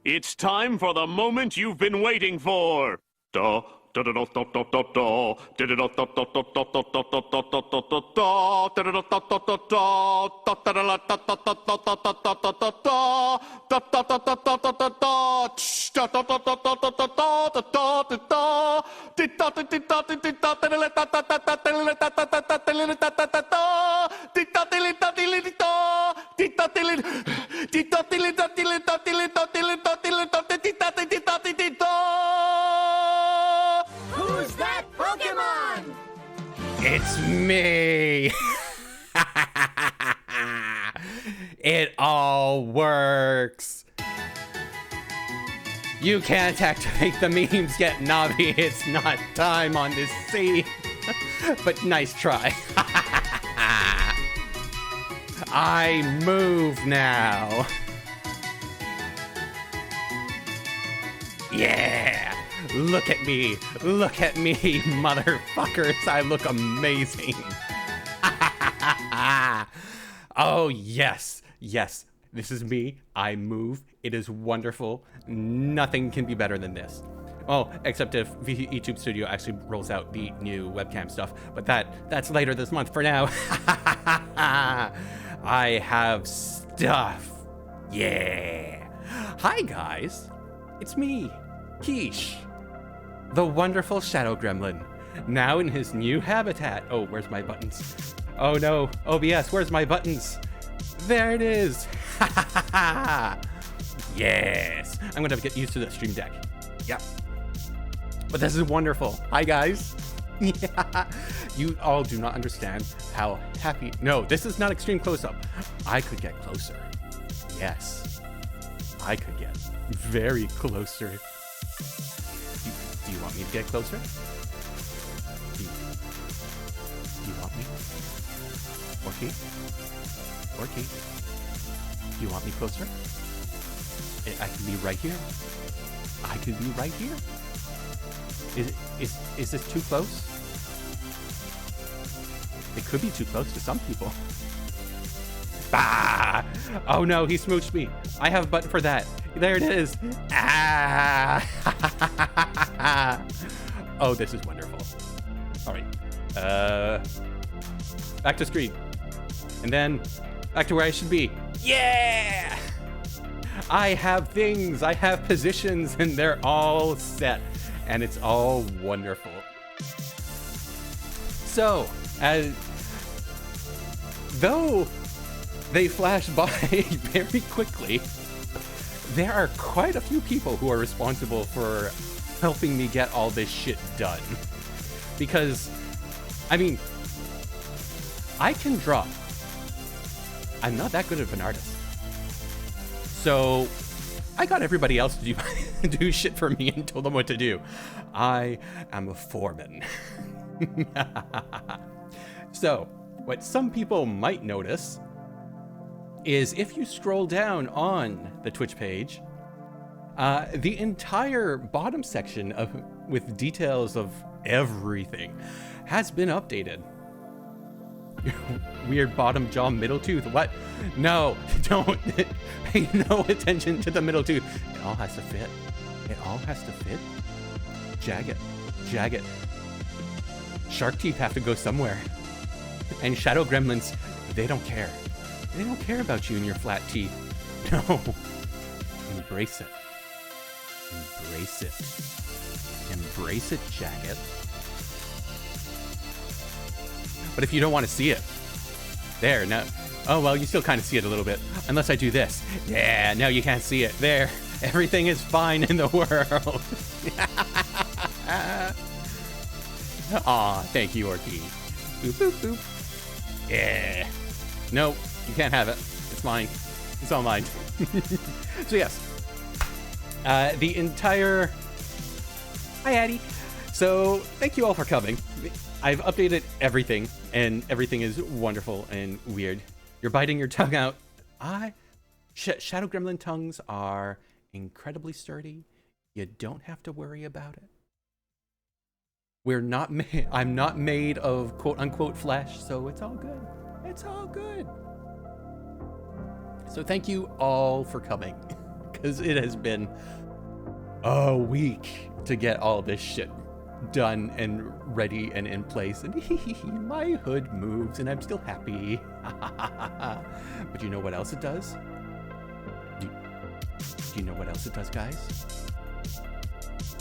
It's time for the moment you've been waiting for. Da da da da da da da da da da da da da da Who's that Pokemon? It's me! It all works! You can't activate the memes yet, Navi. It's not time on this scene. But nice try. I move now. Yeah! Look at me, motherfuckers. I look amazing. Oh, yes, yes. This is me. I move. It is wonderful. Nothing can be better than this. Oh, except if YouTube Studio actually rolls out the new webcam stuff. But that's later this month. For now, I have stuff. Yeah. Hi, guys. It's me, Keish, the wonderful Shadow Gremlin, now in his new habitat. Oh, where's my buttons? Oh no, OBS, where's my buttons? There it is. Yes, I'm gonna get used to the stream deck. Yep. But this is wonderful. Hi, guys. Yeah. You all do not understand how happy. No, this is not extreme close-up. I could get closer. Yes, I could get very closer. Do you want me to get closer? Do you want me? Orky? Do you want me closer? I can be right here. I could be right here. Is this too close? It could be too close to some people. Bah! Oh no, he smooched me. I have a button for that. There it is. Ah! Oh, this is wonderful. All right. Back to screen. And then back to where I should be. Yeah! I have things, I have positions, and they're all set. And it's all wonderful. So, though they flash by very quickly, there are quite a few people who are responsible for helping me get all this shit done. Because, I mean, I can draw. I'm not that good of an artist. So, I got everybody else to do shit for me and told them what to do. I am a foreman. So, what some people might notice is if you scroll down on the Twitch page, the entire bottom section with details of everything has been updated. Weird bottom jaw middle tooth. What? No, don't pay no attention to the middle tooth. It all has to fit. It all has to fit. Jag it. Shark teeth have to go somewhere. And shadow gremlins, they don't care. They don't care about you and your flat teeth. No. Embrace it. Embrace it. Embrace it, Jagged. But if you don't want to see it, there, no. Oh, well, you still kind of see it a little bit. Unless I do this. Yeah, no, you can't see it. There. Everything is fine in the world. Aw, thank you, Orky. Boop, boop, boop. Yeah. No, you can't have it. It's mine. It's all mine. So, yes. The entire... Hi, Addie. So, thank you all for coming. I've updated everything, and everything is wonderful and weird. You're biting your tongue out. Shadow Gremlin tongues are incredibly sturdy. You don't have to worry about it. I'm not made of quote-unquote flesh, so it's all good. It's all good. So thank you all for coming, because it has been a week to get all this shit done and ready and in place, and my hood moves and I'm still happy. But you know what else it does? Do you know what else it does, guys?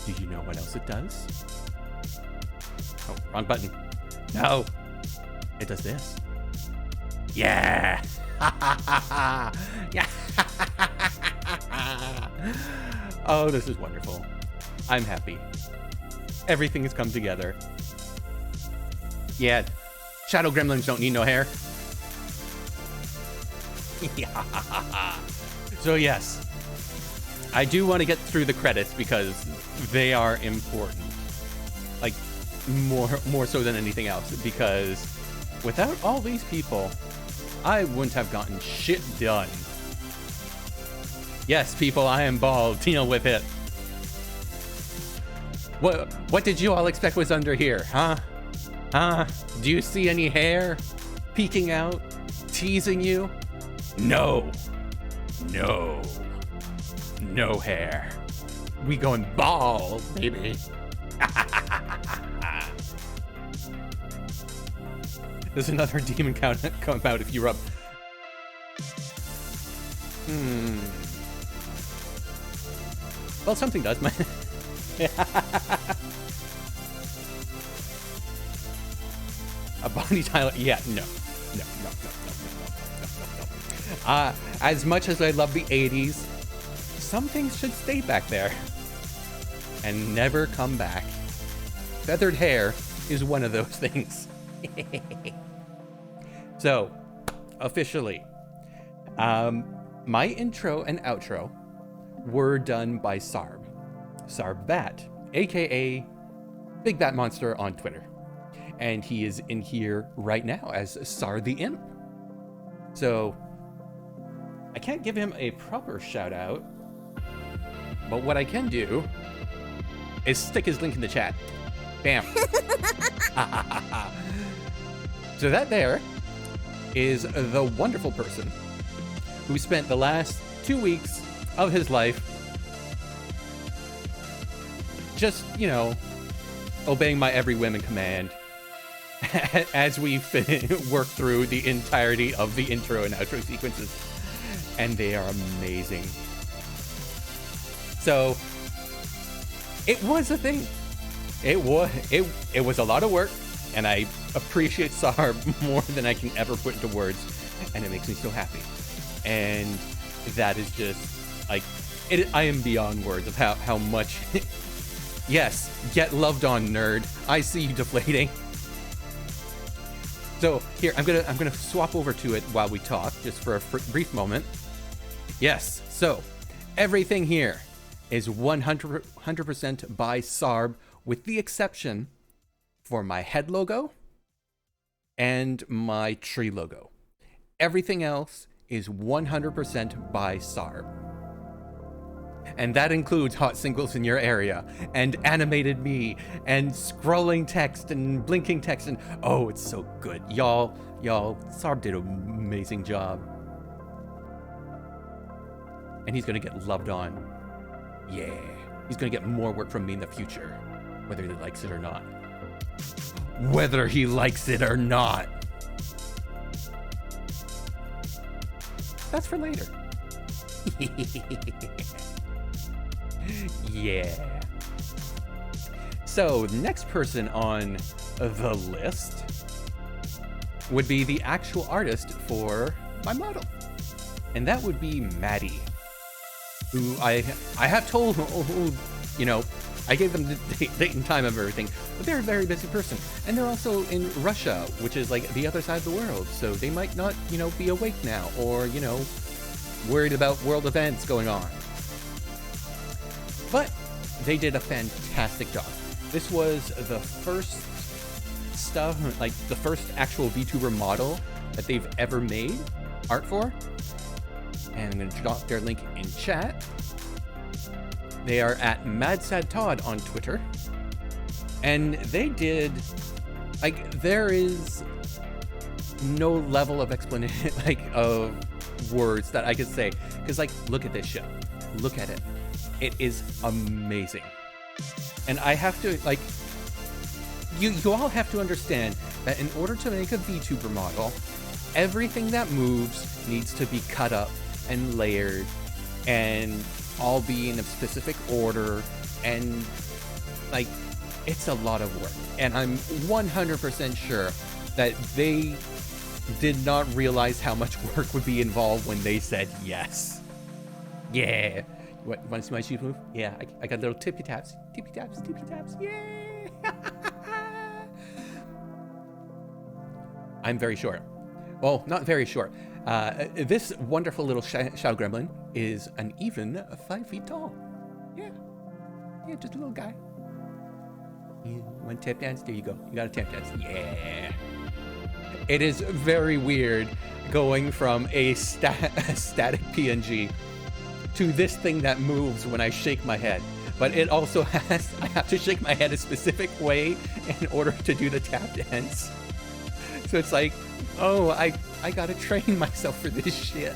Do you know what else it does? Oh, wrong button. No. It does this. Yeah. Yeah. Oh, this is wonderful. I'm happy. Everything has come together. Yeah. Shadow Gremlins don't need no hair. So yes, I do want to get through the credits because they are important. Like, more so than anything else, because without all these people, I wouldn't have gotten shit done. Yes, people, I am bald. Deal with it. What did you all expect was under here, huh? Huh? Do you see any hair peeking out, teasing you? No. No. No hair. We going bald, baby. There's another demon count come out if you rub. Well, something does, man. A body tile? Yeah, no. As much as I love the 80s, some things should stay back there and never come back. Feathered hair is one of those things. So, officially, my intro and outro were done by Sarb Bat, aka Big Bat Monster on Twitter. And he is in here right now as Sar the Imp. So, I can't give him a proper shout out, but what I can do is stick his link in the chat. Bam. So that there is the wonderful person who spent the last 2 weeks of his life just, you know, obeying my every whim and command as we work through the entirety of the intro and outro sequences. And they are amazing. So it was a thing. It was a lot of work, and I appreciate Sarb more than I can ever put into words, and it makes me so happy. And that is just like I am beyond words of how much. Yes, get loved on, nerd. I see you deflating. So here, I'm gonna swap over to it while we talk, just for a brief moment. Yes, so everything here is 100% by Sarb, with the exception for my head logo and my tree logo. Everything else is 100% by Sarb. And that includes hot singles in your area, and animated me, and scrolling text, and blinking text, and oh, it's so good. Y'all, Sarb did an amazing job. And he's gonna get loved on. Yeah, he's gonna get more work from me in the future, whether he likes it or not. Whether he likes it or not. That's for later. Yeah. So, next person on the list would be the actual artist for my model. And that would be Maddie, who I have told, you know, I gave them the date and time of everything, but they're a very busy person. And they're also in Russia, which is like the other side of the world. So they might not, you know, be awake now, or, you know, worried about world events going on. But they did a fantastic job. This was the first stuff, like the first actual VTuber model that they've ever made art for. And I'm gonna drop their link in chat. They are at MadSadTodd on Twitter. And they did, like, there is no level of explanation, like, of words that I could say. Because, like, look at this shit. Look at it. It is amazing. And I have to, like, you all have to understand that in order to make a VTuber model, everything that moves needs to be cut up and layered and all be in a specific order, and like, it's a lot of work. And I'm 100% sure that they did not realize how much work would be involved when they said yes. Yeah. What, want to see my shoes move? Yeah, I got little tippy taps. Tippy taps, tippy taps. Yeah. I'm very short. Well, not very short. This wonderful little shadow gremlin is an even 5 feet tall. Yeah. Yeah, just a little guy. You want to tap dance? There you go. You got a tap dance. Yeah. It is very weird going from a static PNG to this thing that moves when I shake my head. But it also has, I have to shake my head a specific way in order to do the tap dance. So it's like, oh, I gotta train myself for this shit.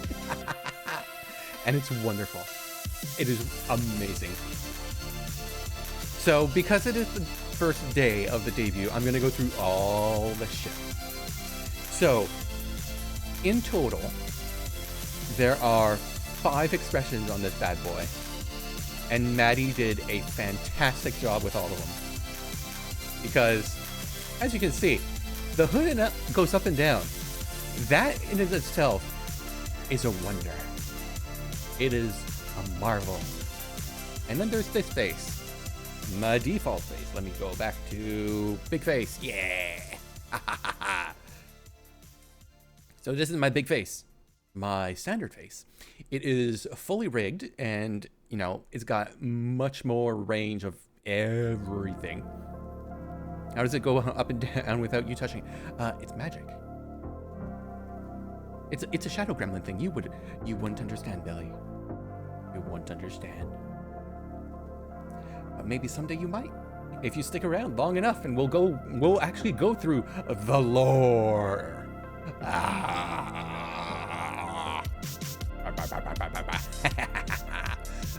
And it's wonderful. It is amazing. So because it is the first day of the debut, I'm gonna go through all the shit. So in total, there are 5 expressions on this bad boy. And Maddie did a fantastic job with all of them. Because, as you can see, the hood goes up and down. That in itself is a wonder. It is a marvel. And then there's this face. My default face. Let me go back to big face. Yeah. So this is my big face. My standard face. It is fully rigged and, you know, it's got much more range of everything. How does it go up and down without you touching? It's magic. It's a shadow gremlin thing. You wouldn't understand, Billy. You wouldn't understand. But maybe someday you might, if you stick around long enough, and we'll actually go through the lore.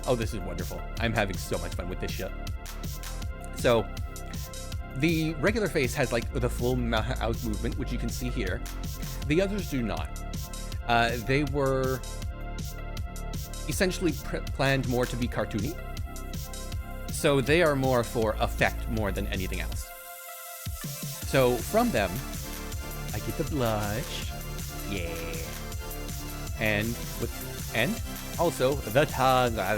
Oh, this is wonderful. I'm having so much fun with this shit. So, the regular face has like the full mouth movement, which you can see here. The others do not. They were essentially planned more to be cartoony. So they are more for effect more than anything else. So from them, I get the blush. Yeah. And also the tongue. Now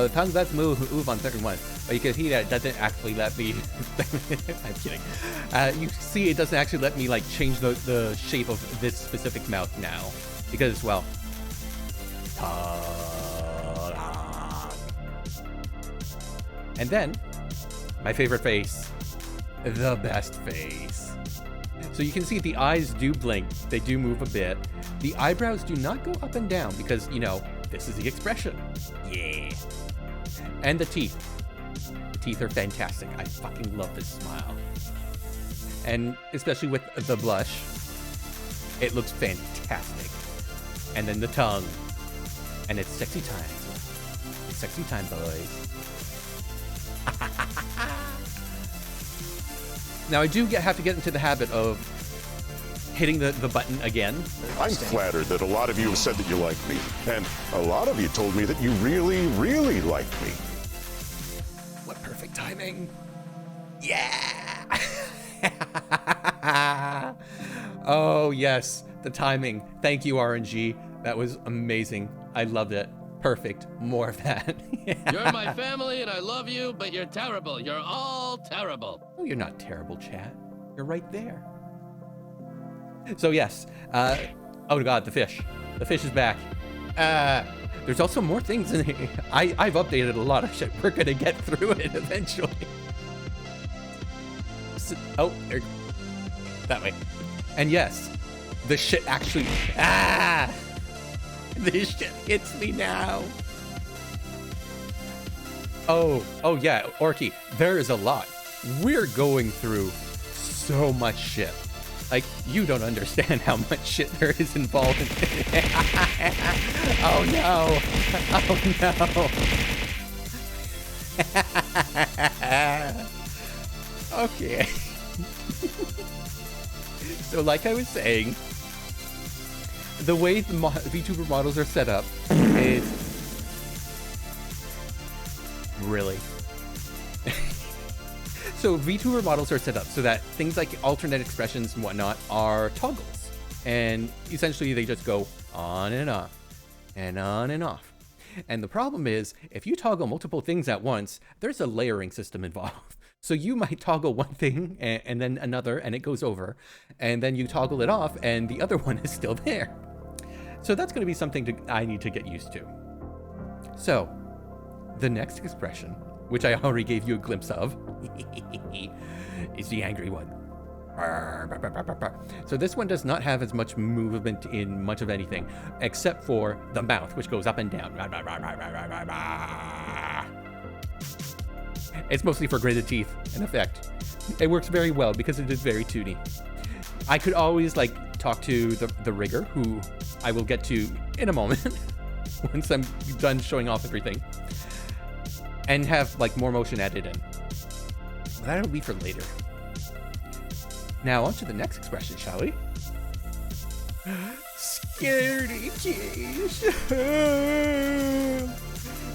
the tongue does move on certain ones, but you can see that it doesn't actually let me. I'm kidding. You see, it doesn't actually let me like change the shape of this specific mouth now, because well, and then my favorite face, the best face. So you can see the eyes do blink, they do move a bit. The eyebrows do not go up and down because, you know, this is the expression. Yeah. And the teeth. The teeth are fantastic. I fucking love this smile. And especially with the blush, it looks fantastic. And then the tongue. And it's sexy time. It's sexy time, boys. Now I do have to get into the habit of hitting the button again. I'm flattered that a lot of you have said that you like me, and a lot of you told me that you really, really liked me. What perfect timing. Yeah! Oh yes, the timing. Thank you, RNG. That was amazing. I loved it. Perfect. More of that. You're my family and I love you, but you're terrible. You're all terrible. Oh, you're not terrible, chat. You're right there. So yes. Oh god, the fish. The fish is back. There's also more things in here. I've updated a lot of shit. We're gonna get through it eventually. Oh, that way. And yes, the shit actually... This shit hits me now. Oh yeah, Orky, there is a lot. We're going through so much shit. Like, you don't understand how much shit there is involved in it. Oh no. Oh no. Okay. So like I was saying, the way the VTuber models are set up is... Really? So VTuber models are set up so that things like alternate expressions and whatnot are toggles. And essentially they just go on and off and on and off. And the problem is, if you toggle multiple things at once, there's a layering system involved. So you might toggle one thing and then another and it goes over. And then you toggle it off and the other one is still there. So that's going to be something I need to get used to. So the next expression, which I already gave you a glimpse of, is the angry one. So this one does not have as much movement in much of anything, except for the mouth, which goes up and down. It's mostly for gritted teeth and effect. It works very well because it is very 2D. I could always like talk to the rigger, who I will get to in a moment once I'm done showing off everything, and have like more motion added in. But that'll be for later. Now on to the next expression, shall we? Scaredy Keish.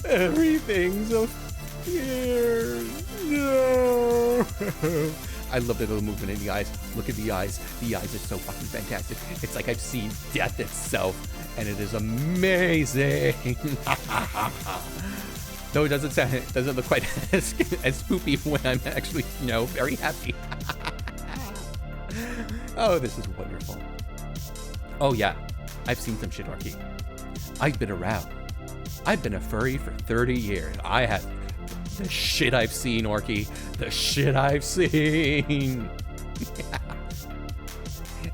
Everything's so scared. No. I love the little movement in the eyes. Look at the eyes. The eyes are so fucking fantastic. It's like I've seen death itself, and it is amazing. Though it doesn't look quite as spoopy when I'm actually, very happy. Oh, this is wonderful. Oh yeah, I've seen some shit, Orky. I've been around. I've been a furry for 30 years. I have the shit I've seen, Orky. The shit I've seen.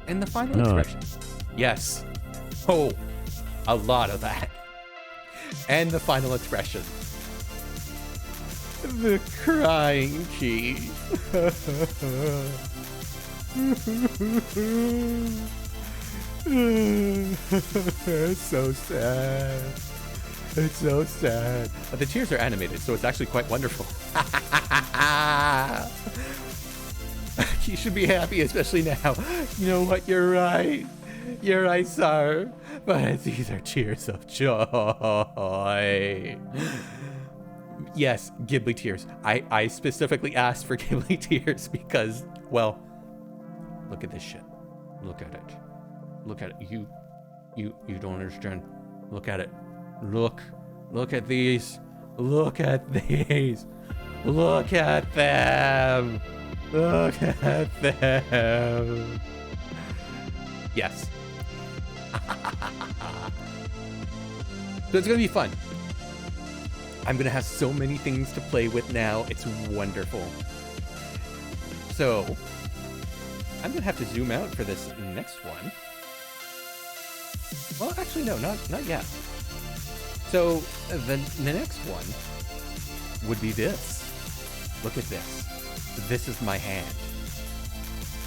And the final expression. Yes. Oh, a lot of that. And the final expression. The crying key. It's so sad. It's so sad. But the tears are animated, so it's actually quite wonderful. You should be happy, especially now. You know what? You're right. You're right, sir. But these are tears of joy. Yes, Ghibli tears. I specifically asked for Ghibli tears because, well, look at this shit. Look at it. Look at it. You don't understand. Look at it. Look at these. Look at these. Look at them. Look at them. Yes. So it's gonna be fun. I'm gonna have so many things to play with now. It's wonderful. So I'm gonna have to zoom out for this next one. Well, actually, no, not yet. So the next one would be this. Look at this. This is my hand.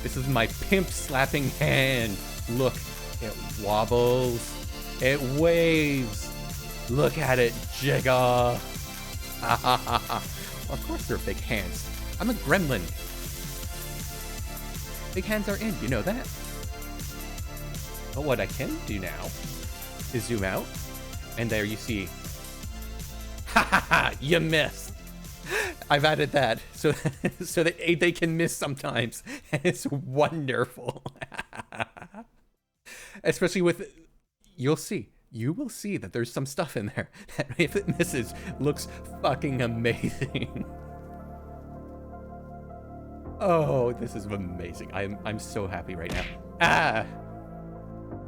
This is my pimp slapping hand. Look, it wobbles. It waves. Look at it jiggle. Of course they're big hands. I'm a gremlin. Big hands are in, you know that. But what I can do now is zoom out, and there you see. Ha ha ha! You missed. I've added that so that they can miss sometimes, and it's wonderful. Especially with, you will see that there's some stuff in there that if it misses, looks fucking amazing. Oh, this is amazing. I'm so happy right now. Ah!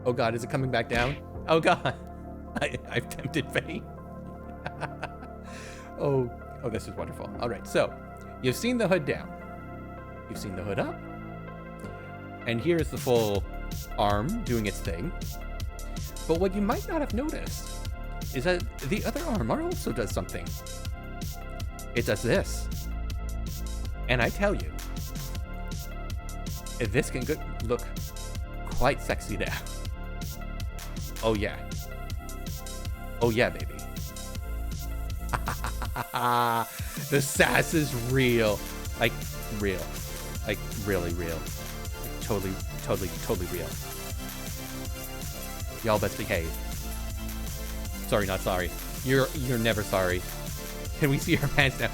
Oh god, is it coming back down? Oh god! I've tempted fate. Oh, this is wonderful. All right, so you've seen the hood down. You've seen the hood up. And here's the full arm doing its thing. But what you might not have noticed is that the other arm also does something. It does this. And I tell you, this can look quite sexy now. Oh yeah. Oh yeah, baby. The sass is real. Like, real. Like, really real. Totally real. Y'all best behave. Sorry, not sorry. You're never sorry. Can we see her pants now?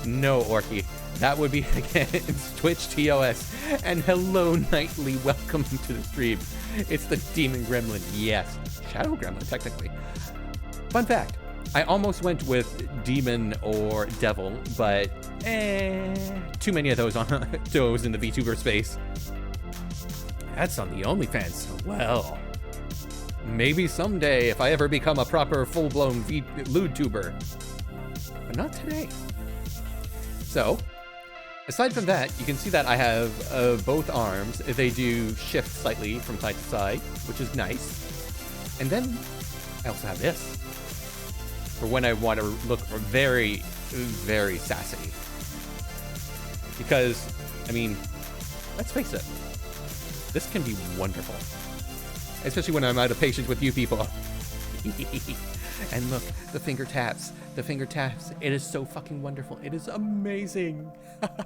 No, Orky. That would be against Twitch TOS. And hello, Nightly. Welcome to the stream. It's the Demon Gremlin. Yes, Shadow Gremlin, technically. Fun fact. I almost went with Demon or Devil, but too many of those in the VTuber space. That's on the OnlyFans. Well, maybe someday if I ever become a proper full-blown LewdTuber. But not today. So, aside from that, you can see that I have both arms. They do shift slightly from side to side, which is nice. And then I also have this for when I want to look very, very sassy. Because, I mean, let's face it, this can be wonderful. Especially when I'm out of patience with you people. And look, the finger taps. The finger taps. It is so fucking wonderful. It is amazing.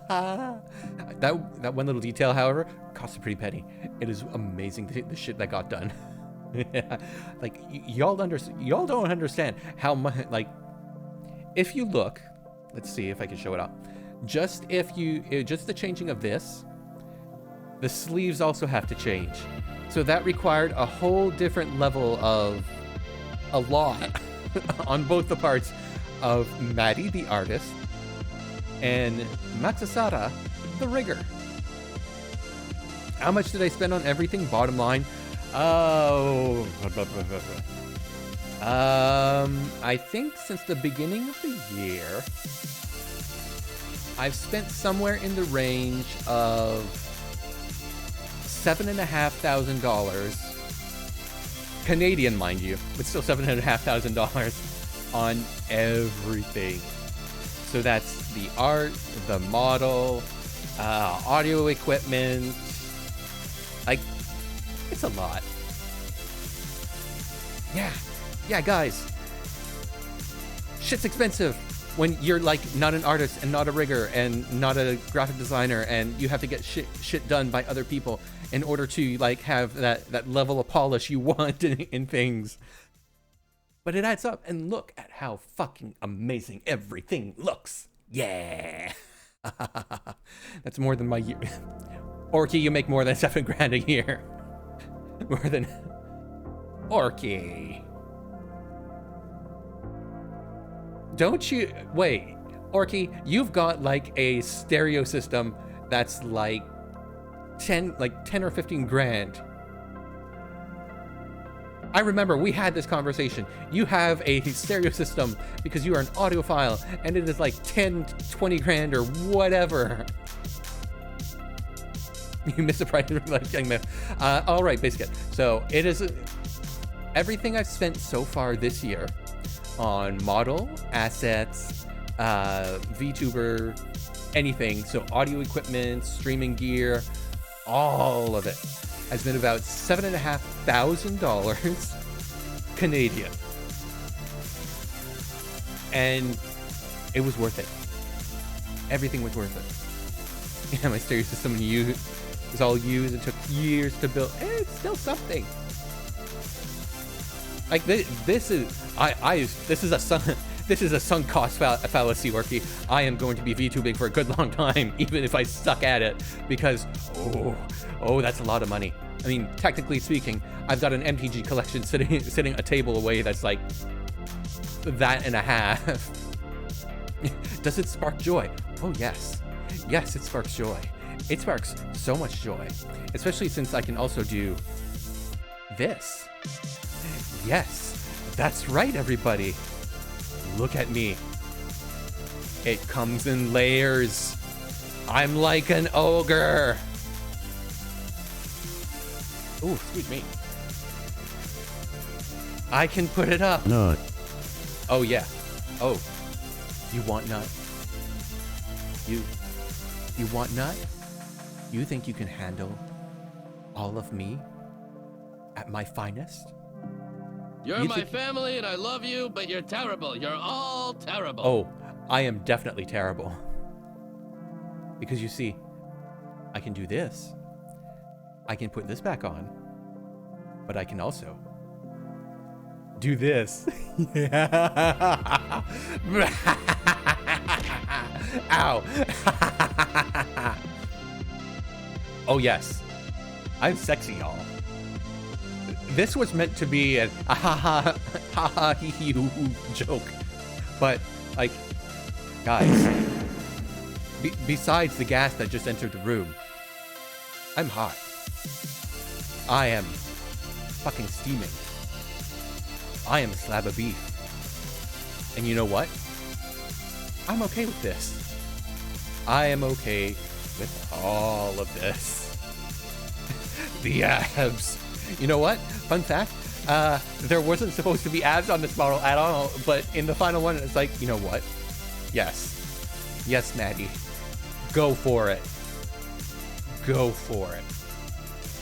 That one little detail, however, cost a pretty penny. It is amazing, the shit that got done. Like, y'all don't understand how much, like, if you look, let's see if I can show it up. Just the changing of this, the sleeves also have to change. So that required a whole different level of a lot on both the parts of Maddie, the artist, and Maxasara, the rigger. How much did I spend on everything? Bottom line, I think since the beginning of the year, I've spent somewhere in the range of $7,500 Canadian, mind you, but still $7,500 on everything. So that's the art, the model, audio equipment. Like, it's a lot. Yeah, guys. Shit's expensive when you're like not an artist and not a rigger and not a graphic designer, and you have to get shit done by other people in order to like have that level of polish you want in things. But it adds up, and look at how fucking amazing everything looks. Yeah. That's more than my year. Orky, you make more than $7,000 a year. More than Orky. Don't you wait, Orky, you've got like a stereo system that's like 10 or 15 grand. I remember we had this conversation. You have a stereo system because you are an audiophile, and it is like 10, 20 grand or whatever. You missed the price of all right, Biscuit. So it is everything I've spent so far this year on model, assets, VTuber, anything. So audio equipment, streaming gear, all of it has been about $7,500 Canadian. And it was worth it. Everything was worth it. Yeah, my stereo system was all used. It took years to build. It's still something. Like this is a sunk cost fallacy, Orky. I am going to be VTubing for a good long time, even if I suck at it, because oh, that's a lot of money. I mean, technically speaking, I've got an MTG collection sitting a table away that's like that and a half. Does it spark joy? Oh yes, it sparks joy. It sparks so much joy, especially since I can also do this. Yes, that's right, everybody. Look at me. It comes in layers. I'm like an ogre. Ooh, excuse me. I can put it up. No. Oh, yeah. Oh. You want nut? You want nut? You think you can handle all of me at my finest? You're my family and I love you, but you're terrible. You're all terrible. Oh, I am definitely terrible. Because you see, I can do this. I can put this back on. But I can also do this. Ow. Oh, yes. I'm sexy, y'all. This was meant to be a ha ha hee hee hoo hoo joke. But, like, guys, besides the gas that just entered the room, I'm hot. I am fucking steaming. I am a slab of beef. And you know what? I'm okay with this. I am okay with all of this. The abs. You know what? Fun fact, there wasn't supposed to be abs on this model at all, but in the final one, it's like, you know what? Yes. Yes, Maddie. Go for it. Go for it.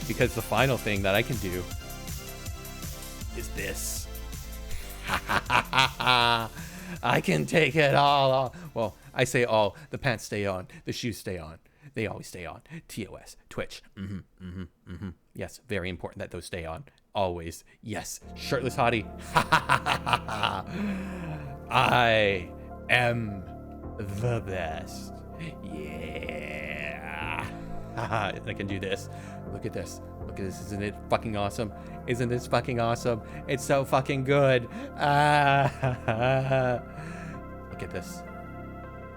Because the final thing that I can do is this. I can take it all. Well, I say all. The pants stay on. The shoes stay on. They always stay on. TOS. Twitch. Yes, very important that those stay on. Always. Yes. Shirtless hottie. I am the best. Yeah. I can do this. Look at this. Look at this. Isn't it fucking awesome? Isn't this fucking awesome? It's so fucking good. Look at this.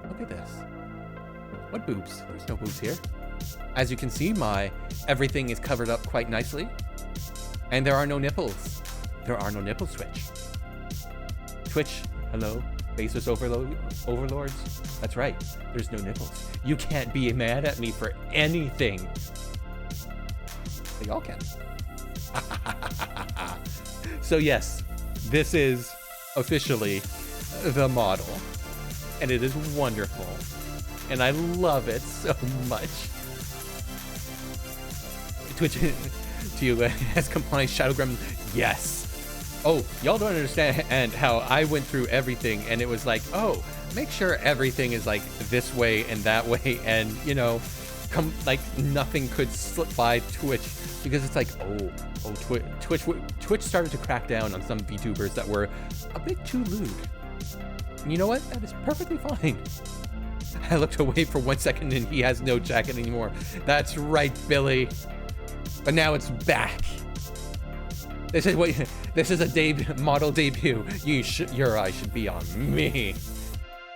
Look at this. What boobs? There's no boobs here. As you can see, my everything is covered up quite nicely. And there are no nipples. There are no nipples, Twitch. Twitch, hello? Basis overlords? That's right. There's no nipples. You can't be mad at me for anything. They all can. So yes, this is officially the model. And it is wonderful. And I love it so much. Twitch to you as compliance Shadow Gremlin. Yes. Oh, y'all don't understand how I went through everything and it was like, oh, make sure everything is like this way and that way, and you know, like nothing could slip by Twitch, because it's like, Twitch started to crack down on some VTubers that were a bit too lewd. And you know what? That is perfectly fine. I looked away for 1 second and he has no jacket anymore. That's right, Billy. But now it's back. This is a model debut. Your eyes should be on me.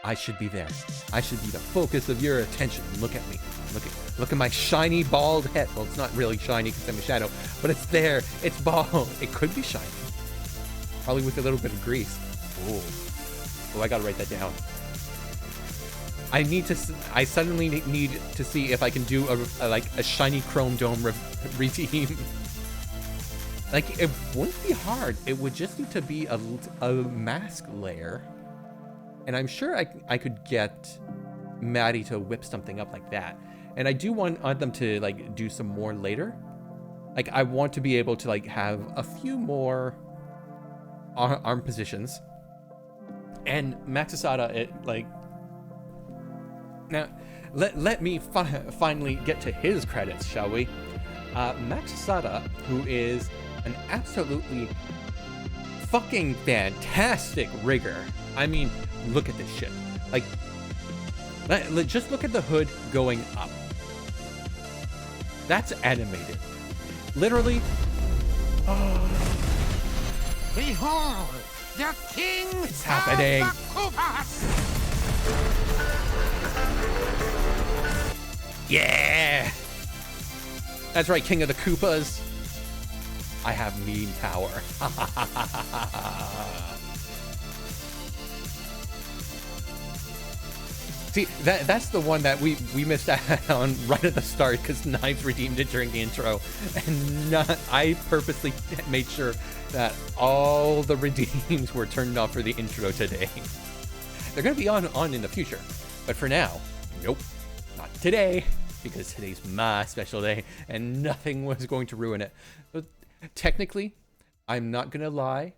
I should be there. I should be the focus of your attention. Look at me. Look at my shiny bald head. Well, it's not really shiny because I'm a shadow, but it's there. It's bald. It could be shiny. Probably with a little bit of grease. Oh, I gotta write that down. I suddenly need to see if I can do a shiny chrome dome redeem. Like, it wouldn't be hard. It would just need to be a mask layer. And I'm sure I could get Maddie to whip something up like that. And I do want them to like do some more later. Like, I want to be able to like have a few more arm positions. And Maxisada, now, let me finally get to his credits, shall we? Maxisada, who is an absolutely fucking fantastic rigger. I mean, look at this shit. Like, just look at the hood going up. That's animated. Literally. Behold, the king It's happening. of the Koopas! Yeah! That's right, King of the Koopas. I have mean power. See, that's the one that we missed out on right at the start because Knives redeemed it during the intro, and I purposely made sure that all the redeems were turned off for the intro today. They're gonna be on in the future, but for now, nope, not today, because today's my special day, and nothing was going to ruin it. But technically, I'm not gonna lie.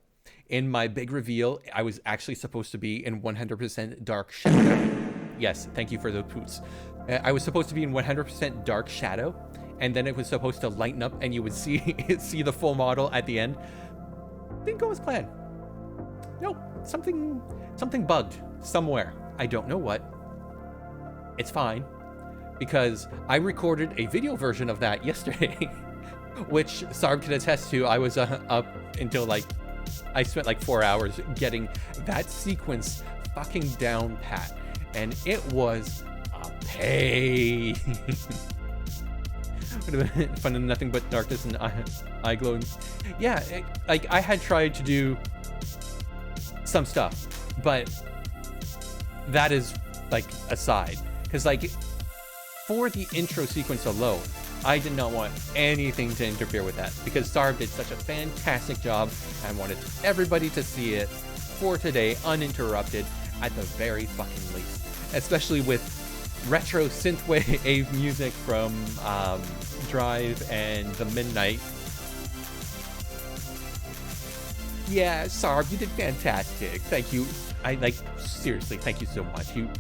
In my big reveal, I was actually supposed to be in 100% dark shadow. Yes, thank you for the poots. I was supposed to be in 100% dark shadow, and then it was supposed to lighten up, and you would see the full model at the end. Didn't go as planned. Nope, something bugged somewhere. I don't know what. It's fine, because I recorded a video version of that yesterday, which Sarb can attest to. I was up until I spent like 4 hours getting that sequence fucking down pat, and it was a pain. Would have been fun in nothing but darkness and eye glowing. Yeah, I had tried to do some stuff, but that is like aside, because for the intro sequence alone, I did not want anything to interfere with that, because Sarb did such a fantastic job. I wanted everybody to see it for today, uninterrupted, at the very fucking least. Especially with retro synthwave music from Drive and The Midnight. Yeah, Sarb, you did fantastic. Thank you. Seriously, thank you so much. You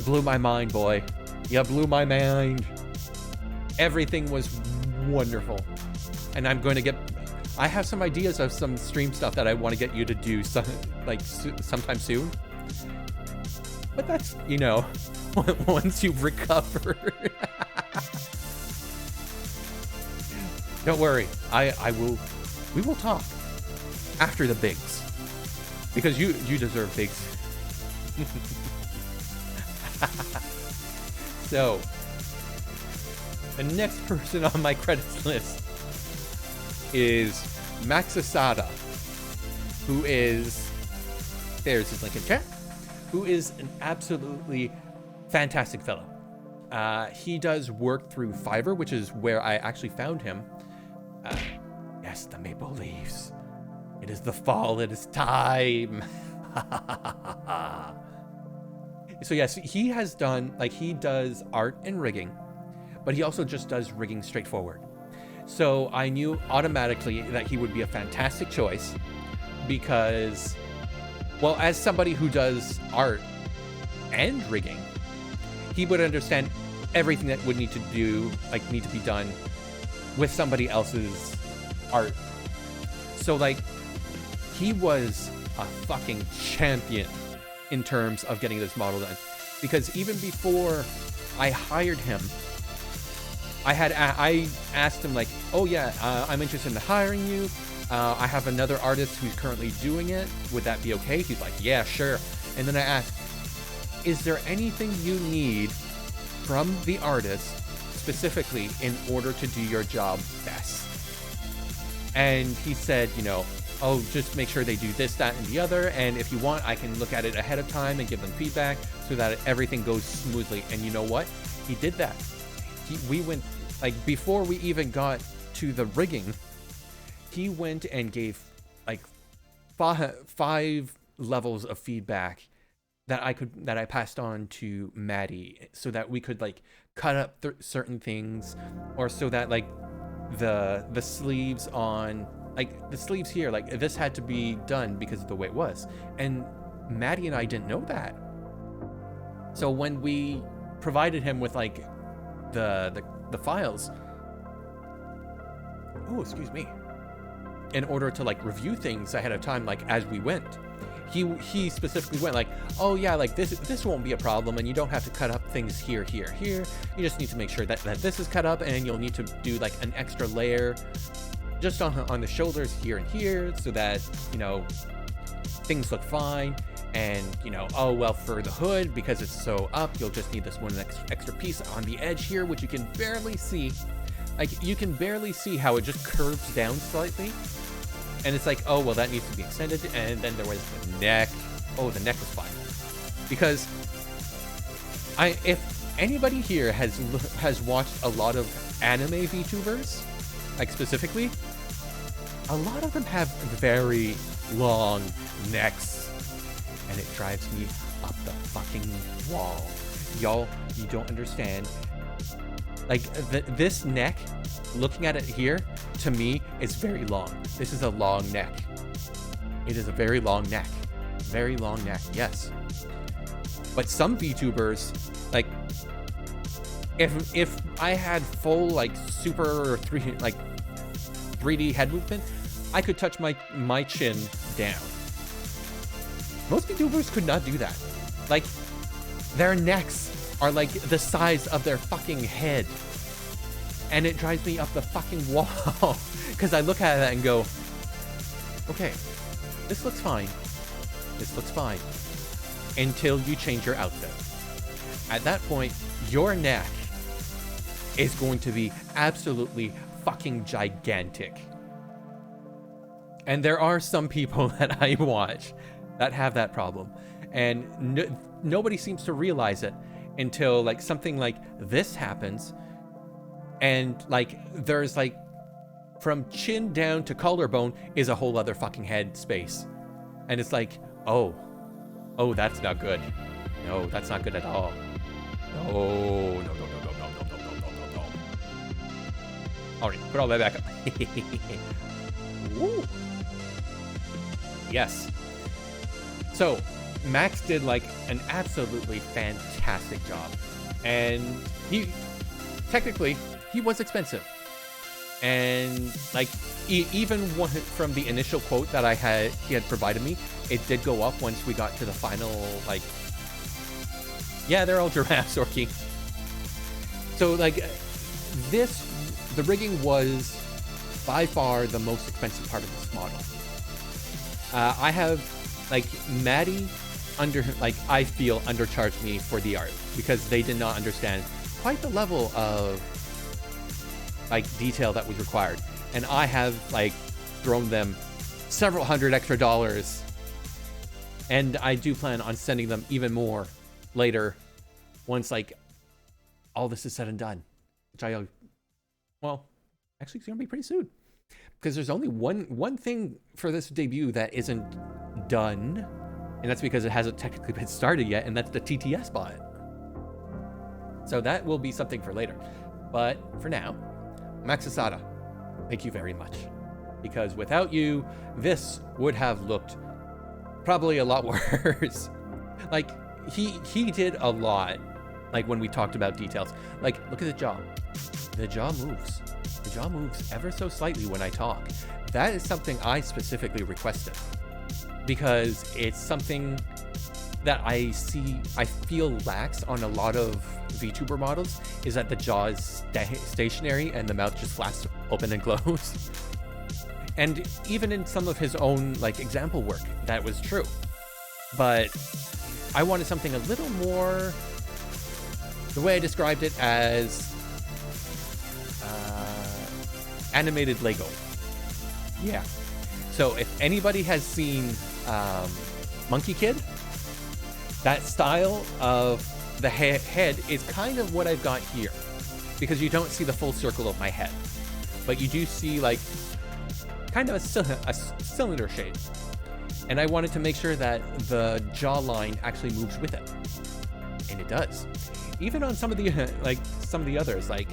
blew my mind, boy. You blew my mind. Everything was wonderful. And I have some ideas of some stream stuff that I want to get you to do sometime soon. But that's, once you've recovered. Don't worry. We will talk after the bigs. Because you deserve bigs. So, the next person on my credits list is Max Asada, who is, there's his link in chat, who is an absolutely fantastic fellow. He does work through Fiverr, which is where I actually found him. Yes, the maple leaves. It is the fall, it is time. So yes, he has done, he does art and rigging, but he also just does rigging straightforward. So I knew automatically that he would be a fantastic choice because, well, as somebody who does art and rigging, he would understand everything that would need to be done with somebody else's art. So he was a fucking champion in terms of getting this model done, because even before I hired him, I asked him oh yeah, I'm interested in hiring you. I have another artist who's currently doing it. Would that be okay? He's like, yeah, sure. And then I asked, is there anything you need from the artist specifically in order to do your job best? And he said, oh, just make sure they do this, that, and the other. And if you want, I can look at it ahead of time and give them feedback so that everything goes smoothly. And you know what? He did that. We went, before we even got to the rigging, he went and gave 5 levels of feedback that I passed on to Maddie, so that we could cut up certain things, or so that the sleeves on the sleeves here, this had to be done because of the way it was. And Maddie and I didn't know that. So when we provided him with the files, oh, excuse me, in order to review things ahead of time, as we went, he specifically went oh yeah, this won't be a problem, and you don't have to cut up things here. You just need to make sure that this is cut up, and you'll need to do an extra layer just on the shoulders here and here, so that things look fine. And oh well, for the hood, because it's so up, you'll just need this one extra piece on the edge here, which you can barely see. You can barely see how it just curves down slightly. And it's oh well, that needs to be extended. And then there was the neck. oh, the neck was fine. Because if anybody here has watched a lot of anime VTubers, like specifically, a lot of them have very long necks, and it drives me up the fucking wall. Y'all, you don't understand. Like, this neck, looking at it here, to me, is very long. This is a long neck. It is a very long neck. Very long neck, yes. But some VTubers, like, if I had full, like, super 3D head movement, I could touch my chin down. Most VTubers could not do that. Like, their necks are like the size of their fucking head. And it drives me up the fucking wall. Because I look at that and go, okay, this looks fine. This looks fine. Until you change your outfit. At that point, your neck is going to be absolutely fucking gigantic. And there are some people that I watch that have that problem. And nobody seems to realize it until like something like this happens. And like there's like from chin down to collarbone is a whole other fucking head space. And it's like, oh, that's not good. No, that's not good at all. No. All right, put all that back up. Woo. Yes. So Max did like an absolutely fantastic job, and he was expensive, and like even from the initial quote that he had provided me, it did go up once we got to the final, like, yeah, they're all giraffes, Orky. So like the rigging was by far the most expensive part of this model. I have like Maddie I feel undercharged me for the art because they did not understand quite the level of like detail that was required, and I have like thrown them several hundred extra dollars, and I do plan on sending them even more later once like all this is said and done, which actually it's gonna be pretty soon, because there's only one thing for this debut that isn't done, and that's because it hasn't technically been started yet, and that's the TTS bot. So that will be something for later. But for now, Max Asada, thank you very much. Because without you, this would have looked probably a lot worse. Like, he did a lot, like when we talked about details. Like, look at the jaw. The jaw moves. The jaw moves ever so slightly when I talk. That is something I specifically requested, because it's something that I feel lacks on a lot of VTuber models, is that the jaw is stationary and the mouth just flaps open and close. And even in some of his own like example work, that was true. But I wanted something a little more, the way I described it, as animated Lego. Yeah. So if anybody has seen Monkey Kid, that style of the head is kind of what I've got here, because you don't see the full circle of my head, but you do see like kind of a cylinder shape. And I wanted to make sure that the jawline actually moves with it, and it does. Even on some of the others, like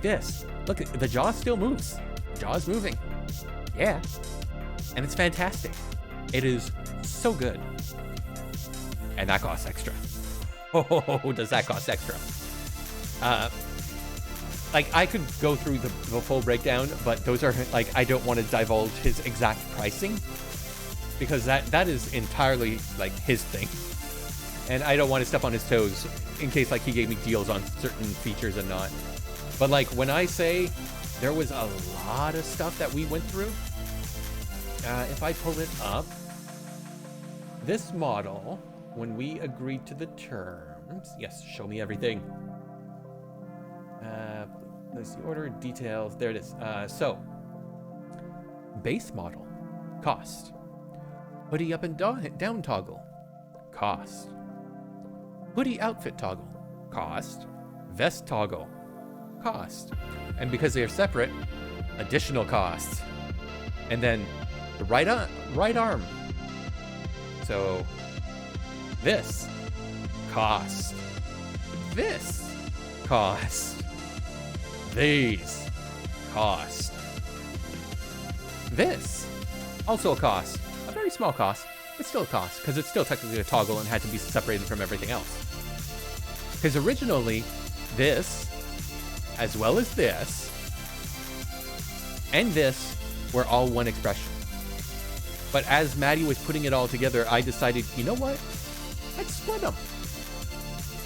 this. Look, the jaw still moves. The jaw is moving. Yeah. And it's fantastic. It is so good. And that costs extra. Oh, does that cost extra? Like, I could go through the full breakdown, but those are, like, I don't want to divulge his exact pricing, because that is entirely, like, his thing. And I don't want to step on his toes in case, like, he gave me deals on certain features and not. But, like, when I say there was a lot of stuff that we went through, if I pull it up, this model, when we agreed to the terms, yes, show me everything. Let's see, order, details, there it is. So, base model, cost, hoodie up and down toggle, Cost. Hoodie outfit toggle. Cost. Vest toggle. Cost. And because they are separate, additional cost. And then the right arm. So this cost. This cost. These cost. This also a cost. A very small cost, but still a cost, because it's still technically a toggle and had to be separated from everything else. Because originally, this, as well as this, and this were all one expression. But as Maddie was putting it all together, I decided, you know what? Let's split them.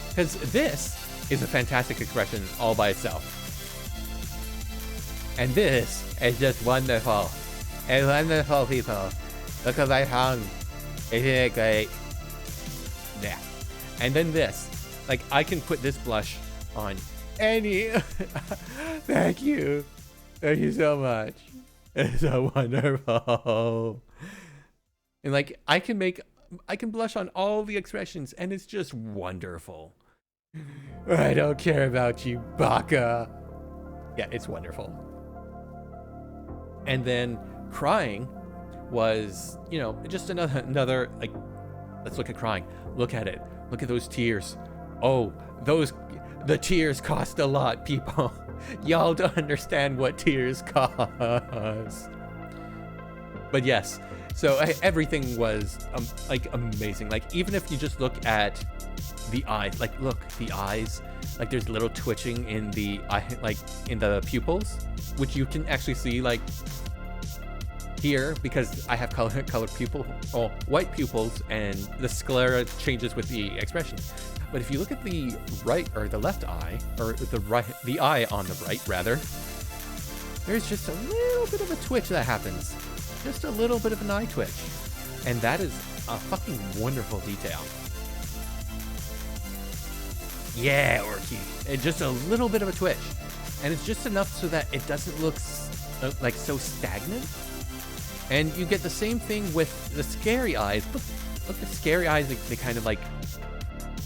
Because this is a fantastic expression all by itself. And this is just wonderful. It's wonderful, people. Look at my tongue. Isn't it great? Yeah. And then this. Like, I can put this blush on any... Thank you. Thank you so much. It's so wonderful. And like, I can blush on all the expressions, and it's just wonderful. I don't care about you, Baka. Yeah, it's wonderful. And then crying was, you know, just another like, let's look at crying. Look at it. Look at those tears. Oh, the tears cost a lot, people. Y'all don't understand what tears cost. But yes, so everything was like amazing. Like, even if you just look at the eyes, like, look, the eyes, like, there's little twitching in the eye, like in the pupils, which you can actually see like here, because I have colored pupil, or white pupils, and the sclera changes with the expression. But if you look at the right or the left eye, or the eye on the right rather, there's just a little bit of a twitch that happens. Just a little bit of an eye twitch. And that is a fucking wonderful detail. Yeah, Orky. And just a little bit of a twitch. And it's just enough so that it doesn't look like so stagnant. And you get the same thing with the scary eyes. Look, the scary eyes, they kind of like,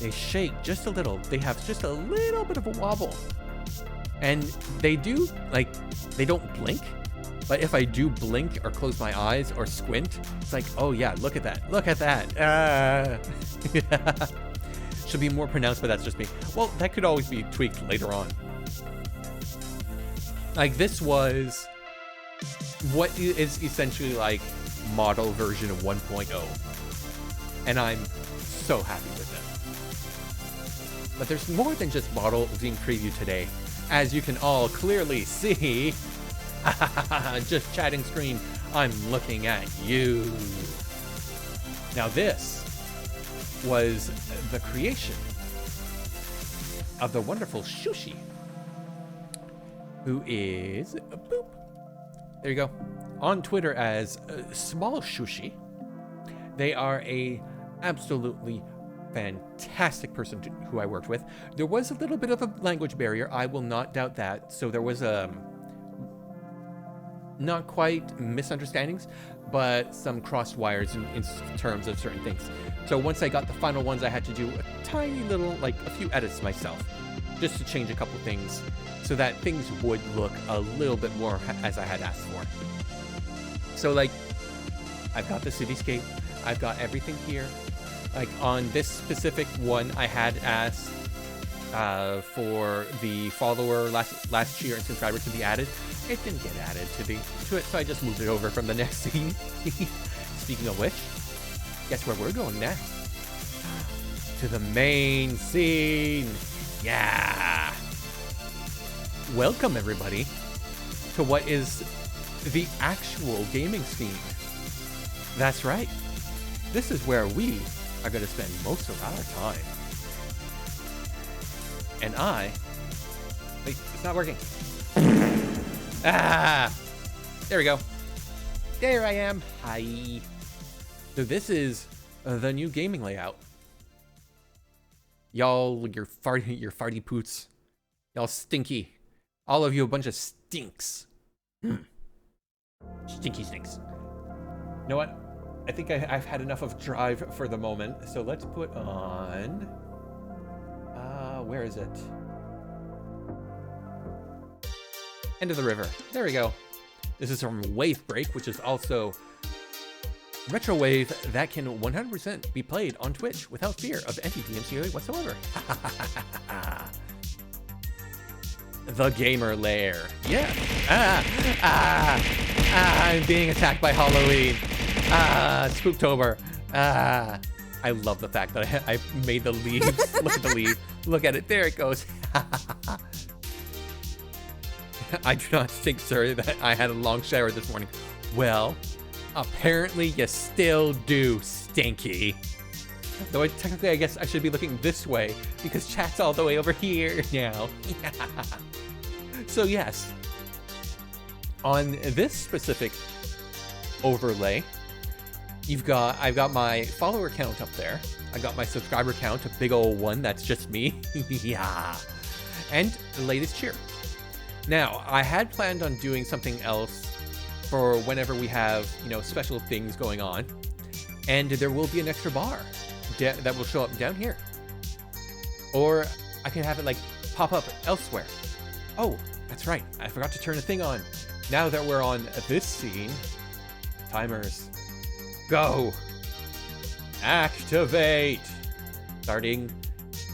they shake just a little. They have just a little bit of a wobble. And they do, like, they don't blink. But if I do blink or close my eyes or squint, it's like, oh yeah, look at that. Look at that. Yeah. Should be more pronounced, but that's just me. Well, that could always be tweaked later on. Like, this was what is essentially like model version of 1.0. And I'm so happy with it. But there's more than just model being previewed today. As you can all clearly see, just chatting screen, I'm looking at you. Now this was the creation of the wonderful Shushi, who is, boop, there you go, on Twitter as Small Shushi. They are a absolutely fantastic person who I worked with. There was a little bit of a language barrier, I will not doubt that. So there was not quite misunderstandings, but some crossed wires in terms of certain things. So once I got the final ones, I had to do a tiny little, like a few edits myself, just to change a couple things so that things would look a little bit more as I had asked for. So like, I've got the cityscape, I've got everything here. Like on this specific one, I had asked for the follower last year and subscriber to be added. It didn't get added to it, so I just moved it over from the next scene. Speaking of which, guess where we're going now? To the main scene. Yeah. Welcome everybody to what is the actual gaming scene. That's right. This is where we are going to spend most of our time. And wait, it's not working. There we go. There I am. Hi. So this is the new gaming layout. Y'all, your farty poots. Y'all stinky. All of you a bunch of stinks. Stinky stinks. You know what? I think I've had enough of Drive for the moment. So let's put on... where is it? End of the River. There we go. This is from Wave Break, which is also retro wave that can 100% be played on Twitch without fear of any DMCA whatsoever. The Gamer Lair. Yeah. I'm being attacked by Halloween. Spooktober. I love the fact that I made the leaves. Look at the leaf. Look at it. There it goes. I do not think, sir, that I had a long shower this morning. Well, apparently you still do, Stinky. Though technically I guess I should be looking this way because chat's all the way over here now. So yes, on this specific overlay, I've got my follower count up there. I got my subscriber count, a big old one. That's just me. Yeah. And the latest cheer. Now, I had planned on doing something else for whenever we have, you know, special things going on. And there will be an extra bar that will show up down here. Or I can have it like pop up elsewhere. Oh, that's right. I forgot to turn a thing on. Now that we're on this scene, timers, go. Activate. Starting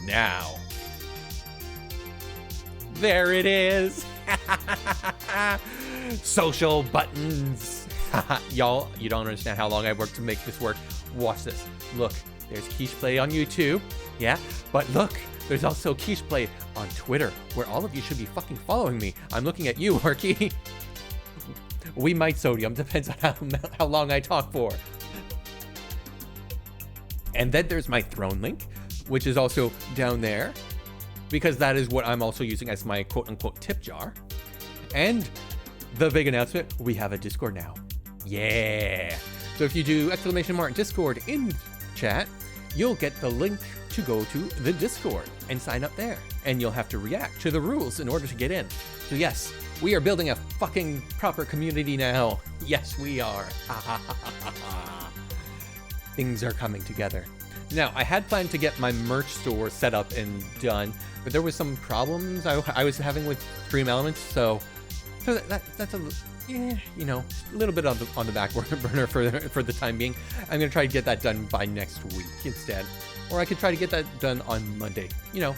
now. There it is. Social buttons. Y'all, you don't understand how long I worked to make this work. Watch this. Look, there's KeeshPlay on YouTube. Yeah, but look, there's also KeeshPlay on Twitter, where all of you should be fucking following me. I'm looking at you, Orky. We might sodium, depends on how long I talk for. And then there's my throne link, which is also down there, because that is what I'm also using as my quote-unquote tip jar. And the big announcement, we have a Discord now. Yeah. So if you do !Discord in chat, you'll get the link to go to the Discord and sign up there. And you'll have to react to the rules in order to get in. So yes, we are building a fucking proper community now. Yes, we are. Things are coming together. Now, I had planned to get my merch store set up and done, but there was some problems I was having with Stream Elements, so that's a, yeah, you know, a little bit on the back burner for the time being. I'm gonna try to get that done by next week instead, or I could try to get that done on Monday. You know,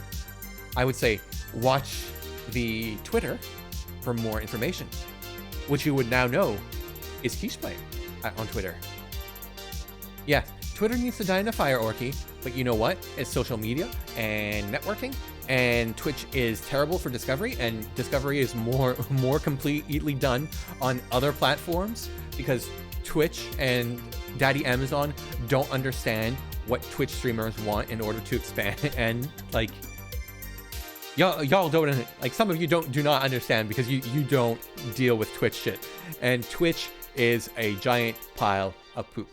I would say watch the Twitter for more information, which you would now know is KeeshPlay on Twitter. Yeah, Twitter needs to die in a fire, Orky, but you know what? It's social media and networking, and Twitch is terrible for discovery, and discovery is more completely done on other platforms because Twitch and Daddy Amazon don't understand what Twitch streamers want in order to expand, and like y'all don't, like, some of you do not understand because you don't deal with Twitch shit, and Twitch is a giant pile of poop.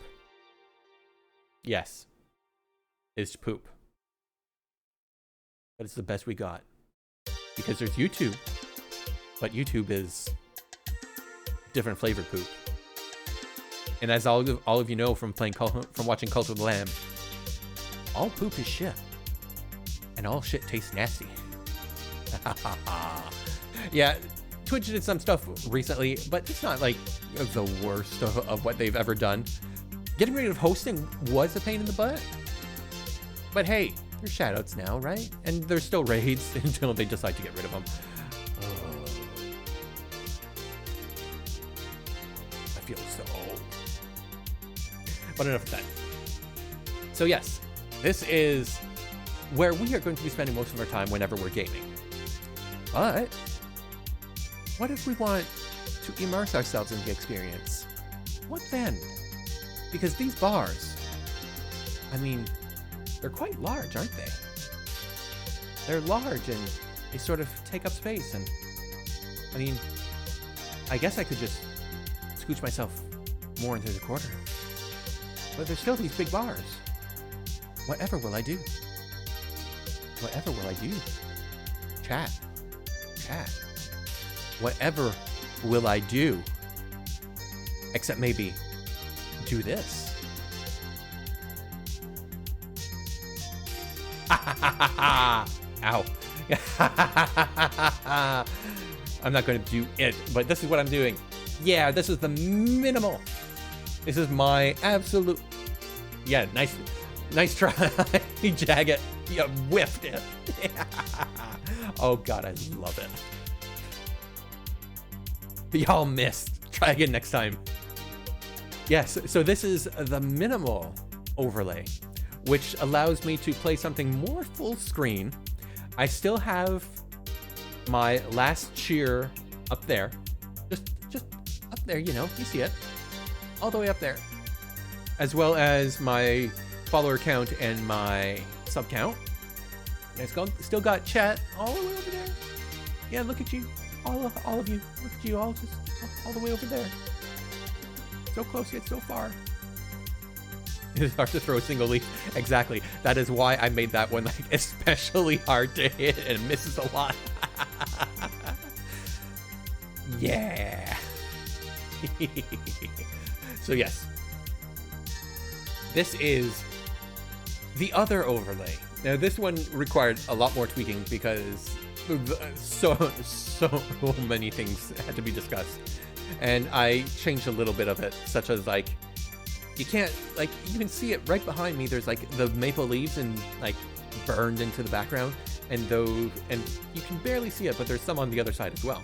Yes, it's poop. But it's the best we got. Because there's YouTube, but YouTube is different flavored poop. And as all of you know from watching Cult of the Lamb, all poop is shit. And all shit tastes nasty. Yeah, Twitch did some stuff recently, but it's not like the worst of what they've ever done. Getting rid of hosting was a pain in the butt. But hey, there's shoutouts now, right? And there's still raids until they decide to get rid of them. I feel so old. But enough of that. So yes, this is where we are going to be spending most of our time whenever we're gaming. But what if we want to immerse ourselves in the experience? What then? Because these bars, I mean, they're quite large, aren't they? They're large and they sort of take up space, and I mean, I guess I could just scooch myself more into the corner. But there's still these big bars. Whatever will I do? Whatever will I do? Chat. Whatever will I do? Except maybe do this. Ow. I'm not going to do it, but this is what I'm doing. Yeah, this is the minimal. This is my absolute... Yeah, nice try. Jag it. You whiffed it. Oh, God, I love it. Y'all missed. Try again next time. Yes, so this is the minimal overlay, which allows me to play something more full screen. I still have my last cheer up there. Just up there, you know, you see it. All the way up there. As well as my follower count and my sub count. And it's still got chat all the way over there. Yeah, look at you. All of you. Look at you all just all the way over there. So close yet so far. It's hard to throw a single leaf. Exactly. That is why I made that one like especially hard to hit and misses a lot. Yeah. So yes. This is the other overlay. Now this one required a lot more tweaking because so many things had to be discussed. And I changed a little bit of it, such as like, you can't, like, you can see it right behind me. There's like the maple leaves and like burned into the background, and you can barely see it, but there's some on the other side as well.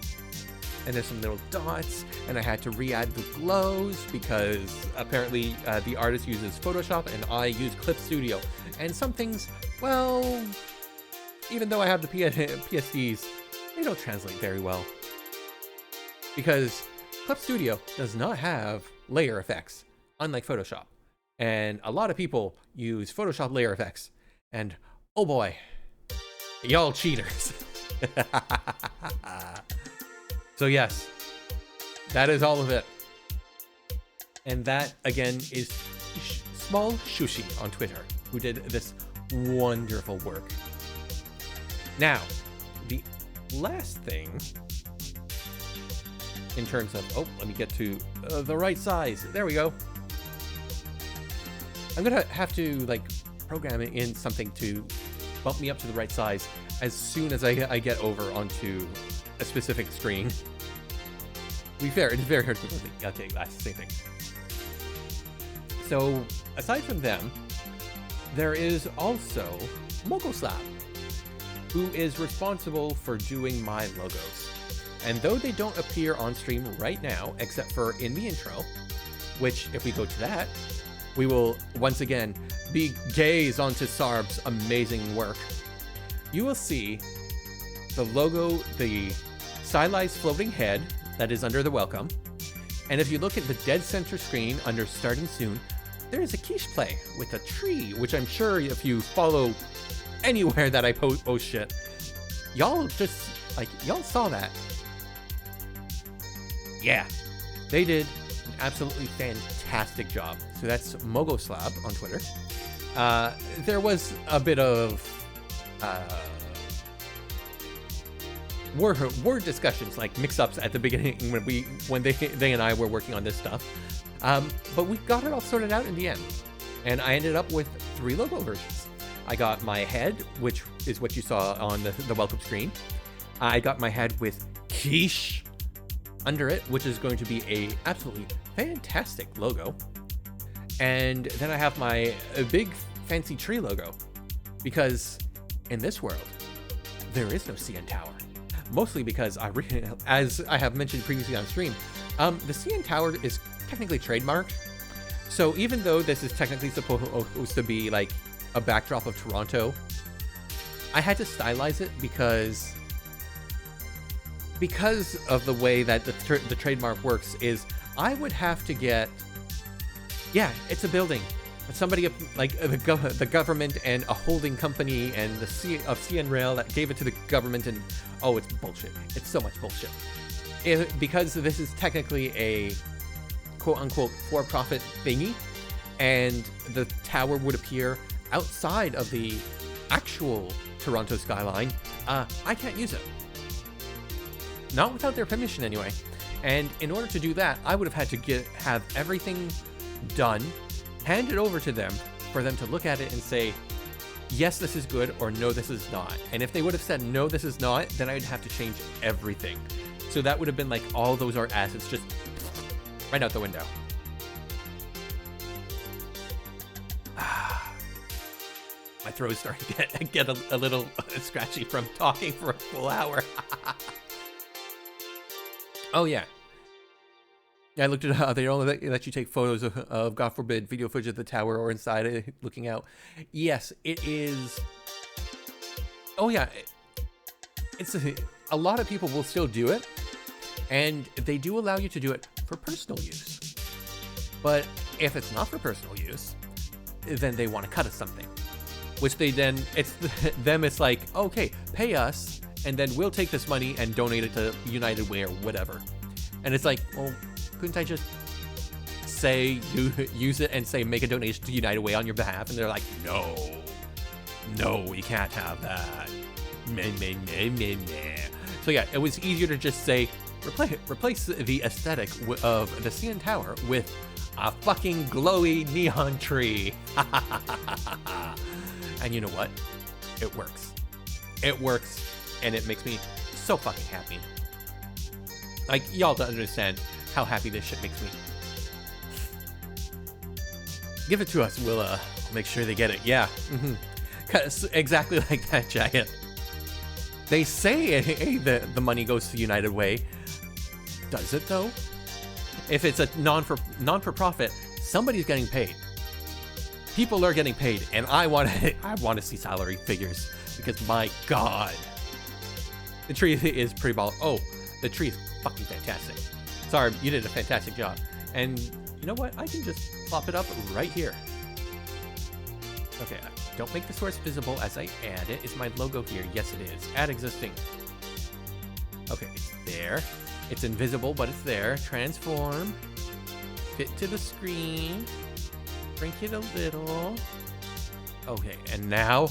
And there's some little dots, and I had to re-add the glows because apparently the artist uses Photoshop and I use Clip Studio. And some things, well, even though I have the PSDs, they don't translate very well. Because Clip Studio does not have layer effects, unlike Photoshop. And a lot of people use Photoshop layer effects. And oh boy, y'all cheaters. So yes, that is all of it. And that, again, is Small Shushi on Twitter, who did this wonderful work. Now, the last thing, in terms of, oh, let me get to the right size. There we go. I'm gonna have to like program it in something to bump me up to the right size as soon as I get over onto a specific screen. To be fair, it is very hard to believe. I'll take that same thing. So aside from them, there is also Mogoslab, who is responsible for doing my logos. And though they don't appear on stream right now, except for in the intro, which if we go to that, we will once again gaze onto Sarb's amazing work. You will see the logo, the stylized floating head that is under the welcome. And if you look at the dead center screen under starting soon, there is a KeeshPlay with a tree, which I'm sure if you follow anywhere that I post shit, y'all just, like, y'all saw that. Yeah, they did an absolutely fantastic job. So that's Mogoslab on Twitter. There was a bit of word discussions, like mix-ups at the beginning when they and I were working on this stuff. But we got it all sorted out in the end. And I ended up with 3 logo versions. I got my head, which is what you saw on the welcome screen. I got my head with Keesh under it, which is going to be a absolutely fantastic logo. And then I have my big fancy tree logo, because in this world, there is no CN Tower. Mostly because, as I have mentioned previously on stream, the CN Tower is technically trademarked. So even though this is technically supposed to be like a backdrop of Toronto, I had to stylize it because of the way that the trademark works. Is I would have to get, yeah, it's a building. Somebody like the government and a holding company and the CN Rail that gave it to the government, and oh, it's bullshit. It's so much bullshit. Because this is technically a quote-unquote for-profit thingy, and the tower would appear outside of the actual Toronto skyline, I can't use it. Not without their permission anyway. And in order to do that, I would have had to have everything done, hand it over to them, for them to look at it and say, yes, this is good, or no, this is not. And if they would have said, no, this is not, then I'd have to change everything. So that would have been like, all those art assets just right out the window. My throat is starting to get a little scratchy from talking for a full hour. Oh, yeah. I looked at how they only let you take photos of, God forbid, video footage of the tower or inside it, looking out. Yes, it is. Oh, yeah. It's a lot of people will still do it, and they do allow you to do it for personal use. But if it's not for personal use, then they want to cut us something. Which they then, it's like, okay, pay us, and then we'll take this money and donate it to United Way or whatever. And it's like, well, couldn't I just say, use it and say, make a donation to United Way on your behalf? And they're like, no, we can't have that. Meh. So yeah, it was easier to just say, replace the aesthetic of the CN Tower with a fucking glowy neon tree. And you know what? It works. It works, and it makes me so fucking happy. Like, y'all don't understand how happy this shit makes me. Give it to us, we'll make sure they get it. Yeah, exactly like that, Jacket. They say the money goes to United Way. Does it though? If it's a non-for-profit, somebody's getting paid. People are getting paid, and I want to see salary figures, because my God, the tree is pretty ball. Oh, the tree is fucking fantastic. Sorry, you did a fantastic job. And you know what? I can just plop it up right here. Okay, don't make the source visible as I add it. Is my logo here? Yes, it is. Add existing. Okay, it's there. It's invisible, but it's there. Transform. Fit to the screen. Shrink it a little. Okay, and now,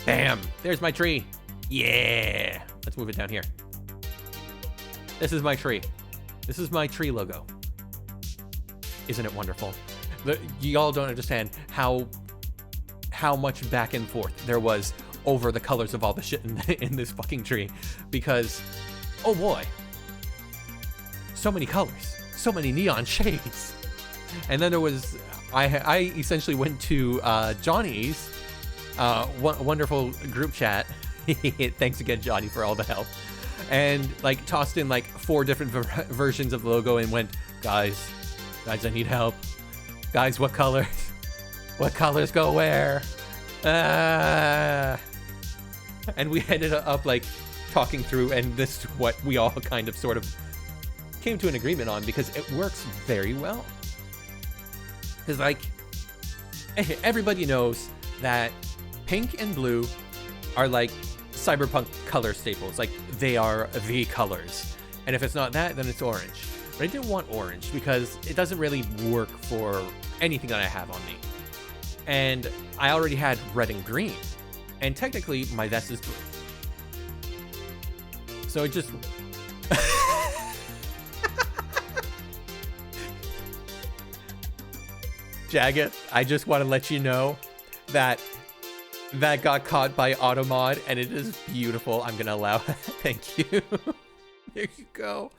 bam, there's my tree. Yeah, let's move it down here. This is my tree. This is my tree logo. Isn't it wonderful? Y'all don't understand how much back and forth there was over the colors of all the shit in this fucking tree, because, oh boy, so many colors, so many neon shades. And then there was, I essentially went to Johnny's wonderful group chat. Thanks again, Johnny, for all the help. And like tossed in like 4 different versions of the logo and went, guys, I need help. Guys, what colors? What colors go where? And we ended up like talking through, and this is what we all kind of sort of came to an agreement on, because it works very well. Because like everybody knows that pink and blue are like cyberpunk color staples. Like they are the colors, and if it's not that, then it's orange. But I didn't want orange because it doesn't really work for anything that I have on me. And I already had red and green, and technically my vest is blue. So it just Jagged, I just want to let you know that that got caught by Automod, and it is beautiful. I'm gonna allow thank you. There you go.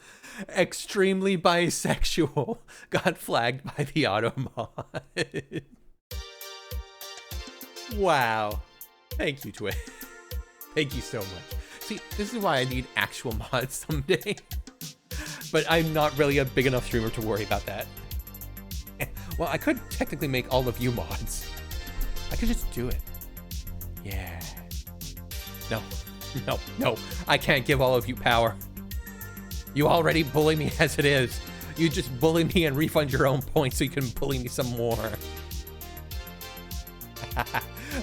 Extremely bisexual got flagged by the Automod. Wow. Thank you, Twitch. Thank you so much. See, this is why I need actual mods someday. But I'm not really a big enough streamer to worry about that. Well, I could technically make all of you mods. I could just do it. Yeah. No. I can't give all of you power. You already bully me as it is. You just bully me and refund your own points so you can bully me some more.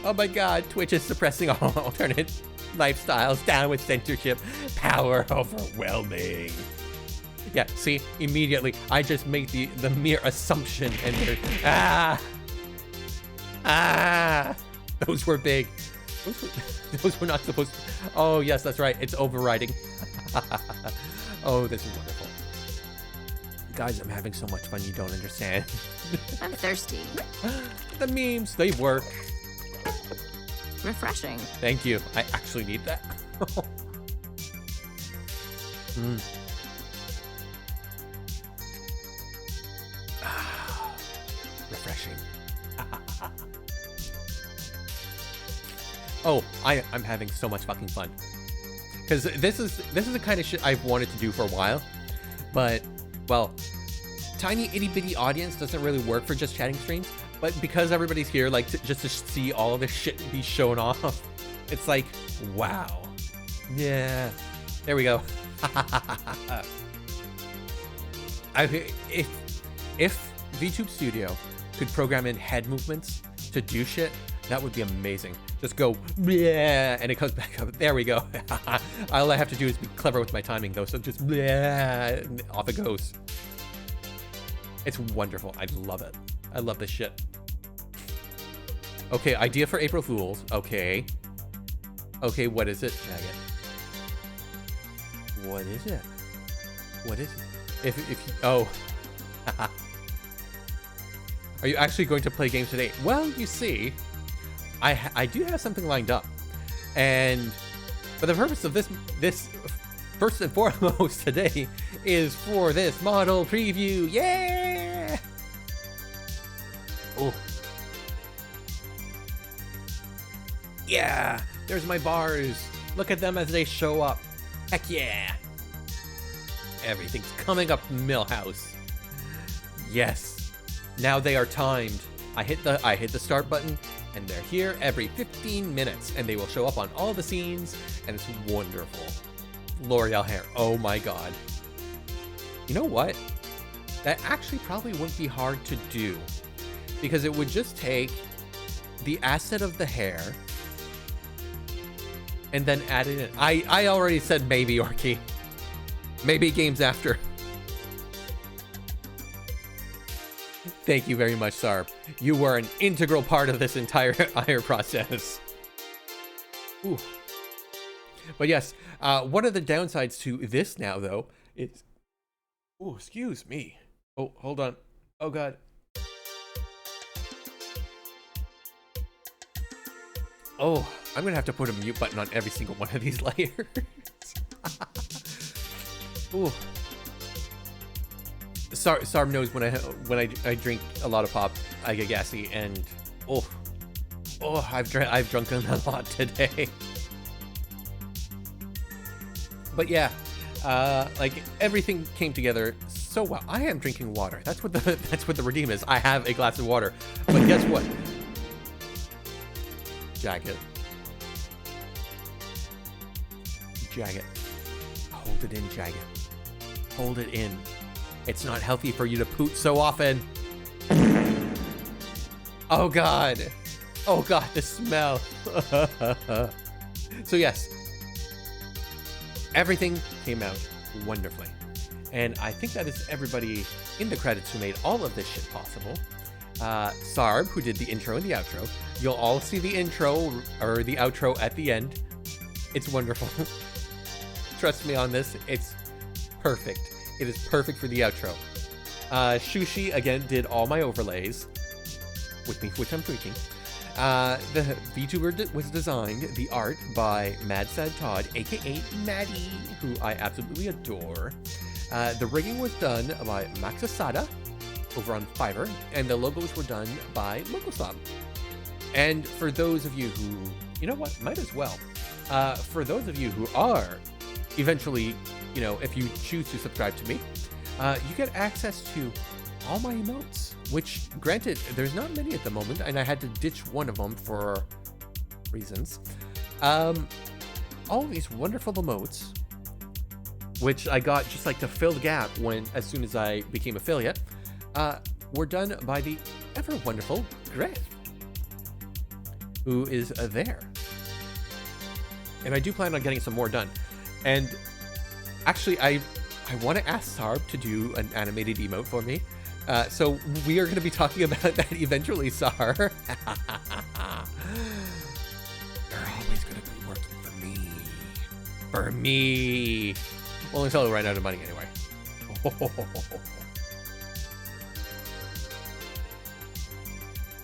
Oh my god, Twitch is suppressing all alternate lifestyles, down with censorship, power overwhelming. Yeah, see, immediately, I just made the mere assumption, and they're, those were big. Those were not supposed to, oh yes, that's right, it's overriding. Oh, this is wonderful. Guys, I'm having so much fun you don't understand. I'm thirsty. The memes, they work. refreshing. Thank you. I actually need that. Mm. Refreshing. Oh, I'm having so much fucking fun. Because this is the kind of shit I've wanted to do for a while. But, well, tiny itty bitty audience doesn't really work for just chatting streams. But because everybody's here, like, just to see all of this shit be shown off, it's like, wow. Yeah. There we go. If VTube Studio could program in head movements to do shit, that would be amazing. Just go, yeah, and it comes back up. There we go. All I have to do is be clever with my timing, though. So just, yeah, and off it goes. It's wonderful. I love it. I love this shit. Okay, idea for April Fools. Okay. Okay, what is it? Jagged. What is it? What is it? Oh. Are you actually going to play games today? Well, you see, I do have something lined up. And for the purpose of this first and foremost today is for this model preview. Yeah! Oh. Yeah! There's my bars. Look at them as they show up. Heck yeah! Everything's coming up, Millhouse. Yes. Now they are timed. I hit the start button, and they're here every 15 minutes, and they will show up on all the scenes, and it's wonderful. L'Oreal hair. Oh my god. You know what? That actually probably wouldn't be hard to do, because it would just take the asset of the hair and then add it in. I already said maybe, Orky. Maybe games after. Thank you very much, Sarb. You were an integral part of this entire process. Ooh. But yes, one of the downsides to this now, though, is... Oh, excuse me. Oh, hold on. Oh, God. Oh, I'm going to have to put a mute button on every single one of these layers. Ooh. Sarb knows when I drink a lot of pop, I get gassy, and I've drunken a lot today. But yeah, like everything came together so well. I am drinking water. That's what the redeem is. I have a glass of water. But guess what? Jagged. Hold it in, Jagged. Hold it in. It's not healthy for you to poot so often. Oh god. Oh god, the smell. So yes, everything came out wonderfully. And I think that is everybody in the credits who made all of this shit possible. Sarb, who did the intro and the outro. You'll all see the intro or the outro at the end. It's wonderful. Trust me on this, it's perfect. It is perfect for the outro. Shushi, again, did all my overlays with me, which I'm tweaking. The VTuber was designed, the art, by Mad Sad Todd, aka Maddie, who I absolutely adore. The rigging was done by Max Asada over on Fiverr, and the logos were done by Logoslam. And for those of you who, you know what, might as well. For those of you who are eventually, you know, if you choose to subscribe to me, you get access to all my emotes, which, granted, there's not many at the moment, and I had to ditch one of them for reasons. All these wonderful emotes, which I got just like to fill the gap as soon as I became affiliate, were done by the ever wonderful Griff, who is there. And I do plan on getting some more done. And actually, I want to ask Sarb to do an animated emote for me. So we are going to be talking about that eventually, Sar. You're always going to be working for me. For me. Well, until I run out of money anyway.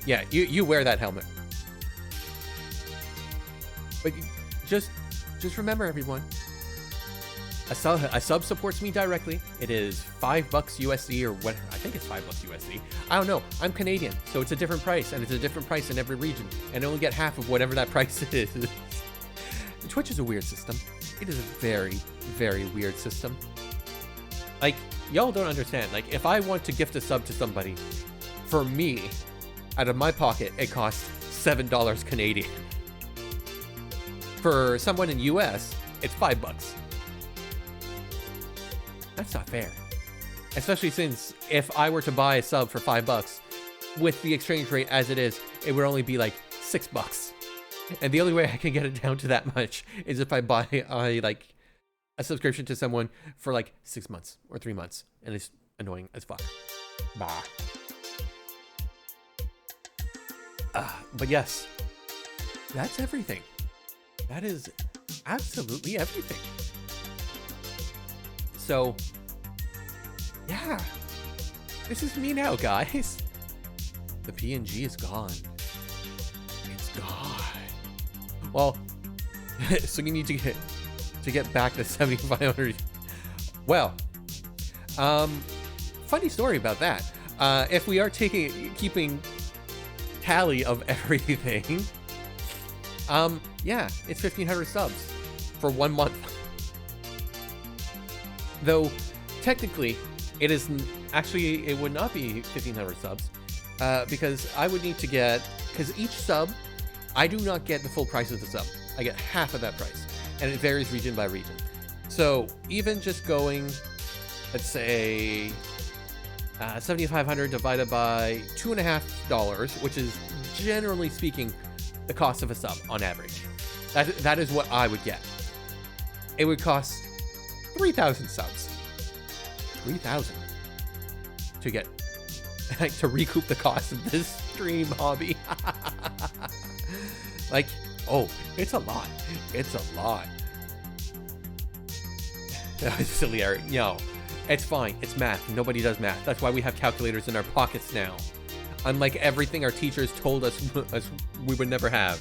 Yeah, you wear that helmet. just remember, everyone. A sub supports me directly. It is $5 USD or what? I think it's $5 USD. I don't know. I'm Canadian, so it's a different price, and it's a different price in every region, and I only get half of whatever that price is. Twitch is a weird system. It is a very, very weird system. Like, y'all don't understand. Like, if I want to gift a sub to somebody, for me, out of my pocket, it costs $7 Canadian. For someone in US, it's $5. That's not fair. Especially since if I were to buy a sub for $5, with the exchange rate as it is, it would only be like $6. And the only way I can get it down to that much is if I buy a subscription to someone for like 6 months or 3 months. And it's annoying as fuck. Bah. But yes, that's everything. That is absolutely everything. So, yeah, this is me now, guys. The PNG is gone. It's gone. Well, so you need to get back to 7,500. Well, funny story about that. If we are keeping tally of everything, yeah, it's 1,500 subs for 1 month. Though, technically, it is actually, it would not be 1,500 subs, because I would need to get, because each sub, I do not get the full price of the sub. I get half of that price, and it varies region by region. So, even just going, let's say, 7,500 divided by $2.50, which is, generally speaking, the cost of a sub on average. That is what I would get. It would cost 3,000 subs. 3,000 to get to recoup the cost of this stream hobby. Like, oh, it's a lot. It's a lot. Silly Eric. No, it's fine. It's math. Nobody does math. That's why we have calculators in our pockets now. Unlike everything our teachers told us we would never have.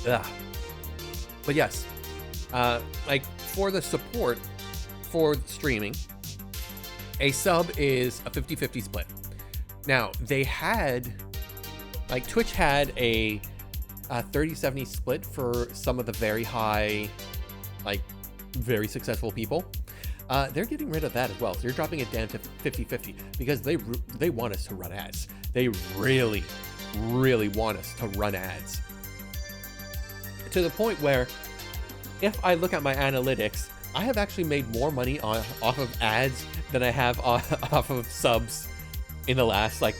Ugh. But yes, like for the support for streaming, a sub is a 50-50 split. Now, they had, like Twitch had a 30-70 split for some of the very high, like very successful people. They're getting rid of that as well. So they're dropping it down to 50-50 because they want us to run ads. They really, really want us to run ads. To the point where, if I look at my analytics, I have actually made more money off of ads than I have off of subs in the last, like,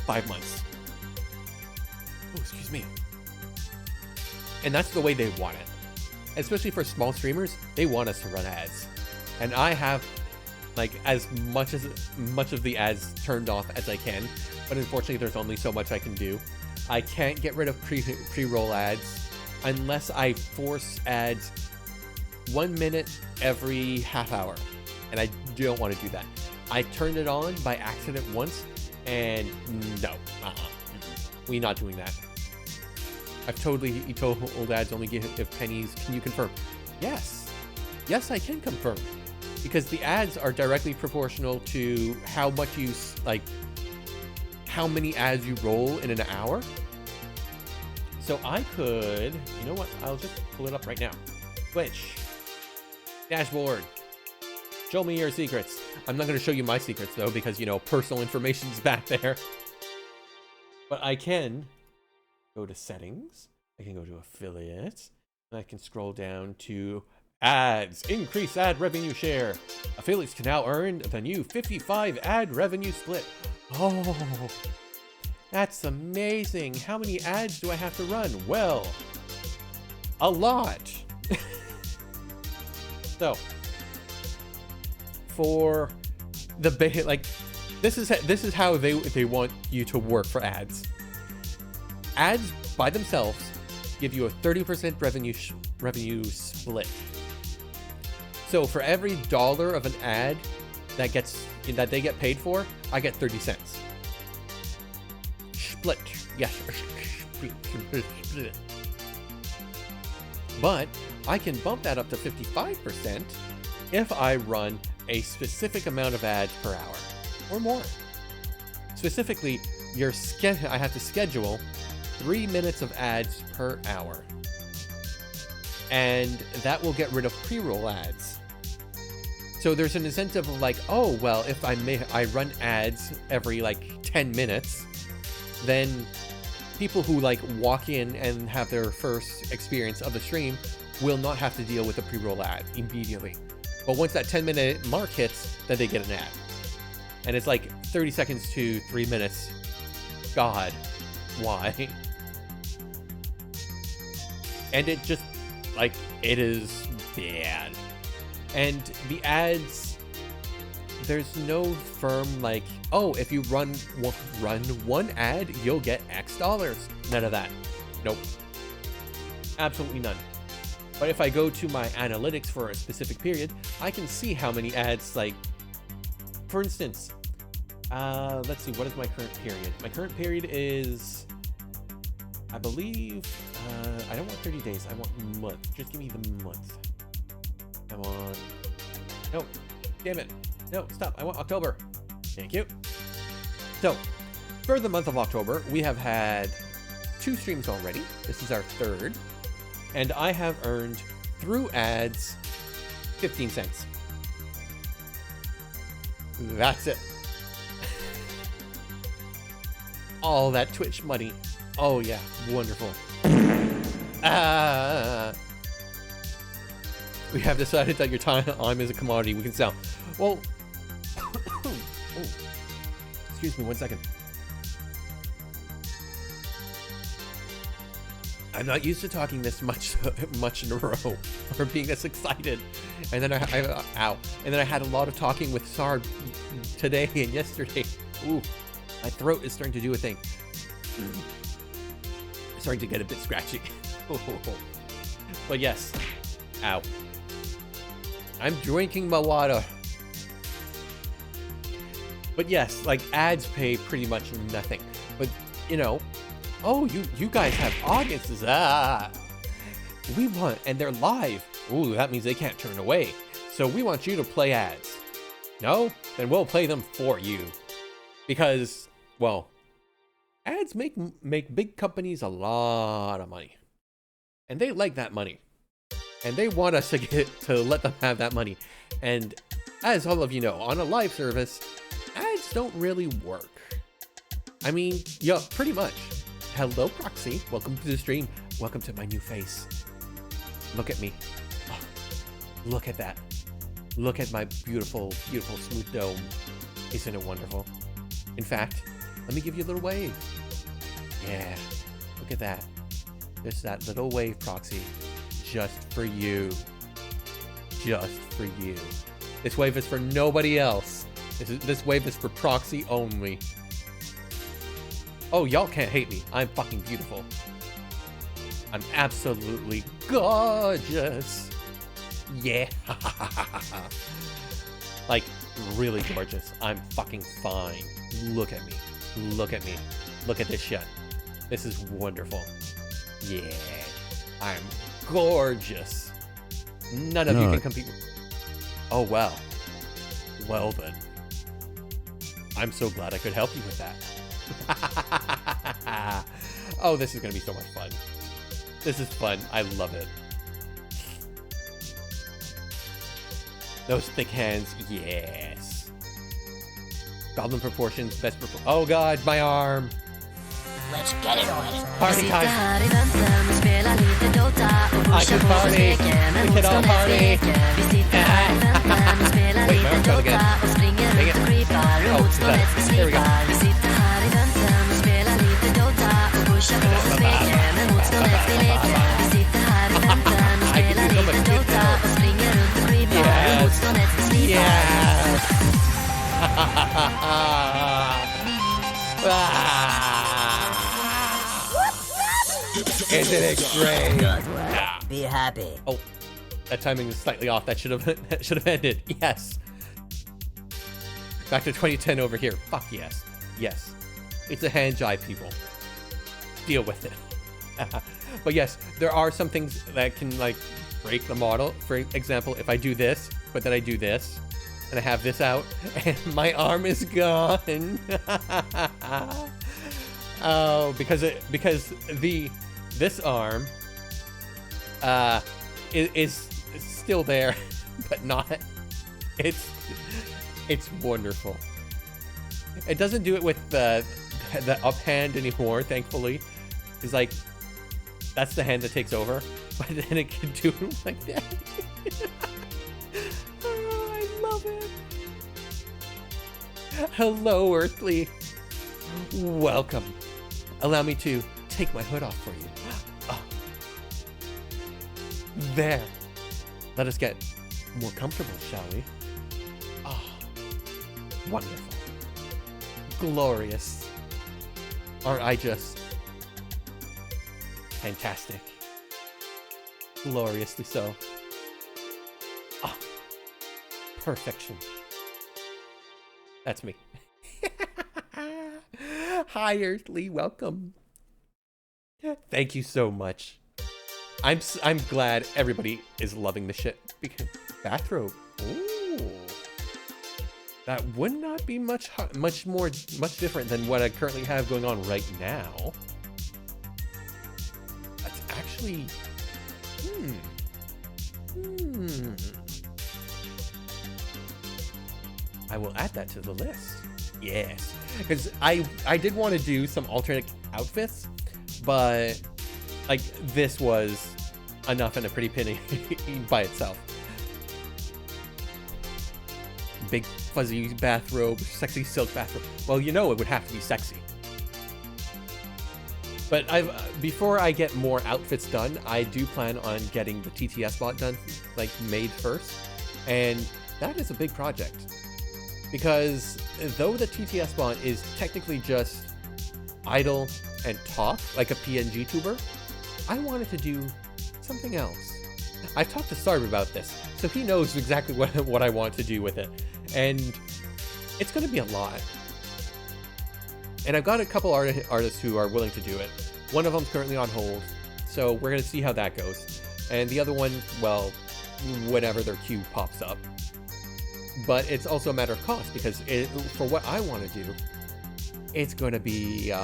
5 months. Oh, excuse me. And that's the way they want it. Especially for small streamers, they want us to run ads. And I have, like, as much of the ads turned off as I can, but unfortunately there's only so much I can do. I can't get rid of pre-roll ads unless I force ads 1 minute every half hour, and I don't want to do that. I turned it on by accident once, and no, we're not doing that. I've totally told ads only give pennies. Can you confirm? Yes, I can confirm, because the ads are directly proportional to how much you like, how many ads you roll in an hour. So I could, you know what? I'll just pull it up right now. Twitch dashboard. Show me your secrets. I'm not going to show you my secrets though, because you know personal information's back there. But I can go to settings. I can go to affiliates, and I can scroll down to ads. Increase ad revenue share. Affiliates can now earn the new 55 ad revenue split. Oh. That's amazing. How many ads do I have to run? Well, a lot. So, for the like, this is how they want you to work for ads. Ads by themselves give you a 30% revenue split. So for every $1 of an ad that they get paid for, I get 30 cents. Split. Yes, But I can bump that up to 55% if I run a specific amount of ads per hour or more. Specifically, I have to schedule 3 minutes of ads per hour. And that will get rid of pre-roll ads. So there's an incentive of like, oh, well, if I run ads every like 10 minutes, then people who like walk in and have their first experience of the stream will not have to deal with the pre-roll ad immediately. But once that 10-minute mark hits, then they get an ad. And it's like 30 seconds to 3 minutes. God, why? And it just, like, it is bad. And the ads, there's no firm, like, oh, if you run one ad, you'll get X dollars. None of that. Nope. Absolutely none. But if I go to my analytics for a specific period, I can see how many ads, like, for instance, let's see, what is my current period? My current period is, I believe, I don't want 30 days, I want month. Just give me the month. I want, no, damn it. No, stop, I want October. Thank you. So, for the month of October, we have had 2 streams already. This is our 3rd. And I have earned, through ads, 15 cents. That's it. All that Twitch money. Oh yeah, wonderful. We have decided that your time is a commodity we can sell. Well, oh, excuse me 1 second. I'm not used to talking this much in a row, or being this excited. And then ow. And then I had a lot of talking with Sard today and yesterday. Ooh, my throat is starting to do a thing. It's starting to get a bit scratchy. But yes, ow. I'm drinking my water. But yes, like ads pay pretty much nothing. But you know. Oh, you guys have audiences. We want, and they're live. Ooh, that means they can't turn away. So we want you to play ads. No? Then we'll play them for you. Because, well, ads make big companies a lot of money. And they like that money. And they want us to let them have that money. And as all of you know, on a live service, ads don't really work. I mean, yeah, pretty much. Hello, Proxy. Welcome to the stream. Welcome to my new face. Look at me. Oh, look at that. Look at my beautiful, beautiful smooth dome. Isn't it wonderful? In fact, let me give you a little wave. Yeah, look at that. Just that little wave, Proxy. Just for you. Just for you. This wave is for nobody else. This wave is for Proxy only. Oh, y'all can't hate me. I'm fucking beautiful. I'm absolutely gorgeous. Yeah. Like, really gorgeous. I'm fucking fine. Look at me. Look at me. Look at this shit. This is wonderful. Yeah. I'm gorgeous. None of you can compete with... Oh, well. Well, then. I'm so glad I could help you with that. Oh, this is gonna be so much fun. This is fun. I love it. Those thick hands, yes. Goblin proportions, best oh god, my arm. Let's get it on. Party time. I can party. We can all party. Wait, my arm's going again. Dang it. Oh, there we go. Isn't it great? Yeah. Be happy. Oh, that timing is slightly off. That should have ended. Yes. Back to 2010 over here. Fuck yes. Yes. It's a hand jive, people. Deal with it. But yes, there are some things that can like break the model. For example, if I do this, but then I do this, and I have this out, and my arm is gone. Oh, because this arm is still there, but not. It's wonderful. It doesn't do it with the up hand anymore, thankfully. It's like that's the hand that takes over, but then it can do it like that. Oh, I love it. Hello, Earthly. Welcome. Allow me to take my hood off for you. Oh. There. Let us get more comfortable, shall we? Oh, wonderful. Glorious. Aren't I just fantastic? Gloriously so. Ah, perfection. That's me. Hi, Earthly. Welcome. Thank you so much. I'm glad everybody is loving the shit. Because bathrobe. Ooh. That would not be much different than what I currently have going on right now. That's actually I will add that to the list. Yes, because I did want to do some alternate outfits, but like this was enough and a pretty penny by itself. Big fuzzy bathrobe, sexy silk bathrobe. Well, you know it would have to be sexy. But before I get more outfits done, I do plan on getting the TTS bot done, like made first, and that is a big project. Because though the TTS bot is technically just idle and talk like a PNG tuber, I wanted to do something else. I've talked to Sarb about this, so he knows exactly what I want to do with it. And it's going to be a lot. And I've got a couple artists who are willing to do it. One of them's currently on hold, so we're going to see how that goes. And the other one, well, whenever their queue pops up. But it's also a matter of cost, because for what I want to do, it's going to be,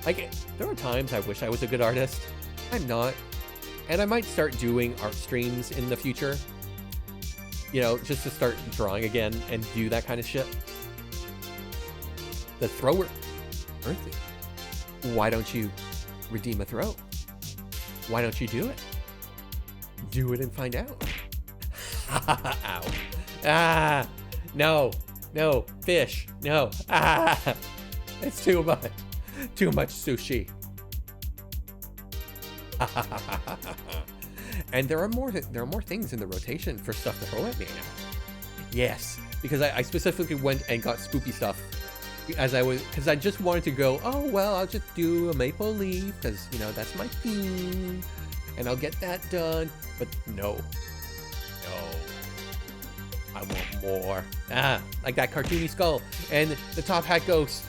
like, there are times I wish I was a good artist. I'm not. And I might start doing art streams in the future. You know, just to start drawing again and do that kind of shit. The thrower. Earthy. Why don't you redeem a throw? Why don't you do it? Do it and find out. Ow. Ah! No. No. Fish. No. Ah! It's too much. Too much sushi. And there are more things in the rotation for stuff to throw at me now. Yes, because I specifically went and got spoopy stuff because I just wanted to go, oh well, I'll just do a maple leaf because you know that's my theme, and I'll get that done. But no, I want more. Like that cartoony skull and the top hat ghost.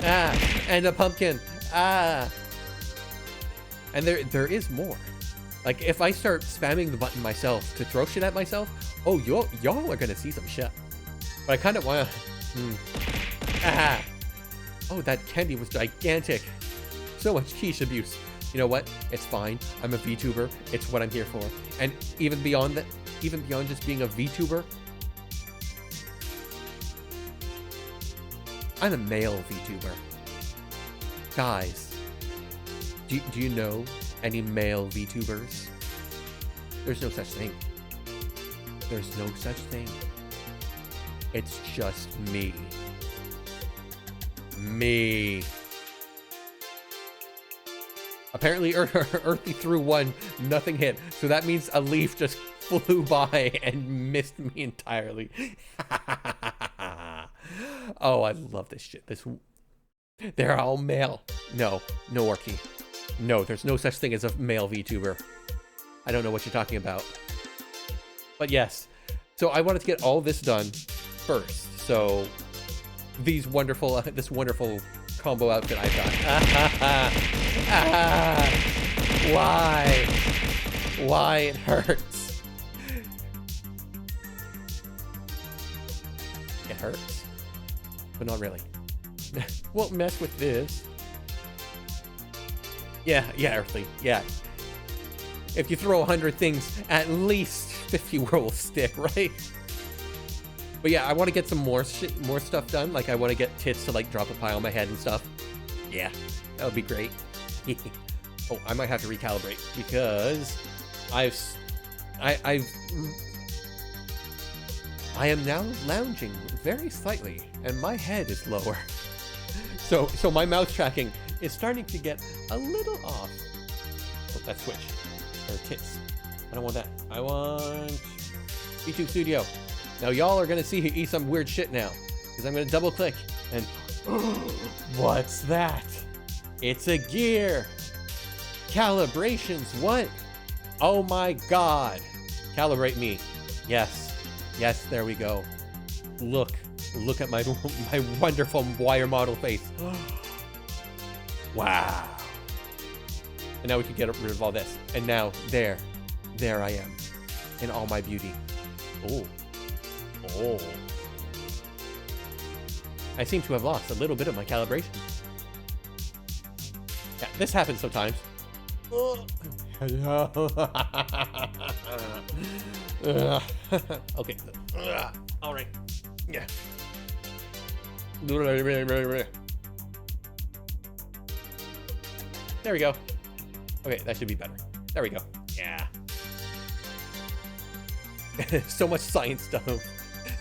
And a pumpkin. And there is more. Like, if I start spamming the button myself to throw shit at myself, oh, y'all are gonna see some shit. But I kind of want to... Oh, that candy was gigantic. So much quiche abuse. You know what? It's fine. I'm a VTuber. It's what I'm here for. And even beyond that, even beyond just being a VTuber, I'm a male VTuber. Guys, do you know any male VTubers? There's no such thing. There's no such thing. It's just me. Me. Apparently Earthy threw one, nothing hit. So that means a leaf just flew by and missed me entirely. Oh, I love this shit. They're all male. No Orky. No, there's no such thing as a male VTuber. I don't know what you're talking about. But yes, so I wanted to get all this done first. So this wonderful combo outfit I've got. Why? Why it hurts? It hurts, but not really. Won't mess with this. Yeah, Earthly, yeah. If you throw 100 things, at least 50 will stick, right? But yeah, I want to get some more stuff done. Like, I want to get tits to, like, drop a pile on my head and stuff. Yeah, that would be great. Oh, I might have to recalibrate because I am now lounging very slightly, and my head is lower. So my mouse tracking is starting to get a little off. Oh, that's Switch. Or tits. I don't want that. I want YouTube Studio. Now y'all are gonna see some weird shit now, because I'm gonna double click and what's that? It's a gear. Calibrations. What? Oh my god. Calibrate me. Yes. Yes, there we go. Look at my wonderful wire model face. Wow. And now we can get rid of all this. And now there I am in all my beauty. Oh. I seem to have lost a little bit of my calibration. Yeah, this happens sometimes. Okay. All right. Yeah. There we go. Okay, that should be better. There we go. Yeah. So much science stuff.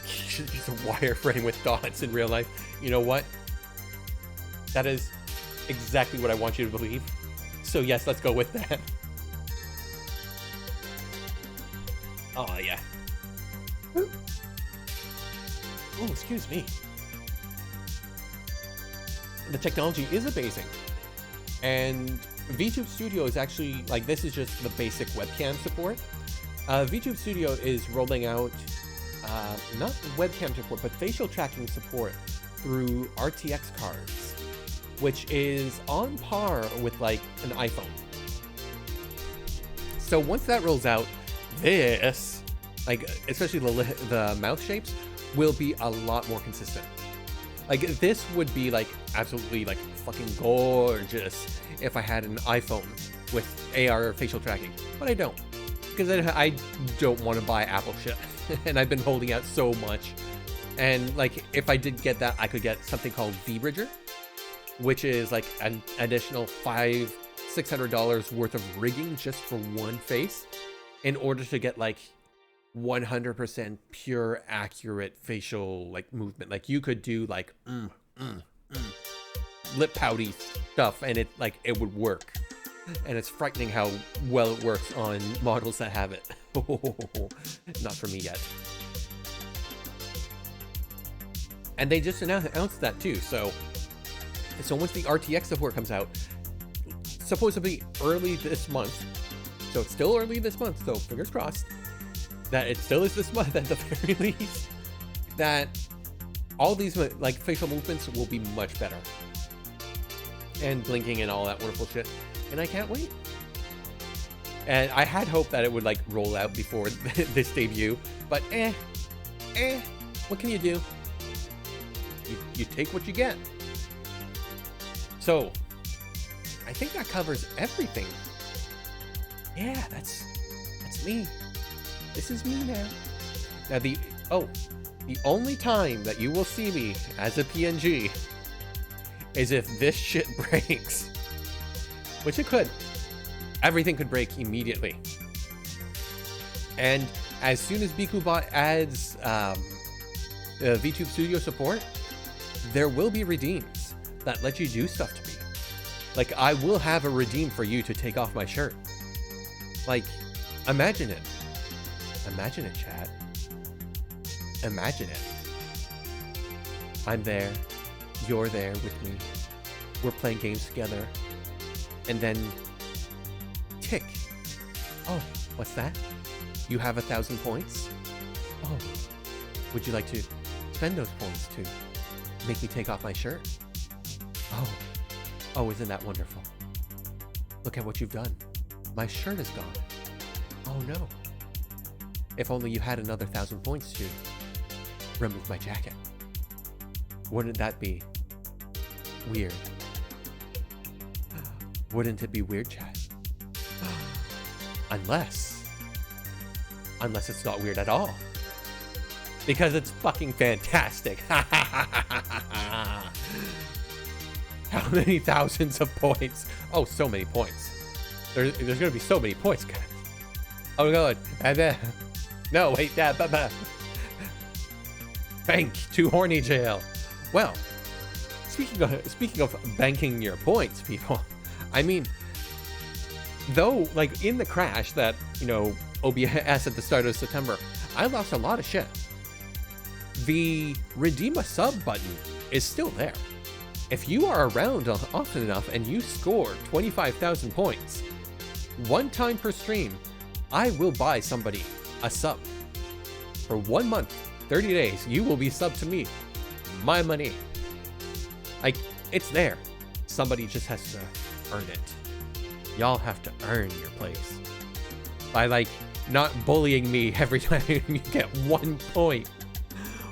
Just a wireframe with dots in real life. You know what? That is exactly what I want you to believe. So yes, let's go with that. Oh yeah. Oh, excuse me. The technology is amazing. And VTube Studio is actually, like, this is just the basic webcam support. VTube Studio is rolling out not webcam support, but facial tracking support through RTX cards, which is on par with, like, an iPhone. So once that rolls out, this, like, especially the mouth shapes, will be a lot more consistent. Like, this would be, like, absolutely, like, fucking gorgeous if I had an iPhone with AR facial tracking, but I don't, because I don't want to buy Apple shit, and I've been holding out so much. And, like, if I did get that, I could get something called V-Bridger, which is, like, an additional $500-600 worth of rigging just for one face in order to get, like, 100% pure, accurate facial, like, movement. Like, you could do, like, lip pouty stuff, and it would work. And it's frightening how well it works on models that have it. Not for me yet. And they just announced that too. So once the RTX support comes out, supposedly early this month, so it's still early this month, so fingers crossed that it still is this month at the very least, that all these, like, facial movements will be much better. And blinking and all that wonderful shit. And I can't wait. And I had hoped that it would, like, roll out before this debut, but what can you do? You take what you get. So I think that covers everything. Yeah, that's me. This is me now. Now the only time that you will see me as a PNG is if this shit breaks. Which it could. Everything could break immediately. And as soon as BikuBot adds VTube Studio support, there will be redeems that let you do stuff to me. Like, I will have a redeem for you to take off my shirt. Like, imagine it. Imagine it, chat. Imagine it. I'm there. You're there with me. We're playing games together. And then, tick. Oh, what's that? You have 1,000 points? Oh, would you like to spend those points to make me take off my shirt? Oh, isn't that wonderful? Look at what you've done. My shirt is gone. Oh no. If only you had another 1,000 points to remove my jacket. Wouldn't that be weird? Wouldn't it be weird, chat? Unless it's not weird at all. Because it's fucking fantastic. How many thousands of points? Oh, so many points. There's gonna be so many points, guys. Oh god. And then no, wait, bank to horny jail. Well, speaking of banking your points, people. I mean, though, like in the crash that, you know, OBS at the start of September, I lost a lot of shit. The redeem a sub button is still there. If you are around often enough and you score 25,000 points, one time per stream, I will buy somebody a sub. For 1 month, 30 days, you will be sub to me. My money. Like, it's there. Somebody just has to earn it. Y'all have to earn your place. By, like, not bullying me every time you get 1 point.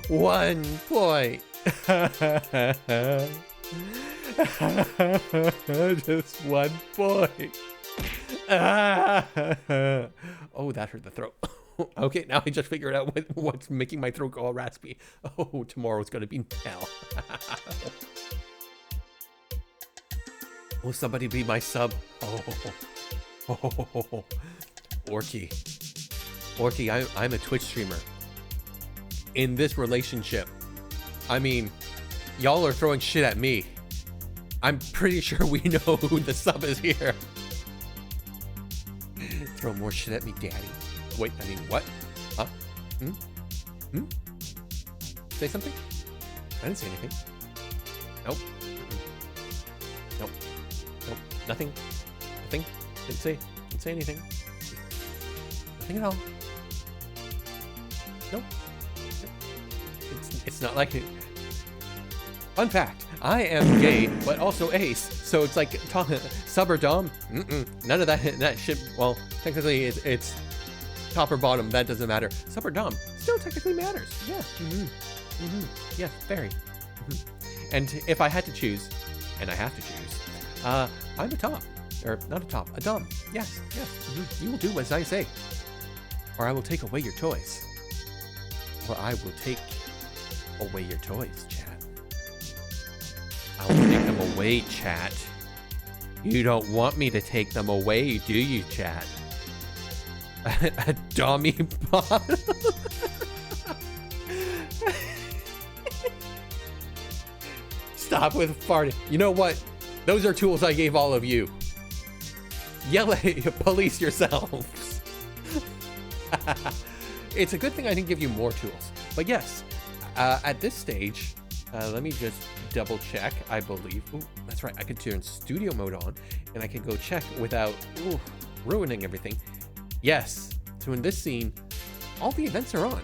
1 point. Just 1 point. Oh, that hurt the throat. Okay, now I just figured out what's making my throat go all raspy. Oh, tomorrow's gonna be hell. Will somebody be my sub? Oh. Orky, I'm a Twitch streamer. In this relationship, I mean, y'all are throwing shit at me. I'm pretty sure we know who the sub is here. Throw more shit at me, daddy. Wait, I mean, what? Huh? Say something? I didn't say anything. Nope. Nope. Nothing. Didn't say anything. Nothing at all. Nope. It's not like it. Fun fact, I am gay, but also ace. So it's like sub or dom. None of that shit. Well, technically it's top or bottom. That doesn't matter. Sub or dom still technically matters. Yeah. Yeah, very. And if I had to choose, and I have to choose, I'm a top. Or not a top, a dom. Yes. You will do as I say. Or I will take away your toys. Or I will take away your toys, chat. I will take them away, chat. You don't want me to take them away, do you, chat? A dummy bot? Stop with farting. You know what? Those are tools I gave all of you. Yell at police yourselves. It's a good thing I didn't give you more tools. But yes, at this stage, let me just double check. I believe, ooh, that's right. I could turn studio mode on and I can go check without ruining everything. Yes. So in this scene, all the events are on.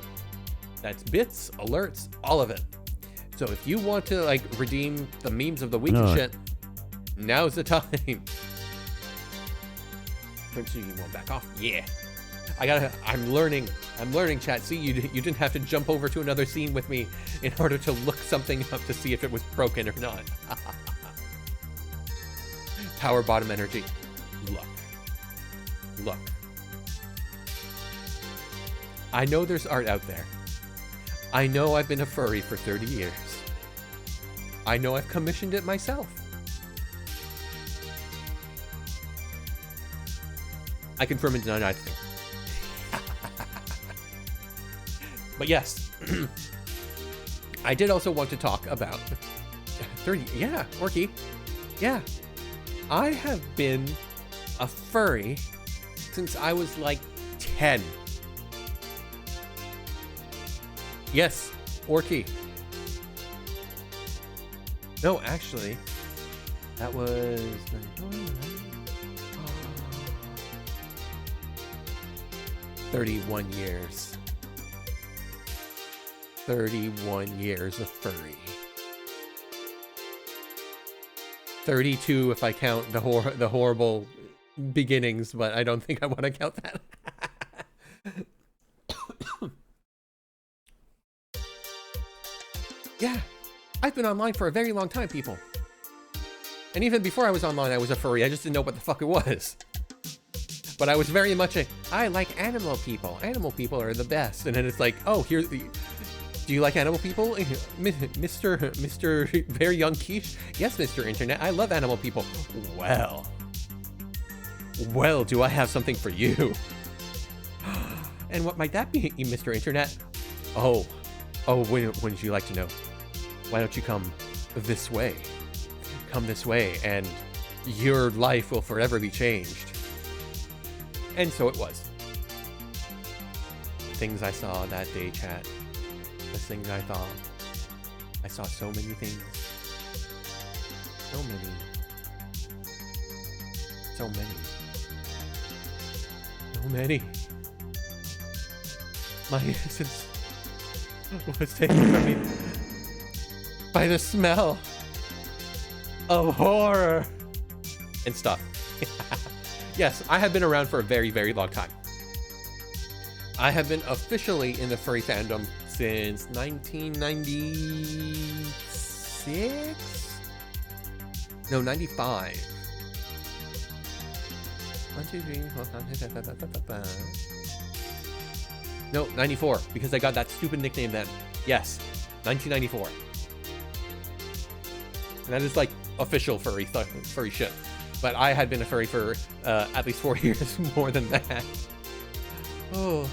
That's bits, alerts, all of it. So if you want to like redeem the memes of the week and shit, now's the time. Turn studio mode back off. Yeah. I'm learning, chat. See, you didn't have to jump over to another scene with me in order to look something up to see if it was broken or not. Power bottom energy. Look. I know there's art out there. I know I've been a furry for 30 years. I know I've commissioned it myself. I confirm and deny neither thing. But yes, I did also want to talk about 30. Yeah, Orky. Yeah, I have been a furry since I was like 10. Yes, Orky. No, actually, that was 31 years. 31 years of furry. 32 if I count the horrible beginnings, but I don't think I want to count that. Yeah, I've been online for a very long time, people. And even before I was online, I was a furry. I just didn't know what the fuck it was. But I was very much I like animal people. Animal people are the best. And then it's like, oh, here's the... Do you like animal people? Mr. Very Young Keish? Yes, Mr. Internet, I love animal people. Well, do I have something for you? And what might that be, Mr. Internet? Oh, wouldn't you like to know? Why don't you come this way? Come this way, and your life will forever be changed. And so it was. Things I saw that day, chat. The things I thought. I saw so many things. So many. So many. So many. My innocence was taken from me by the smell of horror and stuff. Yes, I have been around for a very, very long time. I have been officially in the furry fandom since 1996? No, 95. 1, 2, 3, 4, 5, 6, 7, 8. No, 94, because I got that stupid nickname then. Yes, 1994. And that is like official furry shit. But I had been a furry for at least 4 years, more than that. Oh.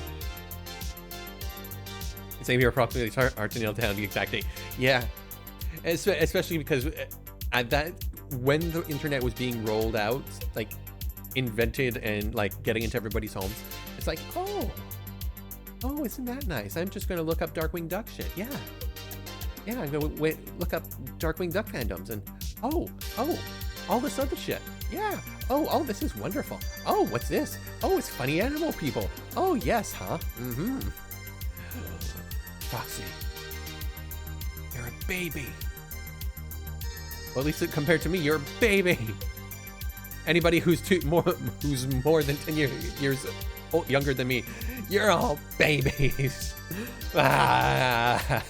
Same here, approximately hard to nail down the exact date. Yeah, especially because at that, when the internet was being rolled out, like invented and like getting into everybody's homes, it's like, oh, isn't that nice? I'm just gonna look up Darkwing Duck shit. Yeah, I'm gonna look up Darkwing Duck fandoms and oh, all this other shit. Yeah. Oh, this is wonderful. Oh, what's this? Oh, it's funny animal people. Oh, yes, huh? Mm-hmm. Foxy, you're a baby. Well, at least compared to me, you're a baby. Anybody who's more than 10 years younger than me, you're all babies. Ah.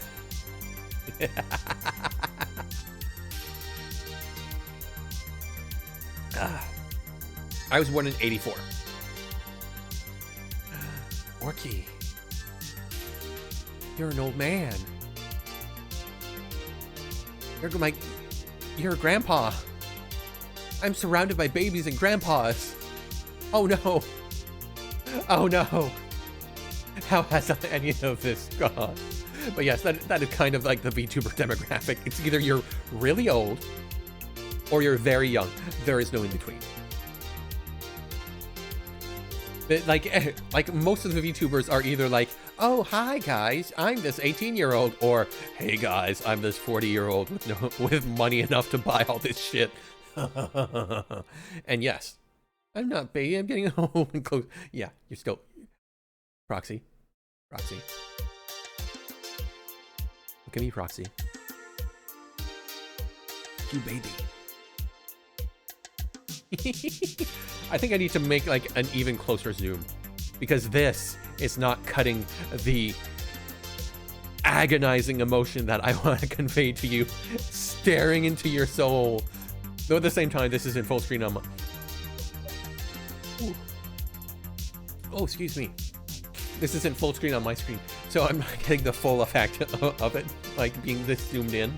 I was born in 84. Orky, you're an old man. You're a grandpa. I'm surrounded by babies and grandpas. Oh no. Oh no. How has any of this gone? But yes, that is kind of like the VTuber demographic. It's either you're really old or you're very young. There is no in between. Like most of the VTubers are either like, oh, hi guys, I'm this 18-year-old, or hey guys, I'm this 40-year-old with money enough to buy all this shit. And yes, I'm not baby, I'm getting home and close. Yeah, you're still Proxy. Look at me, Proxy. You baby. I think I need to make like an even closer zoom, because this is not cutting the agonizing emotion that I want to convey to you, staring into your soul. Though at the same time, this is in full screen on my... Oh, excuse me. This isn't full screen on my screen, so I'm not getting the full effect of it, like being this zoomed in.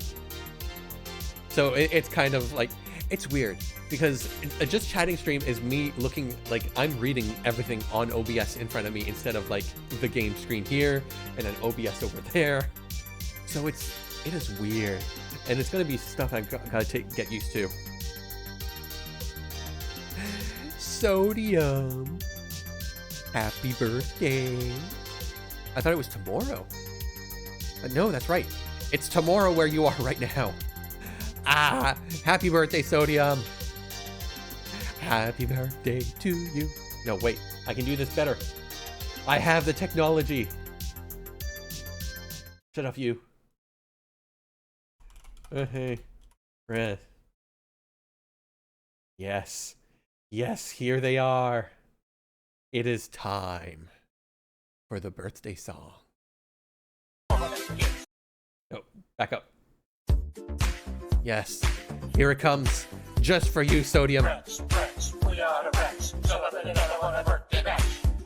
So it's kind of like, it's weird, because just chatting stream is me looking like I'm reading everything on OBS in front of me instead of like the game screen here and then OBS over there. So it is weird, and it's gonna be stuff I've got to get used to. Sodium, happy birthday. I thought it was tomorrow. No, that's right. It's tomorrow where you are right now. Ah, happy birthday, Sodium. Happy birthday to you. No, wait, I can do this better. I have the technology. Shut up, you. Hey, rest. Yes. Yes, here they are. It is time for the birthday song. Oh, back up. Yes, here it comes. Just for you, Sodium.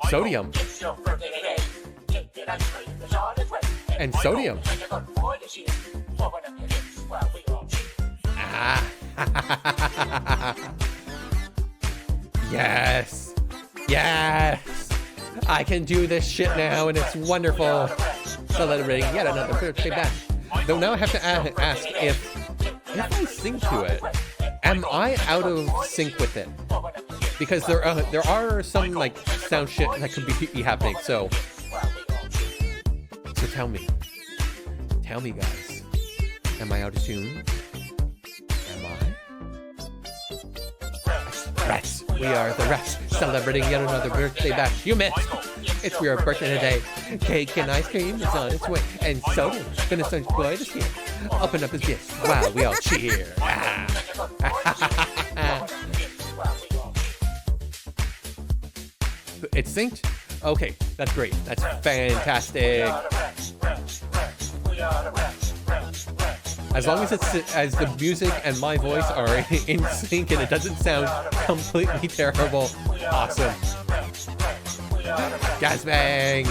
Sodium. And Sodium. Ah. Yes. Yes. I can do this shit now, and it's wonderful. Celebrating yet another birthday bash. Though now I have to ask if I sing to it, am I out of sync with it? Because there are some like sound shit that could be happening. So tell me guys, am I out of tune? Am I? Rats, we are the rats, celebrating yet another birthday bash. You missed. It's your birthday today. Cake and ice cream is on its way, and soda gonna enjoy this here. Open up his gift. Wow, we all cheer. It's synced? Okay, that's great. That's fantastic. As long as the music and my voice are in sync and it doesn't sound completely terrible, awesome. Gasbang!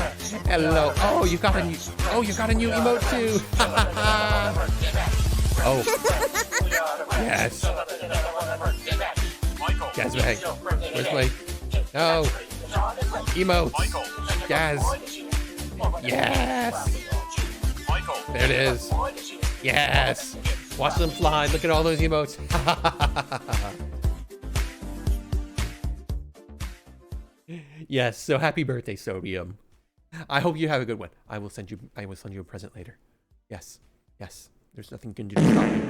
Hello. Oh, you got a new emote too. Oh. Yes. Gasbang. Where's my emotes? Gaz. Yes. There it is. Yes. Watch them fly. Look at all those emotes. Yes, so happy birthday, Sodium. I hope you have a good one. I will send you a present later. Yes. Yes. There's nothing you can do to stop me.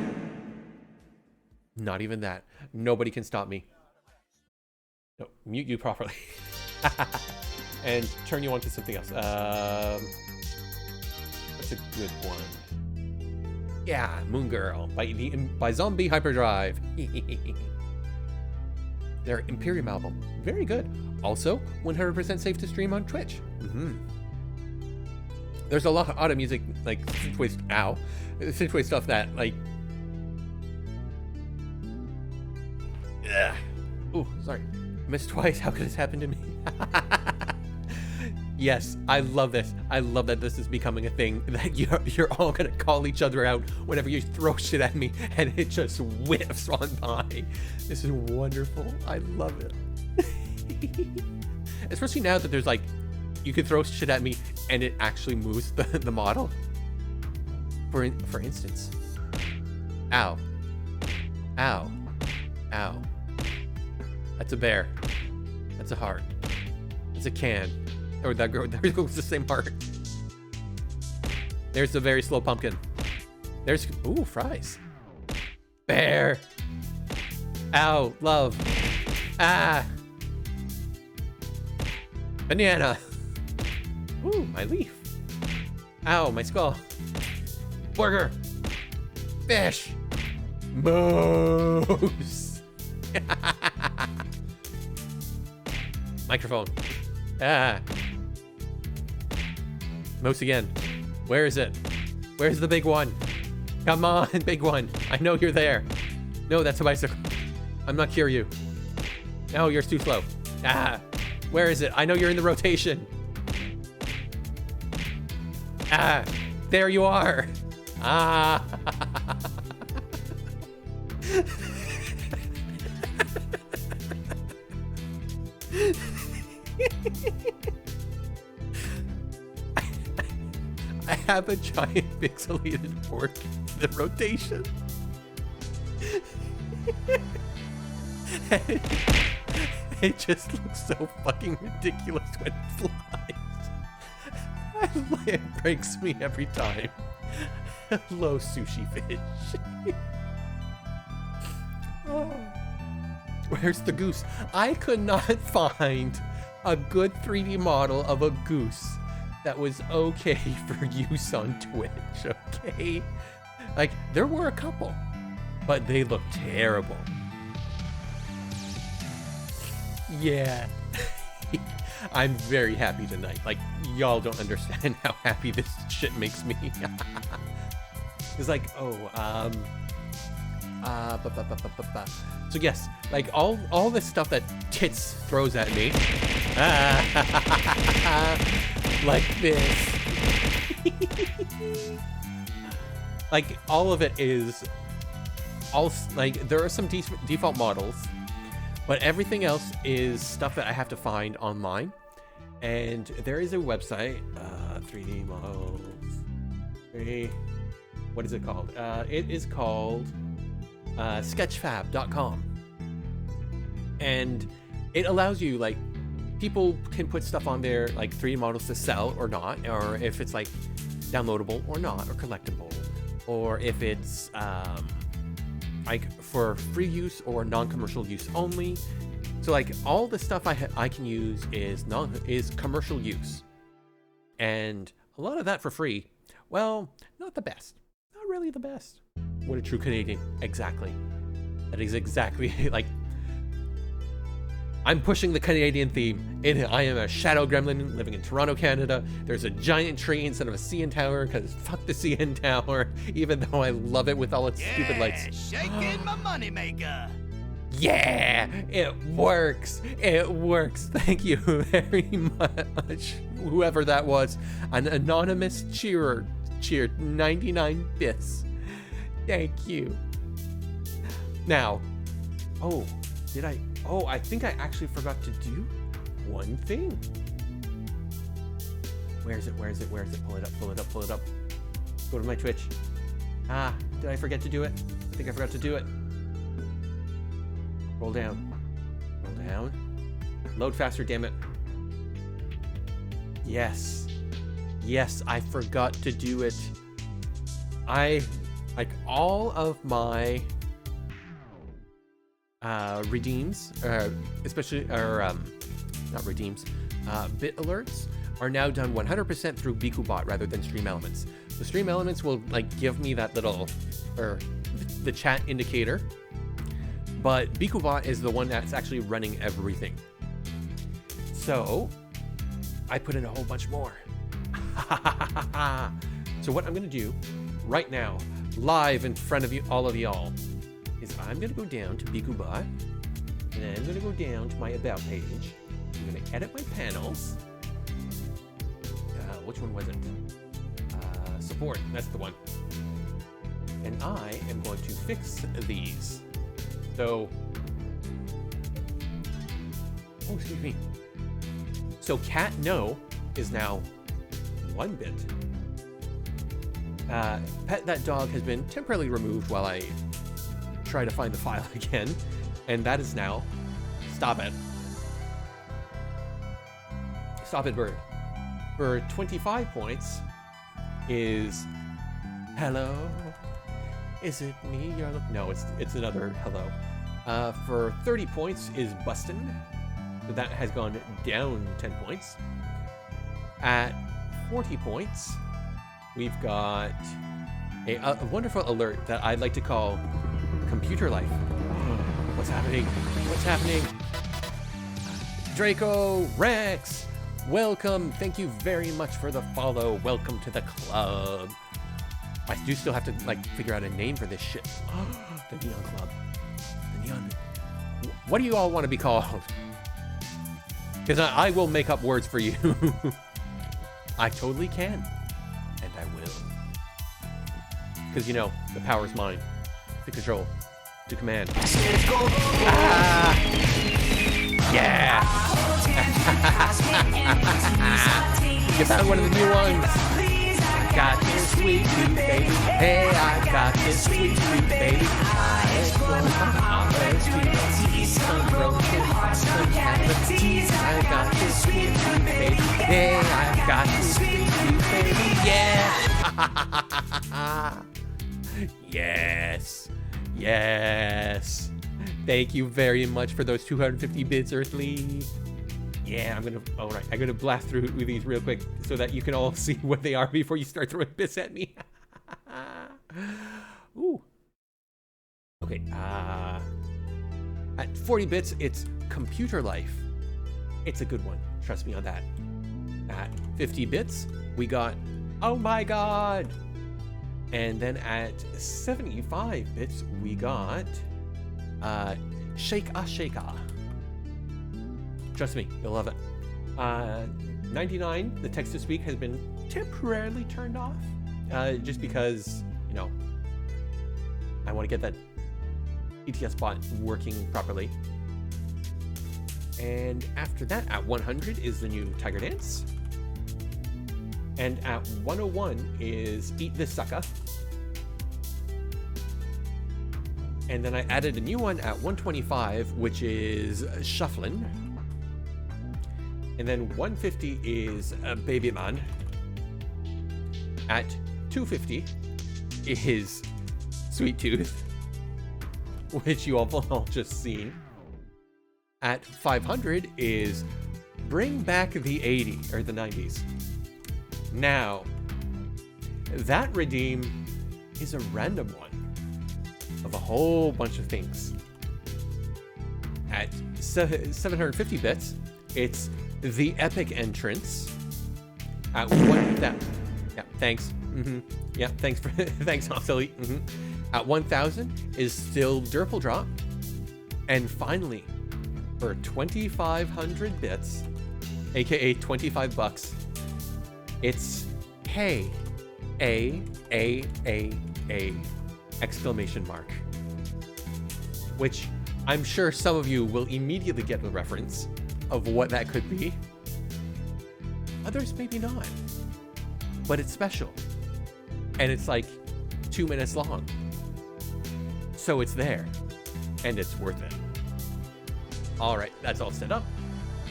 Not even that. Nobody can stop me. No, mute you properly. And turn you on to something else. What's a good one? Yeah, Moon Girl by Zombie Hyperdrive. Their Imperium album, very good. Also, 100% safe to stream on Twitch. There's a lot of auto music, like synthwave stuff that like. Ooh, sorry, missed twice. How could this happen to me? Yes, I love this. I love that this is becoming a thing, that you're all gonna call each other out whenever you throw shit at me and it just whiffs on by. This is wonderful. I love it. Especially now that there's like, you can throw shit at me and it actually moves the model. For instance. Ow. Ow. Ow. That's a bear. That's a heart. That's a can. Or there goes the same heart. There's the very slow pumpkin. There's, ooh, fries. Bear. Ow, love. Ah. Banana. Ooh, my leaf. Ow, my skull. Burger. Fish. Moose. Microphone. Ah. Moose again. Where is it? Where's the big one? Come on, big one. I know you're there. No, that's a bicycle. I'm not cure you. No, you're too slow. Ah. Where is it? I know you're in the rotation. Ah. There you are. Ah. I have a giant pixelated board in the rotation. It just looks so fucking ridiculous when it flies. It breaks me every time. Hello, sushi fish. Oh. Where's the goose? I could not find a good 3D model of a goose that was okay for use on Twitch, okay? Like, there were a couple, but they look terrible. Yeah. I'm very happy tonight. Like, y'all don't understand how happy this shit makes me. It's like, so yes, like all this stuff that Tits throws at me, like this, like all of it is, like there are some default models, but everything else is stuff that I have to find online, and there is a website, 3D models, what is it called? It is called sketchfab.com, and it allows you, like, people can put stuff on there, like 3D models to sell or not, or if it's like downloadable or not, or collectible, or if it's like for free use or non-commercial use only. So like all the stuff I can use is commercial use, and a lot of that for free. Well, not the best. Not really the best. What a true Canadian. Exactly. That is exactly like, I'm pushing the Canadian theme. I am a shadow gremlin living in Toronto, Canada. There's a giant tree instead of a CN Tower, because fuck the CN Tower, even though I love it with all its stupid lights. Shaking my moneymaker. Yeah, it works. It works. Thank you very much, whoever that was. An anonymous cheered 99 bits. Thank you. Now, I think I actually forgot to do one thing. Where is it? Pull it up. Go to my Twitch. Did I forget to do it? I think I forgot to do it. Roll down. Load faster, damn it. Yes, I forgot to do it. Like all of my redeems, especially, not redeems, bit alerts are now done 100% through BikuBot rather than Stream Elements. The Stream Elements will like give me that little, or the chat indicator, but BikuBot is the one that's actually running everything. So I put in a whole bunch more. So what I'm gonna do right now, live in front of you, all of y'all, is I'm gonna go down to BikuBot, and then I'm gonna go down to my About page. I'm gonna edit my panels. Which one was it? Support, that's the one. And I am going to fix these. So, excuse me. So cat no is now 1 bit. Pet that dog has been temporarily removed while I try to find the file again, and that is now stop it bird. For 25 points is hello, is it me you're looking? No, it's another hello. For 30 points is Bustin', so that has gone down 10 points. At 40 points, we've got a wonderful alert that I'd like to call Computer Life. What's happening? Draco Rex, welcome. Thank you very much for the follow. Welcome to the club. I do still have to like figure out a name for this shit. The Neon Club. The Neon. What do you all want to be called? Because I will make up words for you. I totally can. And I will. Because, you know, the power's mine. To control. To command. Yeah! You found one of the new ones. I got this sweet tooth, baby. Hey, I got this sweet tooth, baby. I got this sweet tooth, baby. Hey, I got this sweet tooth, baby. Yeah! Yes. Thank you very much for those 250 bits, Earthly. Yeah, I'm gonna blast through these real quick so that you can all see what they are before you start throwing bits at me. Ooh. Okay, At 40 bits, it's Computer Life. It's a good one. Trust me on that. At 50 bits, we got Oh My God. And then at 75 bits, we got Shake A. Trust me, you'll love it. 99, the text to speak has been temporarily turned off. Just because, you know, I want to get that ETS bot working properly. And after that, at 100 is the new Tiger Dance. And at 101 is Eat This Sucker. And then I added a new one at 125, which is Shufflin'. And then 150 is Baby Man. At 250 is Sweet Tooth, which you all just seen. At 500 is Bring Back the 80s, or the 90s. Now, that redeem is a random one of a whole bunch of things. At 750 bits, it's the Epic Entrance. At 1,000, yeah, thanks. Yeah, thanks for thanks, silly. At 1,000 is still Derple Drop, and finally, for 2,500 bits, aka 25 bucks, it's Hey, A, exclamation mark. Which I'm sure some of you will immediately get the reference of what that could be. Others maybe not. But it's special. And it's like 2 minutes long. So it's there. And it's worth it. Alright, that's all set up.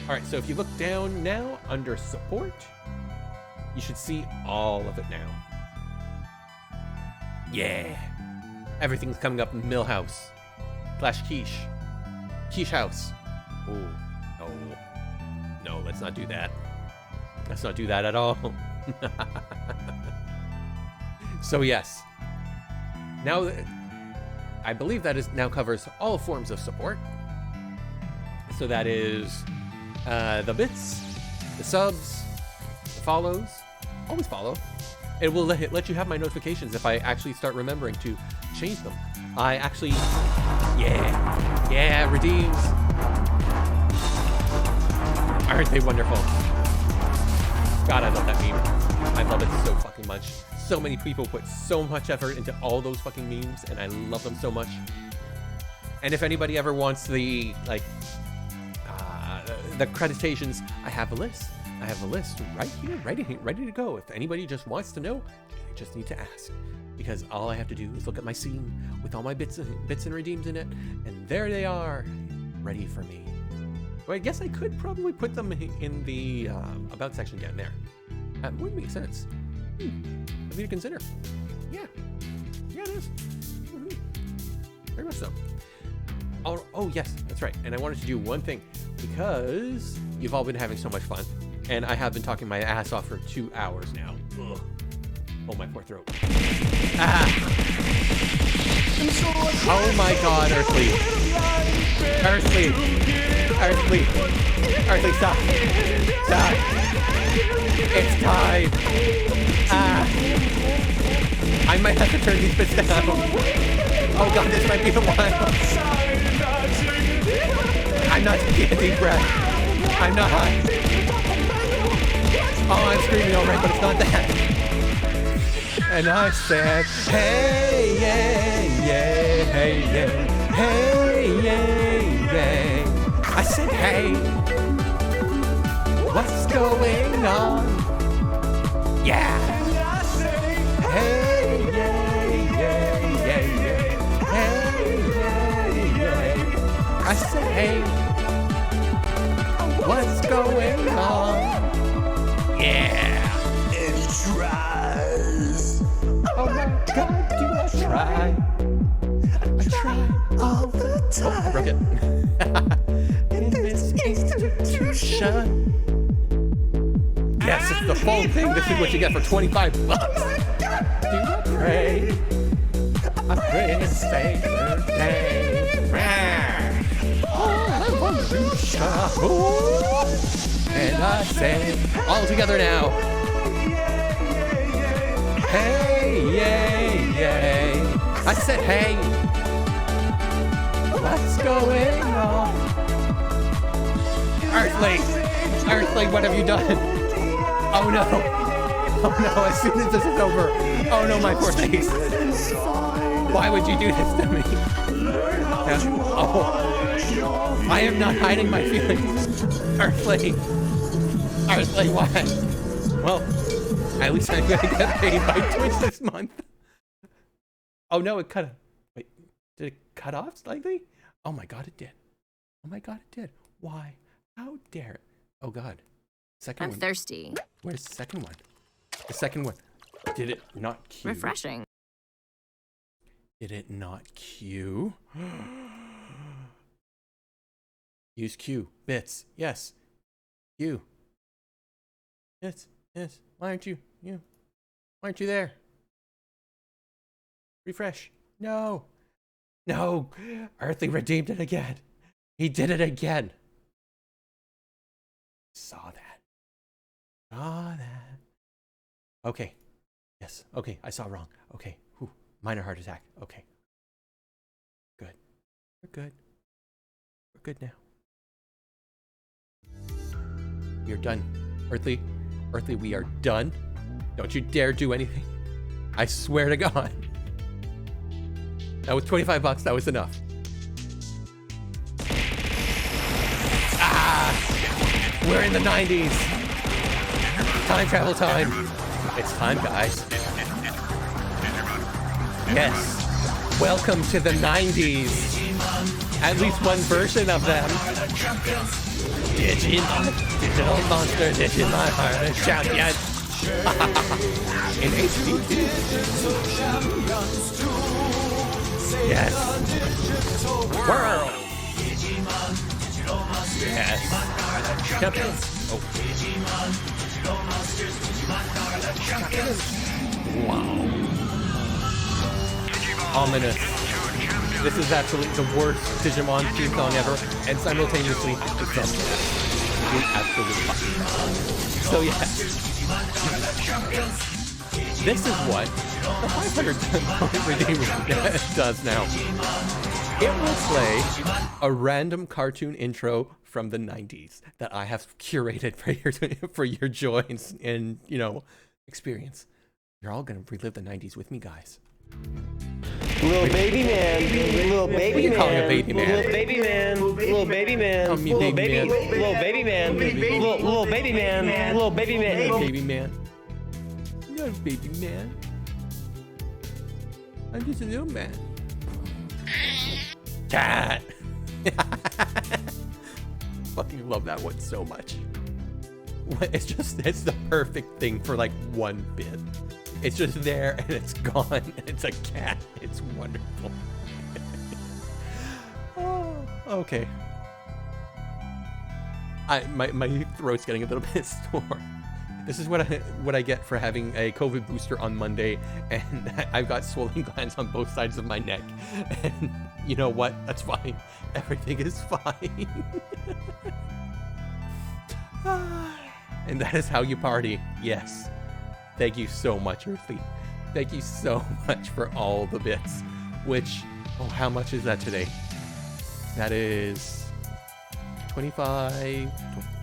Alright, so if you look down now under support, you should see all of it now. Yeah. Everything's coming up in Millhouse. /Quiche. Quiche House. Oh, no. No, let's not do that. Let's not do that at all. So yes. Now, I believe that now covers all forms of support. So that is the bits, the subs, the follows. Always follow. It will let you have my notifications if I actually start remembering to change them. I actually, yeah, redeems. Aren't they wonderful? God, I love that meme. I love it so fucking much. So many people put so much effort into all those fucking memes, and I love them so much. And if anybody ever wants the, like, the creditations, I have a list. I have a list right here, ready to go. If anybody just wants to know, I just need to ask. Because all I have to do is look at my scene with all my bits and redeems in it, and there they are, ready for me. Well, I guess I could probably put them in the about section down there. That would make sense. Something to consider. Yeah, it is. Very much so. Oh yes, that's right. And I wanted to do one thing, because you've all been having so much fun, and I have been talking my ass off for 2 hours now. Ugh. Oh, my poor throat. Ah. Oh my God, Earthly. Earthly, stop. Stop. It's time. Ah. I might have to turn these bits down. Oh God, this might be the one. I'm not taking a deep breath. I'm not. Oh, I'm screaming alright, but it's not that. And I said, hey, yeah, hey, yeah, hey, yeah. I said, hey, what's going on? Yeah. Hey, yeah, hey, yeah. I said, hey, what's going on? Yeah. And he tries. Oh my God, do I try? I try all the time. Oh, I broke it. In this institution. Yes, it's the full thing. This is what you get for 25 bucks. Do I pray? I pray and say the day. And I say, all together now. Hey, yay, yay. I said, hey. What's going on? Earthly, what have you done? Oh no. Oh no, as soon as this is over. Oh no, my poor face. Why would you do this to me? Oh, I am not hiding my feelings. Earthly, why? Well, at least I'm gonna get paid by Twitch this month. Oh no, it cut. Wait, did it cut off slightly? Oh my god, it did. Oh my god, it did. Why? How dare it? Oh god. Second one. I'm thirsty. Where's the second one? The second one. Did it not queue? Refreshing. Did it not queue? Use Q. Bits. Yes. Q. Yes. Yes. Why aren't you? Why aren't you there? Refresh. No. No. Earthly redeemed it again. He did it again. Saw that. Saw that. Okay. Yes. Okay. I saw wrong. Okay. Whew. Minor heart attack. Okay. Good. We're good. We're good now. We are done. Earthly, we are done. Don't you dare do anything. I swear to God. That was $25. That was enough. Ah! We're in the 90s. Time travel time. It's time, guys. Yes. Welcome to the 90s. At least one version of them. Digimon, digital monster, Digimon are the champion. In HD. Yes. World. Yes. Champion. Oh. Wow. Ominous. This is absolutely the worst Digimon theme song ever, and simultaneously the best. The absolute fucking best. So yeah, this is what the 500 Redeemer does now. It will play a random cartoon intro from the 90s that I have curated for your joy and experience. You're all gonna relive the 90s with me, guys. Little baby man, little baby man, calling a baby man? little baby man, little baby man, Call me little baby baby, man. little baby man, little baby man, little baby man. Baby man. No baby man. I'm just a little man. Cat. Fucking love that one so much. It's the perfect thing for like one bit. It's just there and it's gone. It's a cat. It's wonderful. Oh, okay. My throat's getting a little bit sore. This is what I get for having a COVID booster on Monday, and I've got swollen glands on both sides of my neck. And you know what? That's fine. Everything is fine. And that is how you party. Yes. Thank you so much, Earthly. Thank you so much for all the bits. Which, oh, how much is that today? That is 25,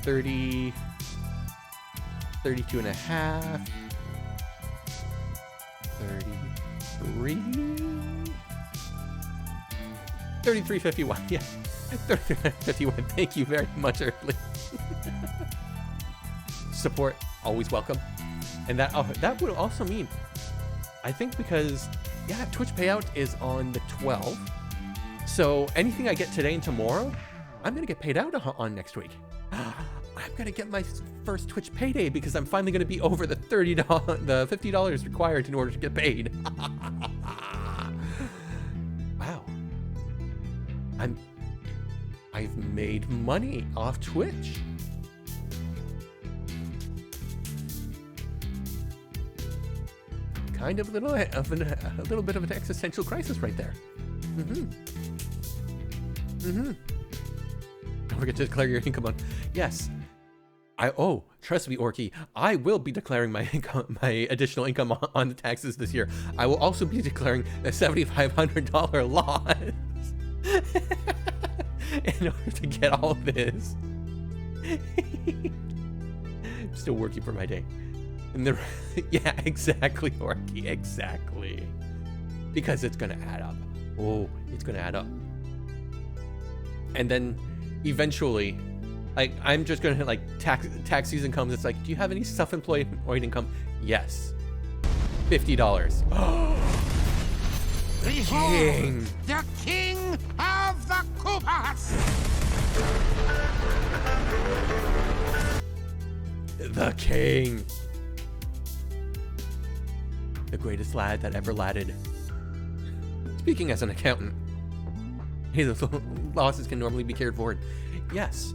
30, 32 and a half, 33, 33.51. Yeah, 33.51. Thank you very much, Earthly. Support, always welcome. And that would also mean, I think, because, yeah, Twitch payout is on the 12th. So anything I get today and tomorrow, I'm going to get paid out on next week. I'm going to get my first Twitch payday because I'm finally going to be over the $50 required in order to get paid. Wow. I've made money off Twitch. Kind of a little bit of an existential crisis right there. forget to declare your income on. Yes. Trust me, Orky, I will be declaring my income, my additional income on the taxes this year. I will also be declaring a $7,500 loss in order to get all this. I'm still working for my day. And yeah, exactly, Orky, exactly. Because it's gonna add up. Oh, it's gonna add up. And then eventually, like, I'm just gonna like tax season comes. It's like, do you have any self-employed income? Yes. $50. King. The king of the Koopas! The king. The greatest lad that ever ladded. Speaking as an accountant, his losses can normally be carried forward. Yes.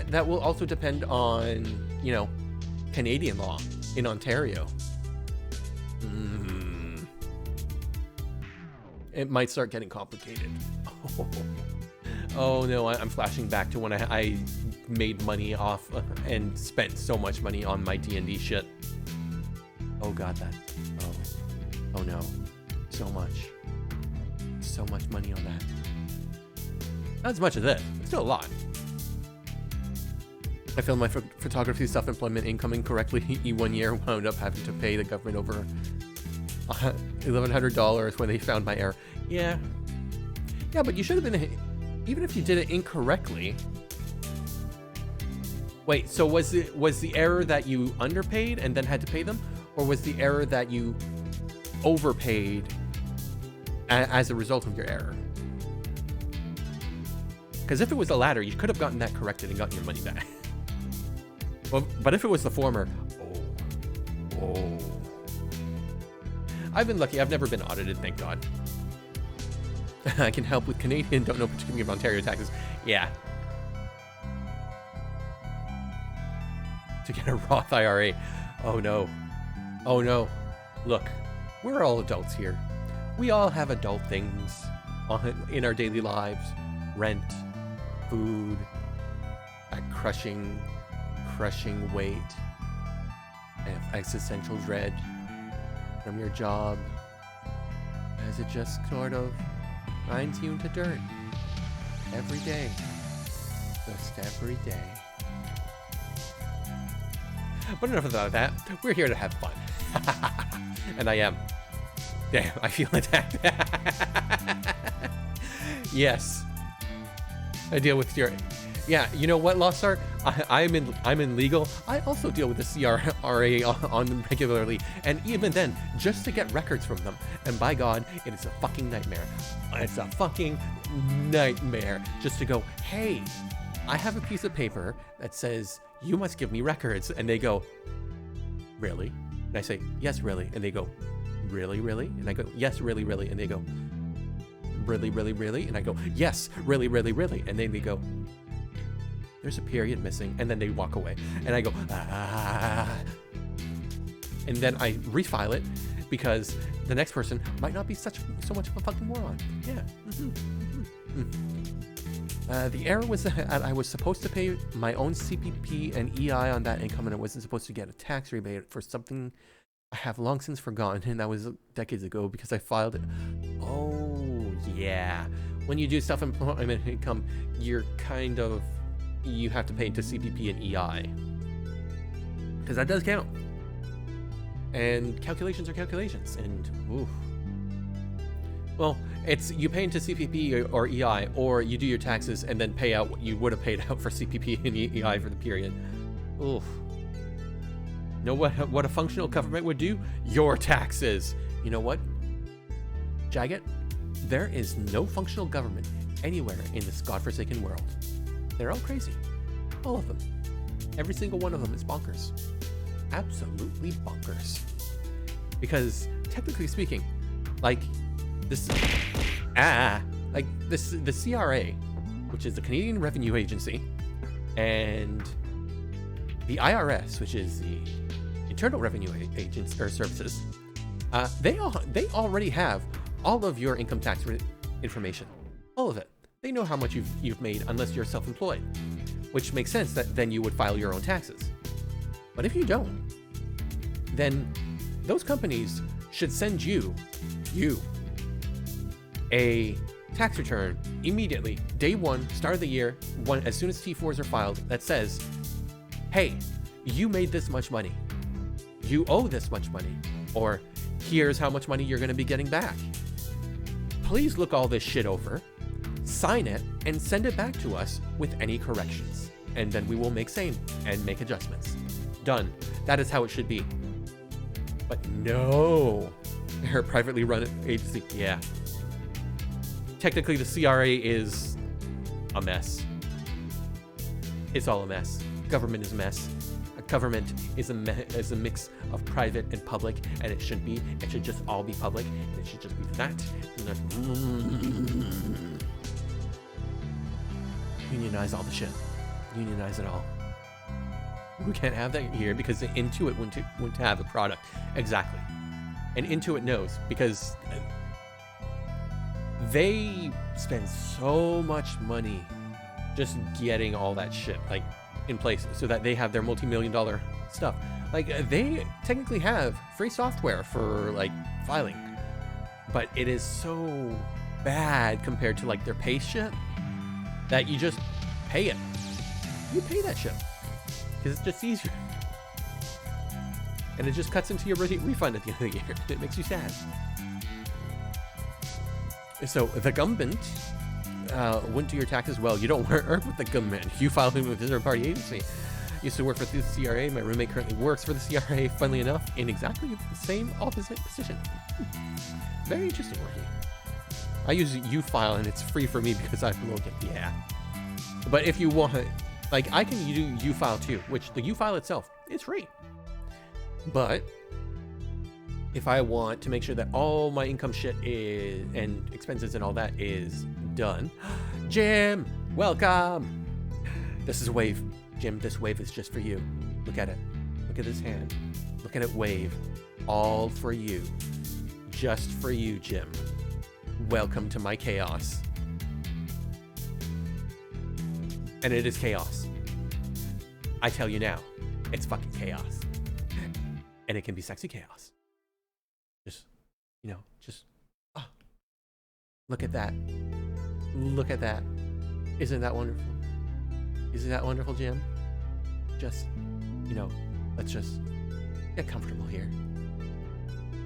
That will also depend on, you know, Canadian law in Ontario. It might start getting complicated. Oh no, I'm flashing back to when I made money off and spent so much money on my D&D shit. Oh god, that. Oh no. So much money on that. Not as much as this, but still a lot. I filmed my photography self-employment income incorrectly one year, wound up having to pay the government over $1,100 when they found my error. Yeah, but you should have been, even if you did it incorrectly. Wait, so was the error that you underpaid and then had to pay them, or was the error that you overpaid as a result of your error? Because if it was the latter, you could have gotten that corrected and gotten your money back. Well, but if it was the former, oh. I've been lucky. I've never been audited, thank God. I can help with Canadian, don't know particularly of Ontario taxes. Yeah. To get a Roth IRA. Oh no. Oh no. Look, we're all adults here. We all have adult things in our daily lives. Rent, food, that crushing weight, and existential dread from your job as it just sort of grinds you into dirt every day, just every day. But enough about that. We're here to have fun. And I am. Damn, I feel attacked. Yes. I deal with your... Yeah, you know what, Lost Art? I'm in legal. I also deal with the CRA on regularly, and even then, just to get records from them. And by God, it is a fucking nightmare. It's a fucking nightmare just to go, hey, I have a piece of paper that says you must give me records, and they go, really? And I say, yes, really. And they go, really, really? And I go, yes, really, really. And they go, really, really, really? And I go, yes, really, really, really. And then they go, there's a period missing, and then they walk away. And I go, ah. And then I refile it because the next person might not be so much of a fucking moron. Yeah. The error was that I was supposed to pay my own CPP and EI on that income, and I wasn't supposed to get a tax rebate for something I have long since forgotten, and that was decades ago because I filed it. Oh, yeah. When you do self-employment income, you're kind of... you have to pay into CPP and EI. Because that does count. And calculations are calculations. And, oof. Well, it's you pay into CPP or EI, or you do your taxes and then pay out what you would have paid out for CPP and EI for the period. Oof. You know what a functional government would do? Your taxes. You know what? Jagged, there is no functional government anywhere in this godforsaken world. They're all crazy. All of them. Every single one of them is bonkers. Absolutely bonkers. Because, technically speaking, like this, the CRA, which is the Canadian Revenue Agency, and the IRS, which is the Internal Revenue Agents or Services, they already have all of your income tax information. All of it. They know how much you've made unless you're self-employed, which makes sense that then you would file your own taxes. But if you don't, then those companies should send you a tax return immediately, day one, start of the year, as soon as T4s are filed, that says, hey, you made this much money. You owe this much money. Or here's how much money you're going to be getting back. Please look all this shit over, sign it, and send it back to us with any corrections. And then we will make same and make adjustments. Done. That is how it should be. But no. They're a privately run agency. Yeah. Technically, the CRA is a mess. It's all a mess. Government is a mess. Government is a mix of private and public, and it should be. It should just all be public. It should just be that. Unionize all the shit. Unionize it all. We can't have that here because Intuit wouldn't have a product. Exactly. And Intuit knows because they spend so much money just getting all that shit like in place so that they have their multi-million-dollar stuff. Like they technically have free software for like filing, but it is so bad compared to like their pay shit that you just pay it. You pay that shit because it's just easier. And it just cuts into your refund at the end of the year. It makes you sad. So the government wouldn't do your taxes. Well, you don't work with the government. You file them with a third-party agency. Used to work for the CRA. My roommate currently works for the CRA, funnily enough, in exactly the same opposite position. Very interesting working. I use U-File, and it's free for me because I promote it. Yeah. But if you want, like, I can do U-File too, which the U-File itself is free. But if I want to make sure that all my income shit is and expenses and all that is done, Jim, welcome. This is a wave. Jim, this wave is just for you. Look at it. Look at this hand. Look at it wave. All for you. Just for you, Jim. Welcome to my chaos. And it is chaos. I tell you now, it's fucking chaos. And it can be sexy chaos. Just, you know, just, look at that. Look at that. Isn't that wonderful? Isn't that wonderful, Jim? Just, you know, let's just get comfortable here.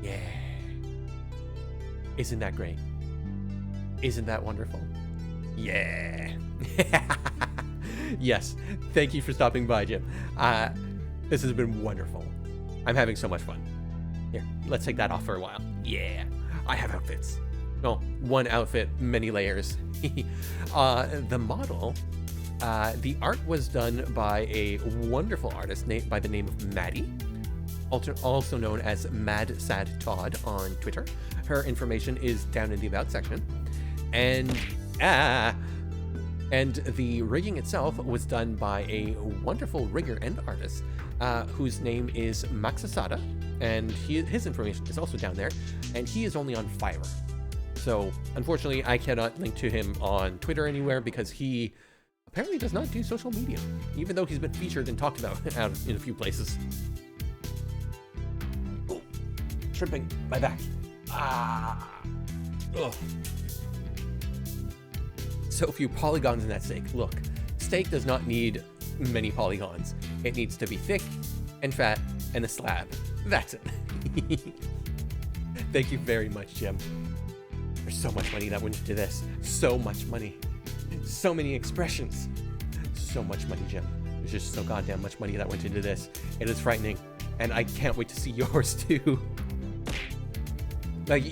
Yeah. Isn't that great? Isn't that wonderful? Yeah. Yes. Thank you for stopping by, Jim. This has been wonderful. I'm having so much fun. Here, let's take that off for a while. Yeah. I have outfits. No, one outfit, many layers. The model, the art was done by a wonderful artist by the name of Maddie, also known as Mad Sad Todd on Twitter. Her information is down in the About section. And the rigging itself was done by a wonderful rigger and artist whose name is Maxasada, and his information is also down there, and he is only on Fiverr. So unfortunately, I cannot link to him on Twitter anywhere because he apparently does not do social media, even though he's been featured and talked about out in a few places. Oh, tripping my back. Ugh. So few polygons in that steak. Look, steak does not need many polygons. It needs to be thick and fat and a slab. That's it. Thank you very much, Jim. There's so much money that went into this. So much money. So many expressions. So much money, Jim. There's just so goddamn much money that went into this. It is frightening. And I can't wait to see yours too. Like,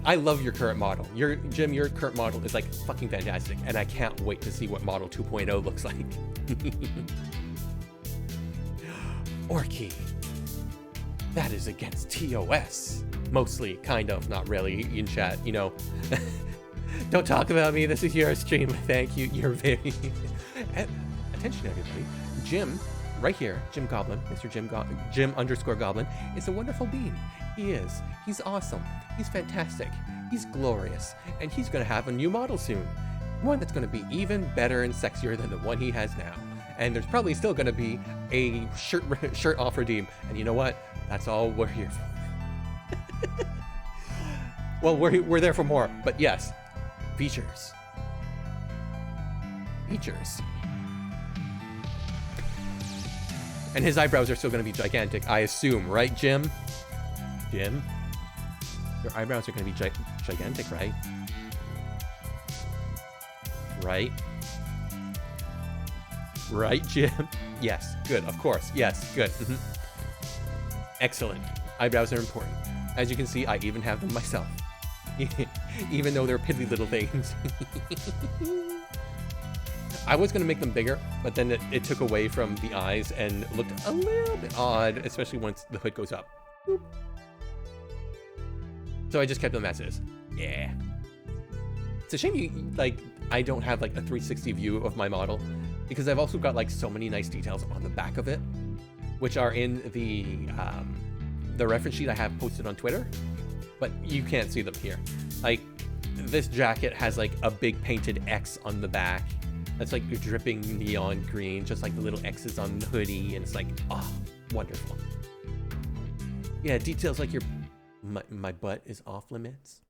I love your current model. Jim, your current model is like fucking fantastic. And I can't wait to see what model 2.0 looks like. Orky. That is against TOS. Mostly, kind of, not really, in chat, you know. Don't talk about me, this is your stream. Thank you, you're very... Attention, everybody. Jim, right here, Jim Goblin, Mr. Jim _ Goblin, is a wonderful being. He is. He's awesome. He's fantastic. He's glorious. And he's gonna have a new model soon. one that's going to be even better and sexier than the one he has now. And there's probably still going to be a shirt off redeem. And you know what? That's all we're here for. Well, we're there for more, but yes, features. Features. And his eyebrows are still going to be gigantic, I assume, right, Jim? Jim? Your eyebrows are going to be gigantic, right? Right? Right, Jim? Yes, good, of course. Yes, good. Excellent. Eyebrows are important. As you can see, I even have them myself. Even though they're piddly little things. I was going to make them bigger, but then it took away from the eyes and looked a little bit odd, especially once the hood goes up. Boop. So I just kept them as is. Yeah. It's a shame I don't have like a 360 view of my model, because I've also got like so many nice details on the back of it, which are in the reference sheet I have posted on Twitter, but you can't see them here. Like, this jacket has like a big painted X on the back. That's like dripping neon green, just like the little X's on the hoodie, and it's like, oh, wonderful. Yeah, details like my butt is off limits.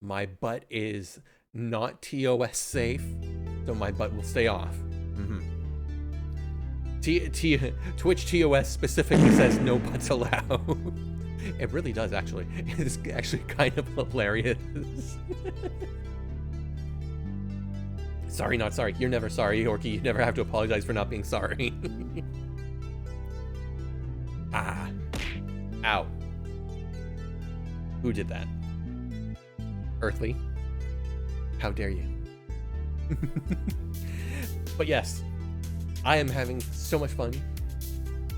My butt is not TOS safe, so my butt will stay off. Twitch TOS specifically says no butts allowed. It really does, actually. It's actually kind of hilarious. Sorry, not sorry. You're never sorry, Orky. You never have to apologize for not being sorry. Ah. Ow. Who did that? Earthly? How dare you? But yes, I am having so much fun.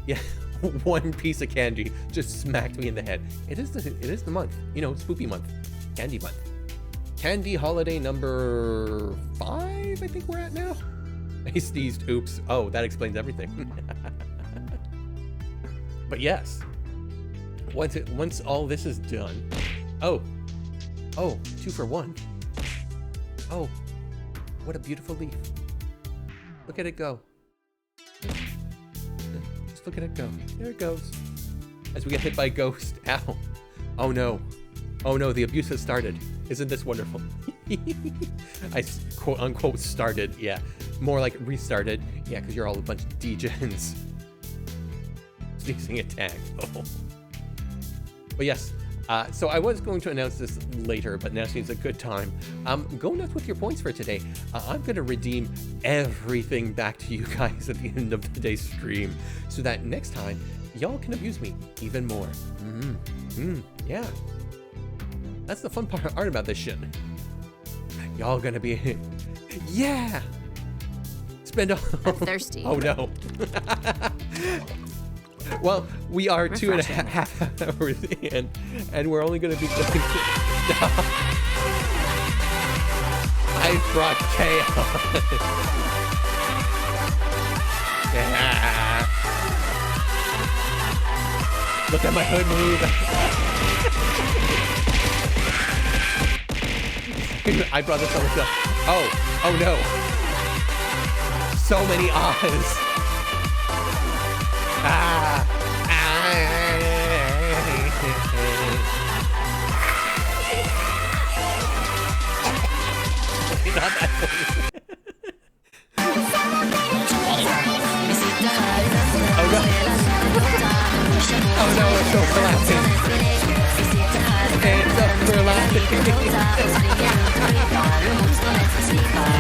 Yeah, one piece of candy just smacked me in the head. It is the month, you know, spoopy month, candy month. Candy holiday number 5, I think we're at now. I sneezed, oops. Oh, that explains everything. But yes, once all this is done, oh, 2 for 1. Oh, what a beautiful leaf. Look at it go. Just look at it go. There it goes. As we get hit by a ghost. Ow. Oh no. Oh no, the abuse has started. Isn't this wonderful? I quote unquote started. Yeah. More like restarted. Yeah, because you're all a bunch of degens. Sneezing attack. Oh. But yes. So I was going to announce this later, but now seems a good time. Go nuts with your points for today. I'm going to redeem everything back to you guys at the end of today's stream, so that next time, y'all can abuse me even more. Yeah. That's the fun part about this shit. Y'all gonna be... Yeah! Spend all... I'm thirsty. Oh no. Well, we are refreshing. 2.5 hours in, and we're only going to be going to... I brought chaos. Yeah. Look at my hood move. I brought this over. Oh no. So many eyes. Not that funny. Oh no, it's overlapping. It's overlapping.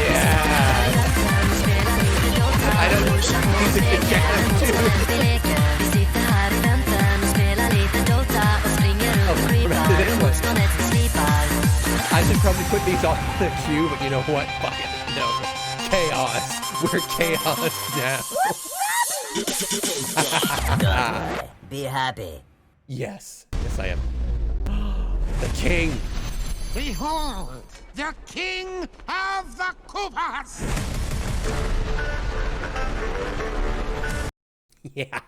Yeah. I don't know music to jam to. I should probably put these on the queue, but you know what? Fuck it. No. Chaos. We're chaos now. Be happy. Yes. Yes, I am. The king. Behold, the king of the Koopas! Yeah.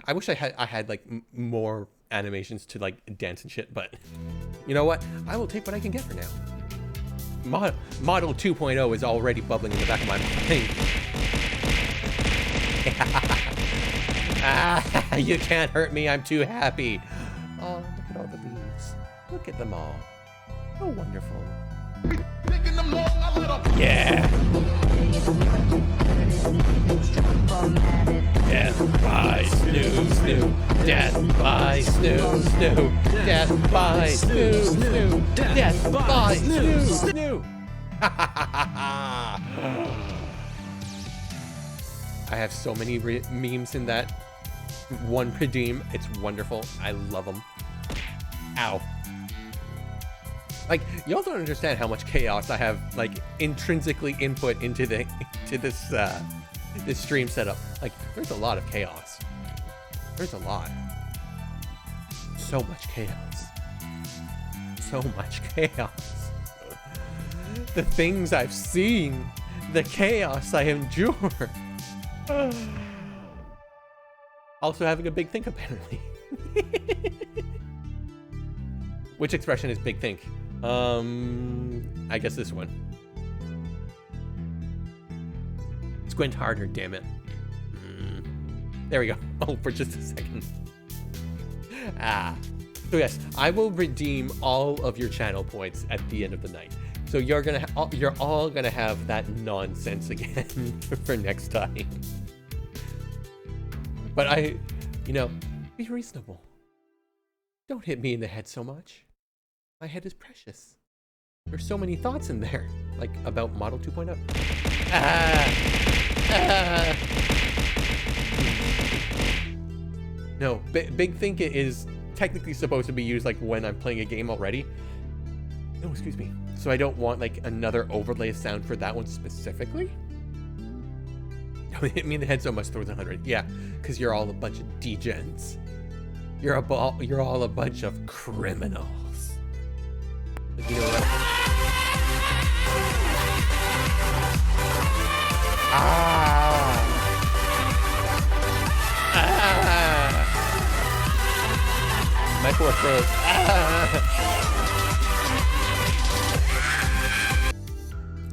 I wish I had like more animations to like dance and shit, but you know what? I will take what I can get for now. Model 2.0 is already bubbling in the back of my mind. Ah, you can't hurt me, I'm too happy. Oh, look at all the leaves. Look at them all. So wonderful. Yeah. Death by snoo snoo. Death by snoo snoo. Death by snoo snoo. Death by snoo snoo. I have so many memes in that one redeem. It's wonderful. I love them. Ow. Like, y'all don't understand how much chaos I have, like, intrinsically input into this stream setup. Like, there's a lot of chaos. There's a lot. So much chaos. So much chaos. The things I've seen. The chaos I endure. Also having a big think, apparently. Which expression is big think? I guess this one. Squint harder, damn it. There we go. Oh, for just a second. So yes, I will redeem all of your channel points at the end of the night. So you're all gonna have that nonsense again for next time. But be reasonable. Don't hit me in the head so much. My head is precious. There's so many thoughts in there, like about Model 2.0. No, Big Think is technically supposed to be used like when I'm playing a game already. No, excuse me. So I don't want like another overlay sound for that one specifically. Don't hit me in the head so much, throws 100. Yeah, because you're all a bunch of degens. You're all a bunch of criminals. You know what? My poor throat.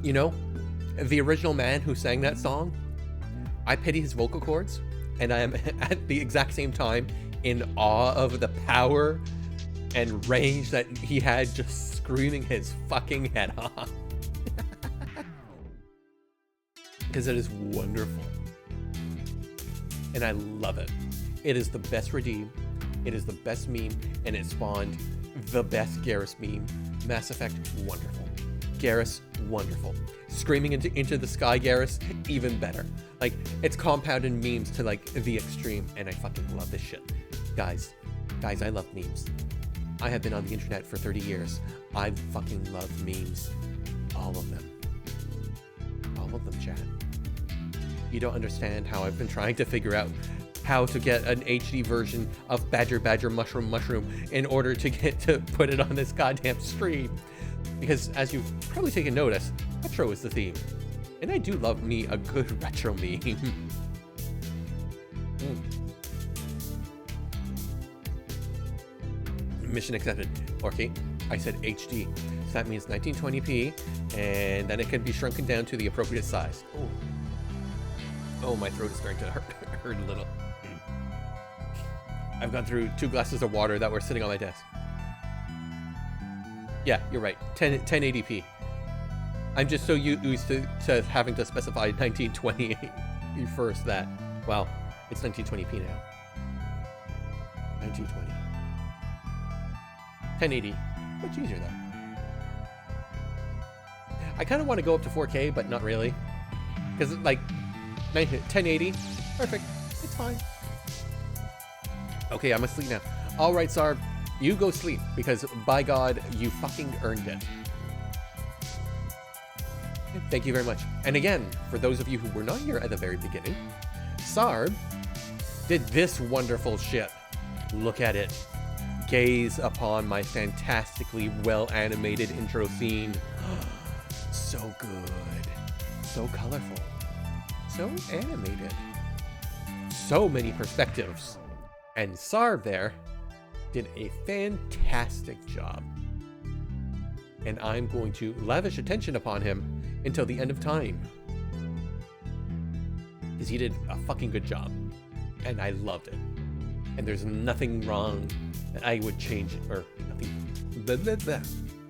You know, the original man who sang that song, I pity his vocal cords, and I am at the exact same time in awe of the power and range that he had just screaming his fucking head off. Because it is wonderful. And I love it. It is the best redeem. It is the best meme, and it spawned the best Garrus meme. Mass Effect, wonderful. Garrus, wonderful. Screaming into the sky Garrus, even better. Like, it's compounded memes to like the extreme, and I fucking love this shit. Guys, I love memes. I have been on the internet for 30 years. I fucking love memes. All of them. All of them, chat. You don't understand how I've been trying to figure out how to get an HD version of Badger Mushroom in order to get to put it on this goddamn stream. Because as you've probably taken notice, retro is the theme. And I do love me a good retro meme. Mission accepted. Okay, I said HD. So that means 1920p, and then it can be shrunken down to the appropriate size. Oh, my throat is starting to hurt a little. I've gone through 2 glasses of water that were sitting on my desk. Yeah, you're right. 1080p. I'm just so used to having to specify 1920 first that, well, it's 1920p now. 1920. 1080. Much easier though. I kind of want to go up to 4K, but not really. Because like 1080, perfect. It's fine. Okay, I'm asleep now. All right, Sarb, you go sleep because by God, you fucking earned it. Thank you very much. And again, for those of you who were not here at the very beginning, Sarb did this wonderful shit. Look at it. Gaze upon my fantastically well-animated intro scene. So good. So colorful. So animated. So many perspectives. And Sarb there did a fantastic job. and I'm going to lavish attention upon him until the end of time. Because he did a fucking good job, and I loved it. And there's nothing wrong that I would change, or nothing, blah, blah, blah.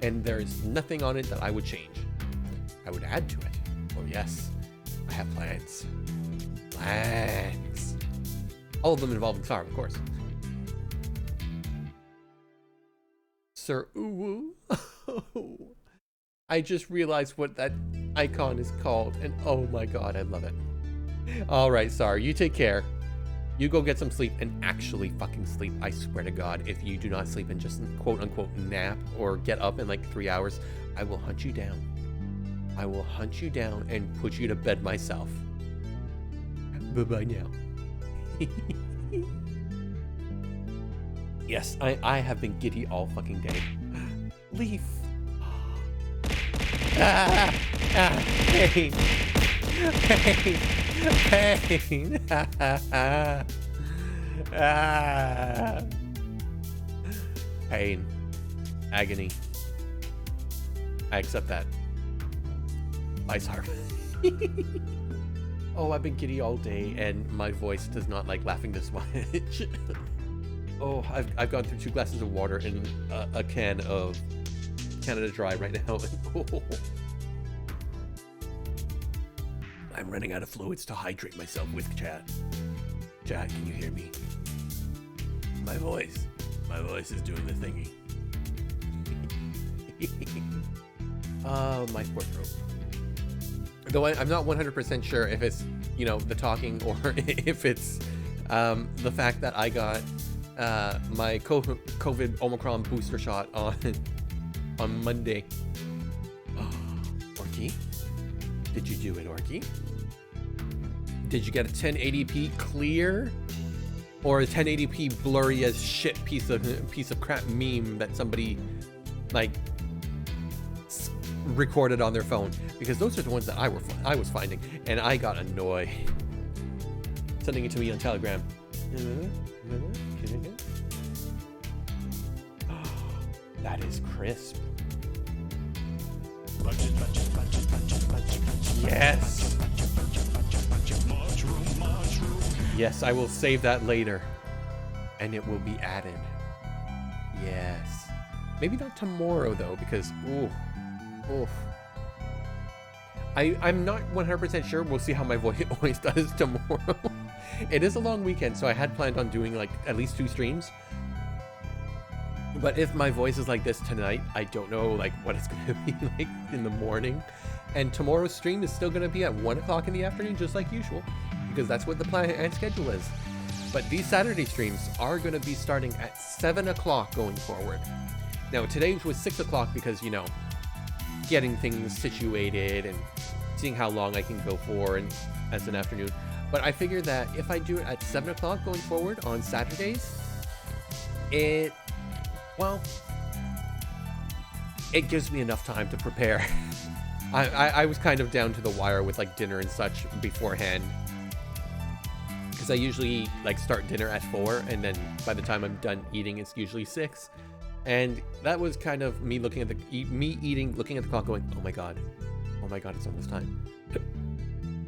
And there's nothing on it that I would change. I would add to it. Oh yes, I have plans. Plans. All of them involving Sar, of course. Sir Uwu. I just realized what that icon is called, and oh my god, I love it. Alright, Sar, you take care. You go get some sleep, and actually fucking sleep. I swear to god, if you do not sleep and just quote-unquote nap or get up in like 3 hours, I will hunt you down. I will hunt you down and put you to bed myself. Bye-bye now. Yes, I have been giddy all fucking day. Leaf. Pain. Pain. Pain. Pain. Agony. I accept that. Ice Harp. Oh, I've been giddy all day, and my voice does not like laughing this much. Oh, I've gone through 2 glasses of water and a can of Canada Dry right now. Oh. I'm running out of fluids to hydrate myself with, chat. Chat, can you hear me? My voice is doing the thingy. My poor throat. Though I'm not 100% sure if it's, you know, the talking or if it's the fact that I got my COVID Omicron booster shot on Monday. Orky? Did you do it, Orky? Did you get a 1080p clear? Or a 1080p blurry as shit piece of crap meme that somebody like recorded on their phone? Because those are the ones that I was finding, and I got annoyed. Sending it to me on Telegram. That is crisp. Yes. Yes, I will save that later, and it will be added. Yes. Maybe not tomorrow though, because oof. I'm not 100% sure. We'll see how my voice does tomorrow. It is a long weekend, so I had planned on doing like at least 2 streams. But if my voice is like this tonight, I don't know like what it's gonna be like in the morning. And tomorrow's stream is still gonna be at 1 o'clock in the afternoon, just like usual, because that's what the plan and schedule is. But these Saturday streams are gonna be starting at 7 o'clock going forward. Now today's was 6 o'clock because, you know, getting things situated and seeing how long I can go for and as an afternoon. But I figured that if I do it at 7 o'clock going forward on Saturdays, it gives me enough time to prepare. I was kind of down to the wire with like dinner and such beforehand, because I usually like start dinner at 4, and then by the time I'm done eating, it's usually 6. And that was kind of me looking at looking at the clock going, oh my god, it's almost time.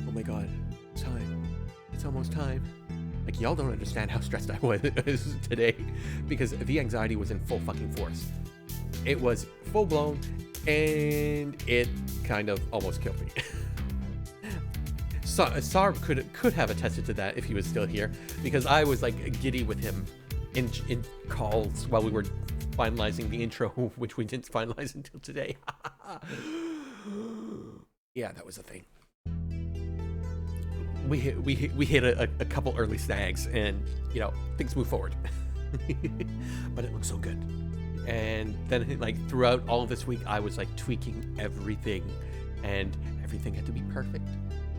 Oh my god, it's almost time. Like, y'all don't understand how stressed I was today, because the anxiety was in full fucking force. It was full blown, and it kind of almost killed me. Sar could have attested to that if he was still here, because I was like giddy with him in calls while we were finalizing the intro, which we didn't finalize until today. Yeah, that was a thing. We hit a couple early snags, and you know, things move forward. But it looks so good. And then like throughout all of this week, I was like tweaking everything, and everything had to be perfect.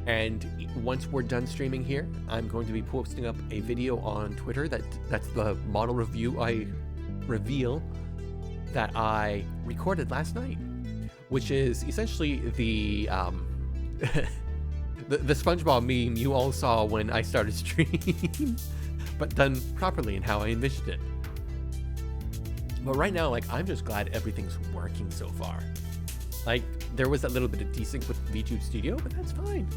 And once we're done streaming here, I'm going to be posting up a video on Twitter that's the model reveal that I recorded last night, which is essentially the the SpongeBob meme you all saw when I started streaming, but done properly and how I envisioned it. But right now, like, I'm just glad everything's working so far. Like, there was a little bit of desync with VTube Studio, but that's fine.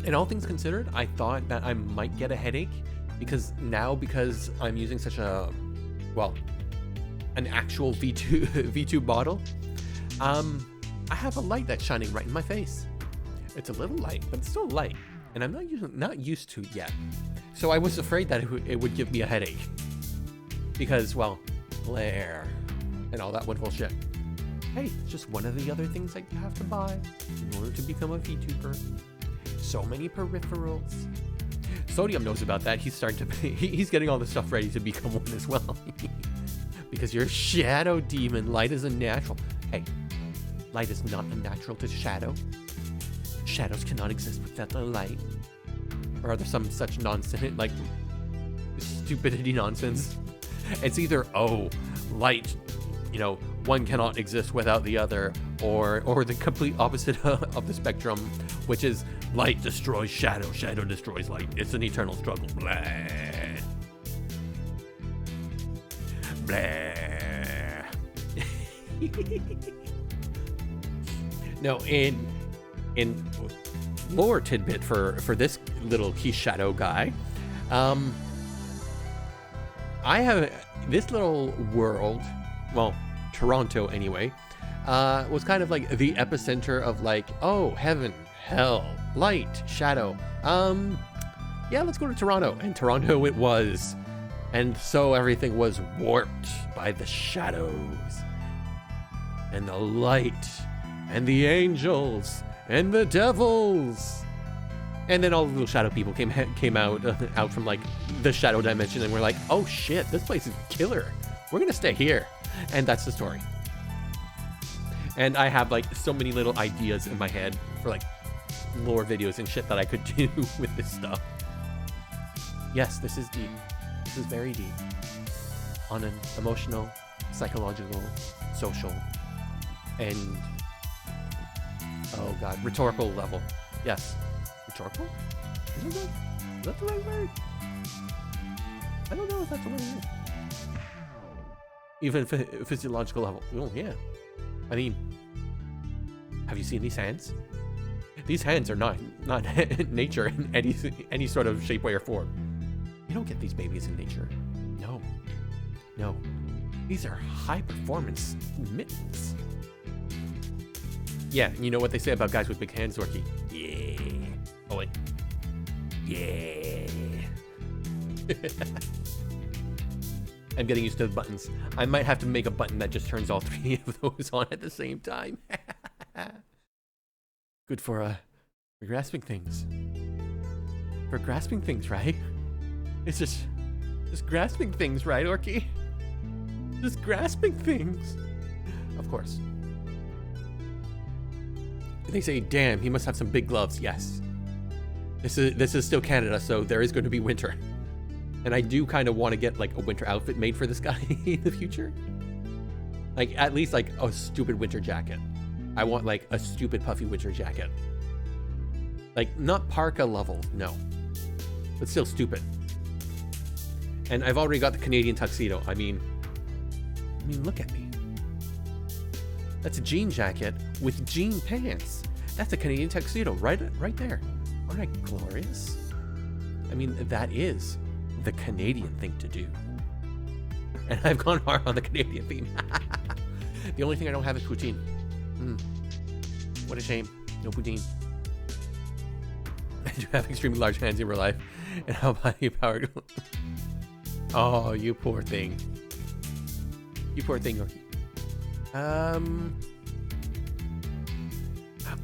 And all things considered, I thought that I might get a headache because I'm using such a, well, an actual VTube bottle. I have a light that's shining right in my face. It's a little light, but it's still light, and I'm not used to it yet. So I was afraid that it would give me a headache because, well, glare and all that wonderful shit. Hey, it's just one of the other things that you have to buy in order to become a VTuber. So many peripherals. Sodium knows about that. He's starting to. He's getting all the stuff ready to become one as well. Because you're a shadow demon. Light is a natural. Hey, light is not unnatural to shadow. Shadows cannot exist without the light. Or are there some such nonsense, like stupidity nonsense? It's either, oh, light, you know, one cannot exist without the other, or the complete opposite of the spectrum, which is light destroys shadow, shadow destroys light. It's an eternal struggle. Blah. Blah. No, in lore tidbit for this little Keesh Shadow guy, I have this little world, well, Toronto anyway, was kind of like the epicenter of like, oh, heaven, hell, light, shadow. Yeah, let's go to Toronto. And Toronto it was. And so everything was warped by the shadows and the light and the angels and the devils. And then all the little shadow people came out from like the shadow dimension, and we're like, oh shit, this place is killer. We're gonna stay here. And that's the story. And I have like so many little ideas in my head for like lore videos and shit that I could do with this stuff. Yes, this is deep. This is very deep. On an emotional, psychological, social, and oh god, rhetorical level. Yes. Rhetorical? Is that the right word? I don't know if that's the right word. Even physiological level. Oh, yeah. I mean, have you seen these hands? These hands are not nature in any sort of shape, way, or form. You don't get these babies in nature. No. No. These are high-performance mittens. Yeah, you know what they say about guys with big hands, Zorky? Yeah. Oh, wait. Yeah. I'm getting used to the buttons. I might have to make a button that just turns all three of those on at the same time. Good for grasping things. For grasping things, right? It's just grasping things, right, Orky? Just grasping things. Of course. They say, damn, he must have some big gloves. Yes. This is still Canada, so there is going to be winter. And I do kind of want to get like a winter outfit made for this guy in the future. Like at least like a stupid winter jacket. I want like a stupid puffy winter jacket. Like not parka level, no. But still stupid. And I've already got the Canadian tuxedo. I mean, look at me. That's a jean jacket with jean pants. That's a Canadian tuxedo right there. Aren't I glorious? I mean, that is the Canadian thing to do. And I've gone hard on the Canadian theme. The only thing I don't have is poutine. What a shame. No poutine. I do have extremely large hands in real life. And how about you, powered? Oh, you poor thing. You poor thing, Orky.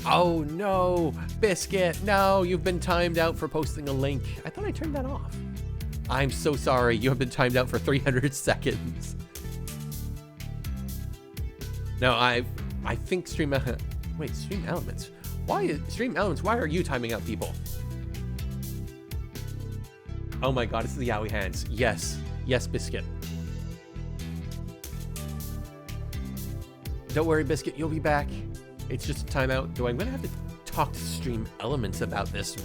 Oh no, Biscuit, no, you've been timed out for posting a link. I thought I turned that off. I'm so sorry, you have been timed out for 300 seconds. No, I think Stream Elements. Stream Elements, why are you timing out people? Oh my god, it's the Yowie hands. Yes, Biscuit. Don't worry, Biscuit, you'll be back. It's just a timeout. Though I'm gonna have to talk to Stream Elements about this.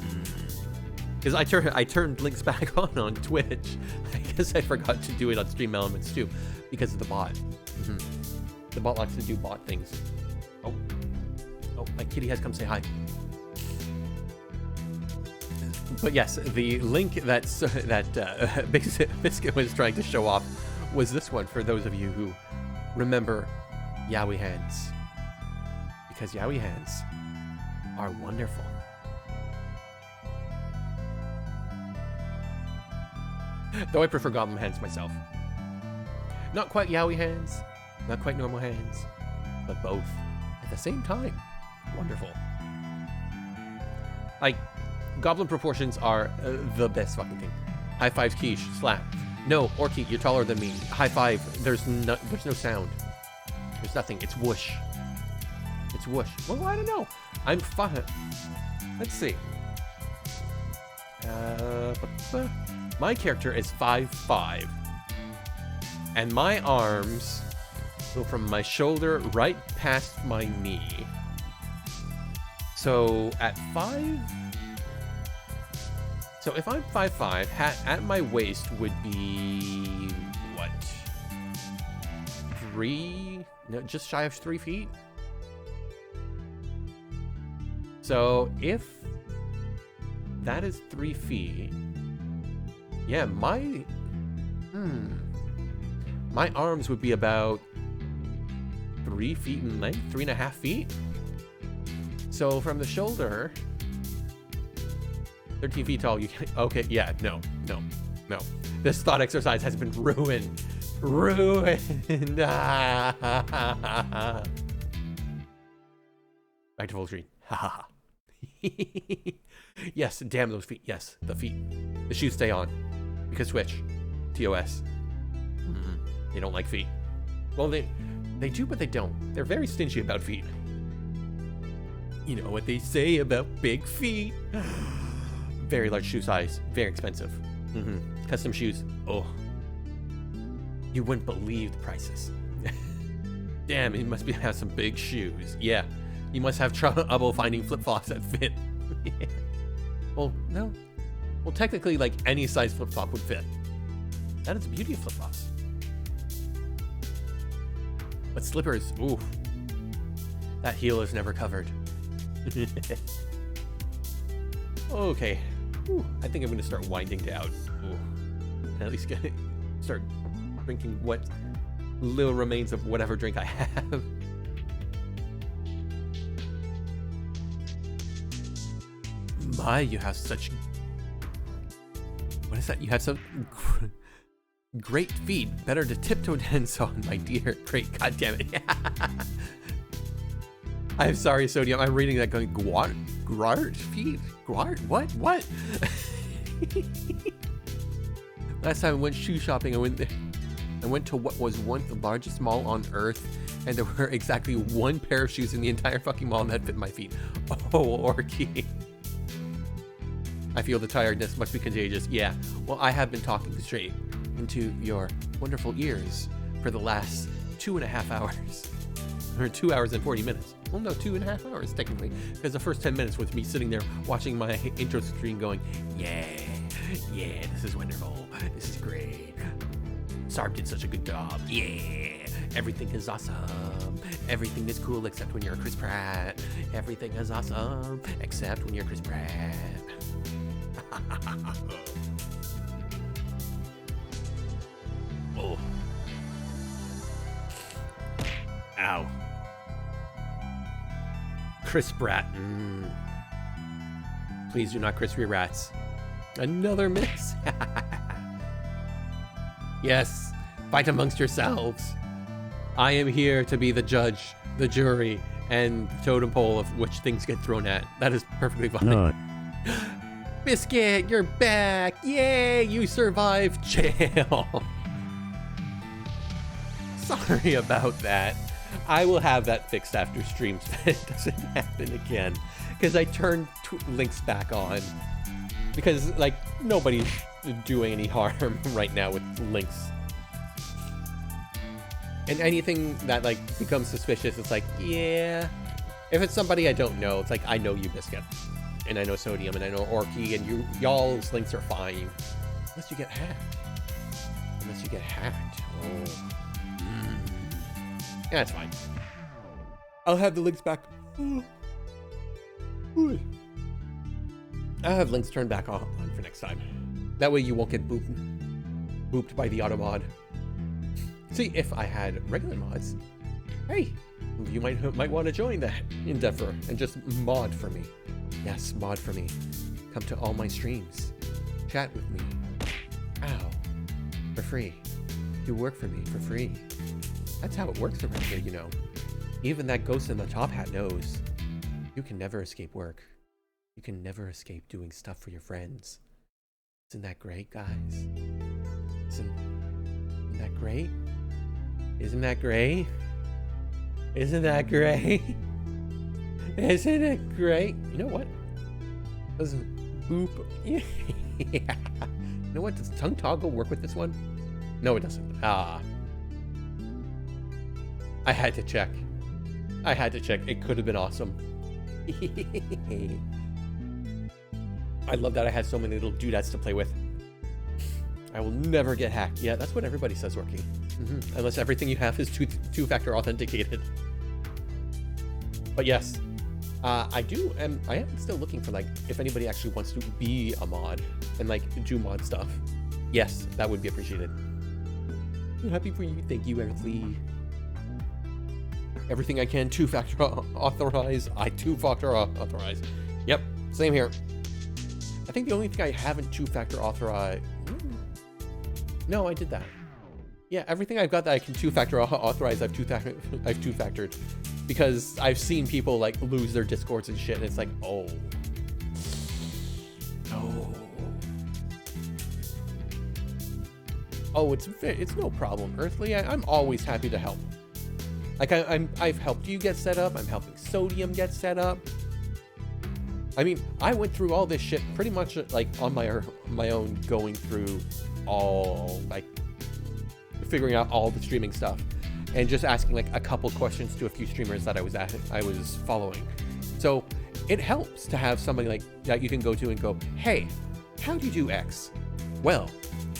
Because I turned links back on Twitch. I guess I forgot to do it on Stream Elements too, because of the bot. The bot likes to do bot things. Oh, my kitty has come say hi. But yes, the link that Biscuit was trying to show off was this one for those of you who remember Yowie hands, because Yowie hands are wonderful. Though I prefer goblin hands myself. Not quite Yowie hands, not quite normal hands, but both at the same time. Wonderful. Goblin proportions are the best fucking thing. High fives, Keish. Slap. No, Orky, you're taller than me. High five. There's no sound. There's nothing. It's whoosh. It's whoosh. Well, I don't know. I'm fine. Let's see. My character is 5'5", and my arms go from my shoulder right past my knee. So at 5. So if I'm 5'5", at my waist would be what? 3? No, just shy of 3 feet. So if that is 3 feet, yeah, my arms would be about 3 feet in length, 3.5 feet. So from the shoulder, 13 feet tall, you can, okay, yeah, no. This thought exercise has been ruined. Back to full screen. Ha. Yes, damn those feet. Yes, the feet. The shoes stay on. You can switch. TOS. They don't like feet. Well, they do, but they don't. They're very stingy about feet. You know what they say about big feet. Very large shoe size. Very expensive. Custom shoes. Oh. You wouldn't believe the prices. Damn, he must have some big shoes. Yeah. You must have trouble finding flip-flops that fit. Well, no. Well, technically, like, any size flip-flop would fit. That is the beauty of flip-flops. But slippers, ooh. That heel is never covered. Okay. Ooh, I think I'm going to start winding down. Ooh. At least start drinking what little remains of whatever drink I have. My, you have such... What is that? You have some great feet. Better to tiptoe dance on, my dear. Great, goddammit. I'm sorry, Sodium. I'm reading that going, Guard feet? Guard? What? Last time I went shoe shopping, I went to what was once the largest mall on earth, and there were exactly one pair of shoes in the entire fucking mall that fit my feet. Oh, Orky. I feel the tiredness must be contagious. Yeah, well, I have been talking straight into your wonderful ears for the last 2.5 hours. Or 2 hours and 40 minutes. Well, no, 2.5 hours, technically. Because the first 10 minutes was me sitting there watching my intro screen going, yeah, this is wonderful. This is great. Sarp did such a good job. Yeah, everything is awesome. Everything is cool except when you're Chris Pratt. Everything is awesome except when you're Chris Pratt. Oh. Ow. Chris Pratt. Please do not crispy rats. Another miss. Yes, fight amongst yourselves. I am here to be the judge, the jury, and the totem pole of which things get thrown at. That is perfectly fine. No. Biscuit, you're back. Yay, you survived jail. Sorry about that. I will have that fixed after streams so that it doesn't happen again. Because I turned links back on. Because, like, nobody's doing any harm right now with links. And anything that, like, becomes suspicious, it's like, yeah. If it's somebody I don't know, it's like, I know you, Biscuit. and I know Sodium, and I know Orky, and y'all's links are fine. Unless you get hacked. Unless you get hacked. Oh. Yeah, it's fine. I'll have the links back. I'll have links turned back on for next time. That way you won't get booped by the auto mod. See, if I had regular mods, hey, you might want to join that endeavor and just mod for me. Yes, mod for me. Come to all my streams. Chat with me. Ow. For free. Do work for me for free. That's how it works around here, you know. Even that ghost in the top hat knows. You can never escape work. You can never escape doing stuff for your friends. Isn't that great, guys? Isn't that great? Isn't that great? Isn't that great? Isn't it great? You know what? Doesn't boop. Yeah. You know what? Does tongue toggle work with this one? No, it doesn't. Ah. I had to check. I had to check. It could have been awesome. I love that I had so many little dudettes to play with. I will never get hacked. Yeah, that's what everybody says, Orky. Unless everything you have is two-factor authenticated. But yes, I am still looking for, like, if anybody actually wants to be a mod and, like, do mod stuff. Yes, that would be appreciated. I'm happy for you. Thank you, Earthly. Everything I can two-factor authorize. I two-factor authorize. Yep, same here. I think the only thing I haven't two-factor authorized... No, I did that. Yeah, everything I've got that I can two-factor authorize, I've two-factored. Because I've seen people, like, lose their Discords and shit, and it's like, oh. No. Oh, it's no problem, Earthly. I'm always happy to help. Like, I've helped you get set up. I'm helping Sodium get set up. I mean, I went through all this shit pretty much, like, on my own, going through all, like, figuring out all the streaming stuff. And just asking, like, a couple questions to a few streamers that I was following. So it helps to have somebody like that you can go to and go, hey, how do you do X? Well,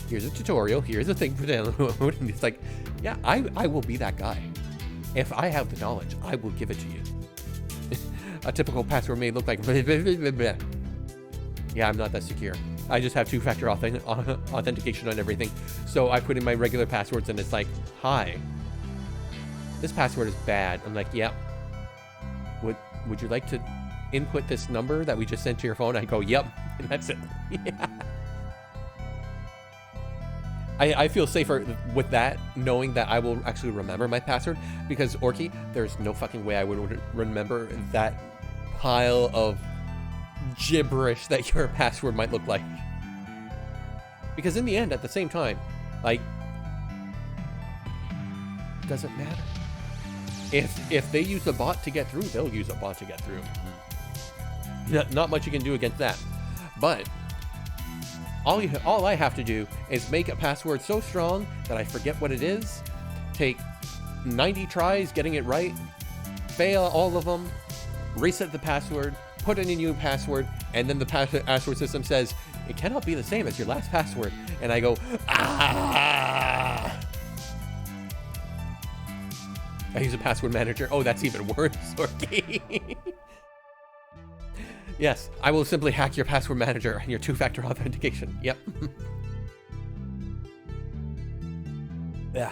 here's a tutorial, here's a thing for download. And it's like, yeah, I will be that guy. If I have the knowledge, I will give it to you. A typical password may look like blah, blah, blah, blah. Yeah, I'm not that secure. I just have two-factor authentication on everything. So I put in my regular passwords and it's like, hi. This password is bad. I'm like, yep. Would you like to input this number that we just sent to your phone? I go, yep. And that's it. Yeah. I feel safer with that, knowing that I will actually remember my password, because Orky, there's no fucking way I would remember that pile of gibberish that your password might look like. Because in the end, at the same time, like, it doesn't matter. If they use a bot to get through, they'll use a bot to get through. Not much you can do against that. But all I have to do is make a password so strong that I forget what it is, take 90 tries getting it right, fail all of them, reset the password, put in a new password, and then the password system says, it cannot be the same as your last password. And I go, ah! I use a password manager. Oh, that's even worse, Orky. Yes, I will simply hack your password manager and your two-factor authentication. Yep. Yeah.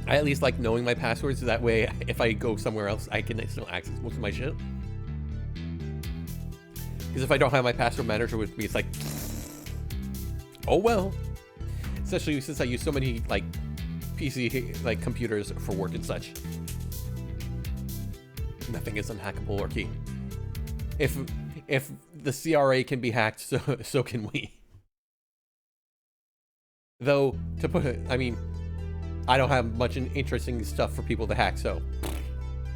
I at least like knowing my passwords, so that way if I go somewhere else, I can still access most of my shit. Because if I don't have my password manager with me, it's like, oh well. Especially since I use so many, like, PC, like, computers for work and such. Nothing is unhackable, Orky. If the CRA can be hacked, so can we. Though, to put it, I mean, I don't have much interesting stuff for people to hack, so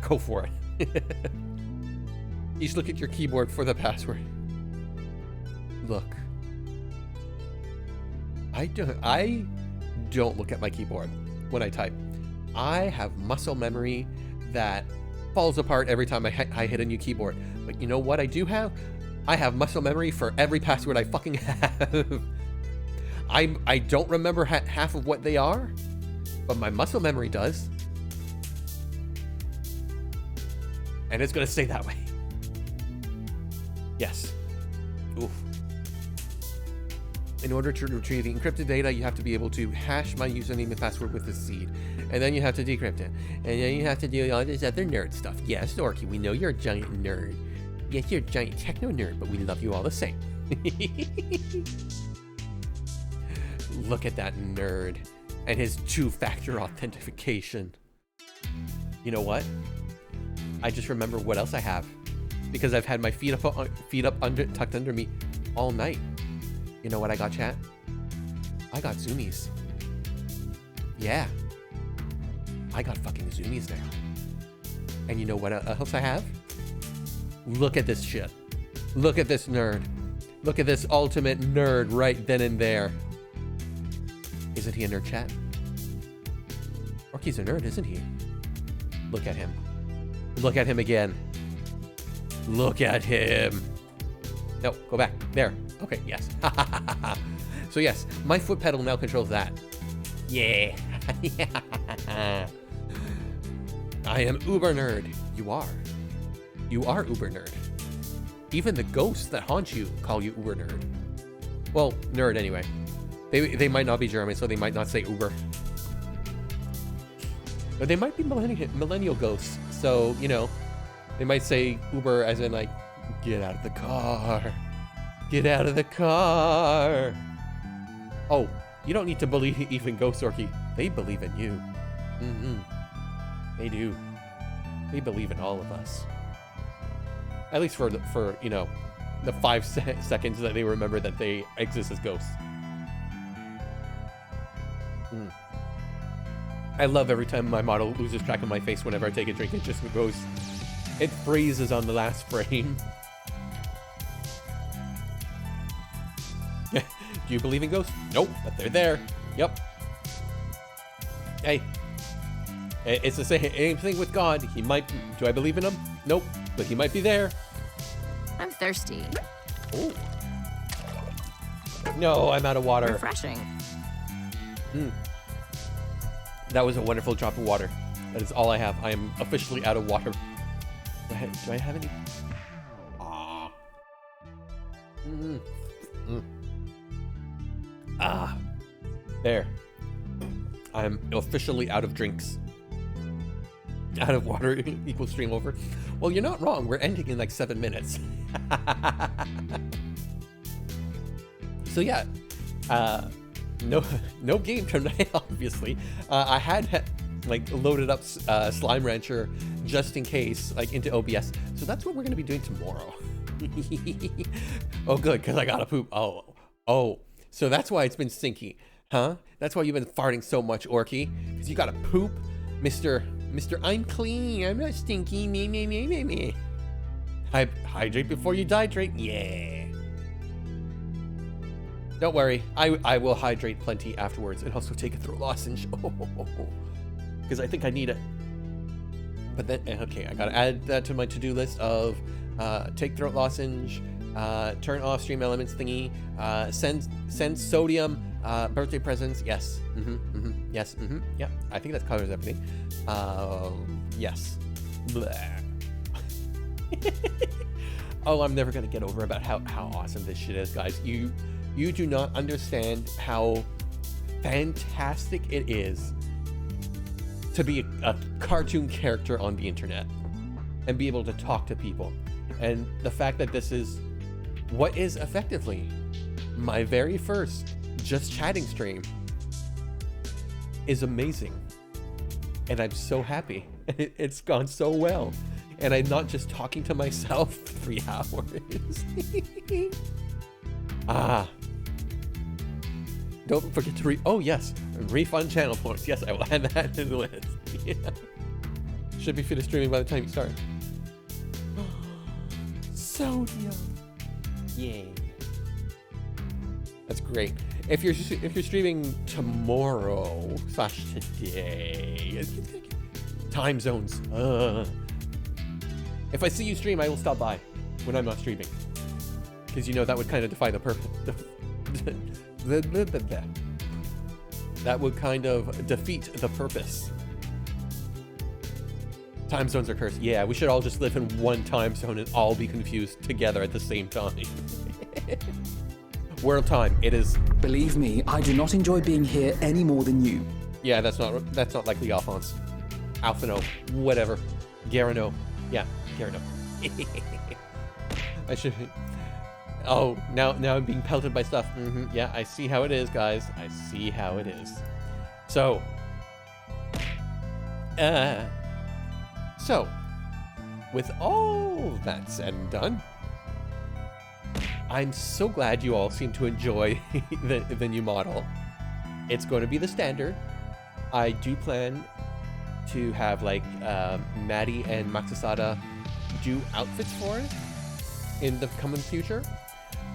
go for it. You just look at your keyboard for the password. Look. I don't look at my keyboard when I type. I have muscle memory that falls apart every time I hit a new keyboard. But you know what I do have? I have muscle memory for every password I fucking have. I don't remember half of what they are, but my muscle memory does. And it's gonna stay that way. Yes. Oof. In order to retrieve the encrypted data, you have to be able to hash my username and password with the seed. And then you have to decrypt it. And then you have to do all this other nerd stuff. Yes, Orky, we know you're a giant nerd. Yes, you're a giant techno nerd, but we love you all the same. Look at that nerd and his two-factor authentication. You know what? I just remember what else I have, because I've had my feet up tucked under me all night. You know what I got, chat? I got zoomies. Yeah. I got fucking zoomies now. And you know what else I have? Look at this shit. Look at this nerd. Look at this ultimate nerd right then and there. Isn't he a nerd, chat? Orky's a nerd, isn't he? Look at him. Look at him again. Look at him. No, go back. There. Okay, yes. So yes, my foot pedal now controls that. Yeah. I am uber nerd. You are. You are uber nerd. Even the ghosts that haunt you call you uber nerd. Well, nerd anyway. They might not be German, so they might not say uber. But they might be millennial ghosts, so, you know, they might say uber as in, like, get out of the car. Get out of the car. Oh, you don't need to believe even ghosts, Orky. They believe in you. They do. They believe in all of us. At least for you know, the 5 seconds that they remember that they exist as ghosts. I love every time my model loses track of my face whenever I take a drink. It just goes, it freezes on the last frame. Do you believe in ghosts? Nope, but they're there. Yep. Hey, it's the same thing with God. He might, do I believe in him? Nope, but he might be there. I'm thirsty. Oh. No, I'm out of water. Refreshing. That was a wonderful drop of water. That is all I have. I am officially out of water. Do I have any? Ah. Ah. There. I'm officially out of drinks. Out of water equals stream over. Well, you're not wrong. We're ending in like 7 minutes. So yeah. No game tonight, obviously. I had like loaded up Slime Rancher just in case, like into OBS. So that's what we're gonna be doing tomorrow. Oh, good, because I gotta poop. Oh, so that's why it's been stinky, huh? That's why you've been farting so much, Orky, because you gotta poop, Mr. I'm clean. I'm not stinky. Me. Hydrate before you dihydrate. Yeah. Don't worry, I will hydrate plenty afterwards and also take a throat lozenge. Because I think I need it. But then, okay, I gotta add that to my to-do list of take throat lozenge, turn off stream elements thingy, send sodium, birthday presents, yes, yes, yeah, I think that covers everything. Yes. Blah. Oh, I'm never gonna get over about how awesome this shit is, guys. You do not understand how fantastic it is to be a cartoon character on the internet and be able to talk to people. And the fact that this is what is effectively my very first just chatting stream is amazing. And I'm so happy. It's gone so well. And I'm not just talking to myself for 3 hours. Don't forget to oh yes, refund channel points. Yes, I will add that to the list. Yeah. Should be finished streaming by the time you start. Sodium. Yay. That's great. If you're streaming tomorrow / today, time zones. If I see you stream, I will stop by when I'm not streaming. Because, you know, that would kind of defy the purpose. That would kind of defeat the purpose. Time zones are cursed. Yeah, we should all just live in one time zone and all be confused together at the same time. World time, it is. Believe me, I do not enjoy being here any more than you. Yeah, that's not likely, Alphonse. Alphino, whatever. Garano. Yeah, Garano. I should. Oh, now I'm being pelted by stuff. Yeah, I see how it is, guys. I see how it is. So, with all that said and done, I'm so glad you all seem to enjoy the new model. It's going to be the standard. I do plan to have like Maddie and Matsusada do outfits for it in the coming future,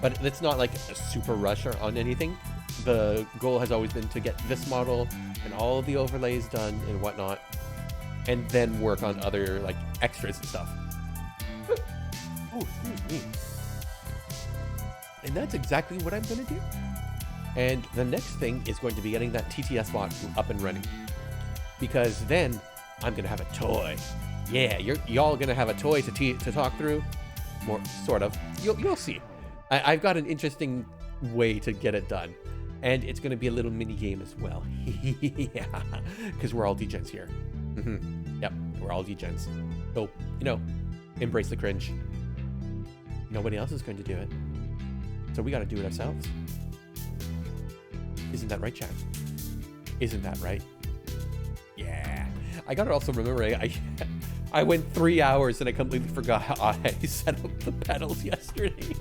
but it's not like a super rush on anything. The goal has always been to get this model and all of the overlays done and whatnot, and then work on other like extras and stuff. Oh, excuse me. And that's exactly what I'm going to do. And the next thing is going to be getting that TTS bot up and running, because then I'm going to have a toy. Yeah, y'all going to have a toy to talk through. More sort of. You'll see. I've got an interesting way to get it done, and it's going to be a little mini game as well. Yeah, because we're all degens here. Yep, we're all degens. So, you know, embrace the cringe. Nobody else is going to do it, so we got to do it ourselves. Isn't that right, chat? Isn't that right? Yeah. I gotta also remember, I went 3 hours and I completely forgot how I set up the pedals yesterday.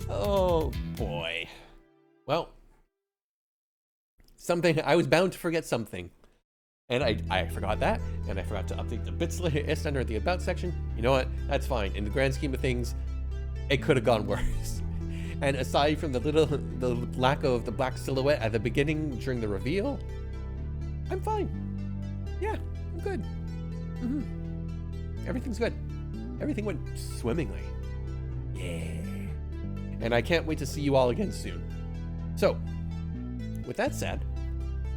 Oh boy. Well, I was bound to forget something. And I forgot that, and I forgot to update the bits list under the about section. You know what? That's fine. In the grand scheme of things, it could have gone worse. And aside from the lack of the black silhouette at the beginning during the reveal, I'm fine. Yeah, I'm good. Everything's good. Everything went swimmingly. Yeah. And I can't wait to see you all again soon. So, with that said,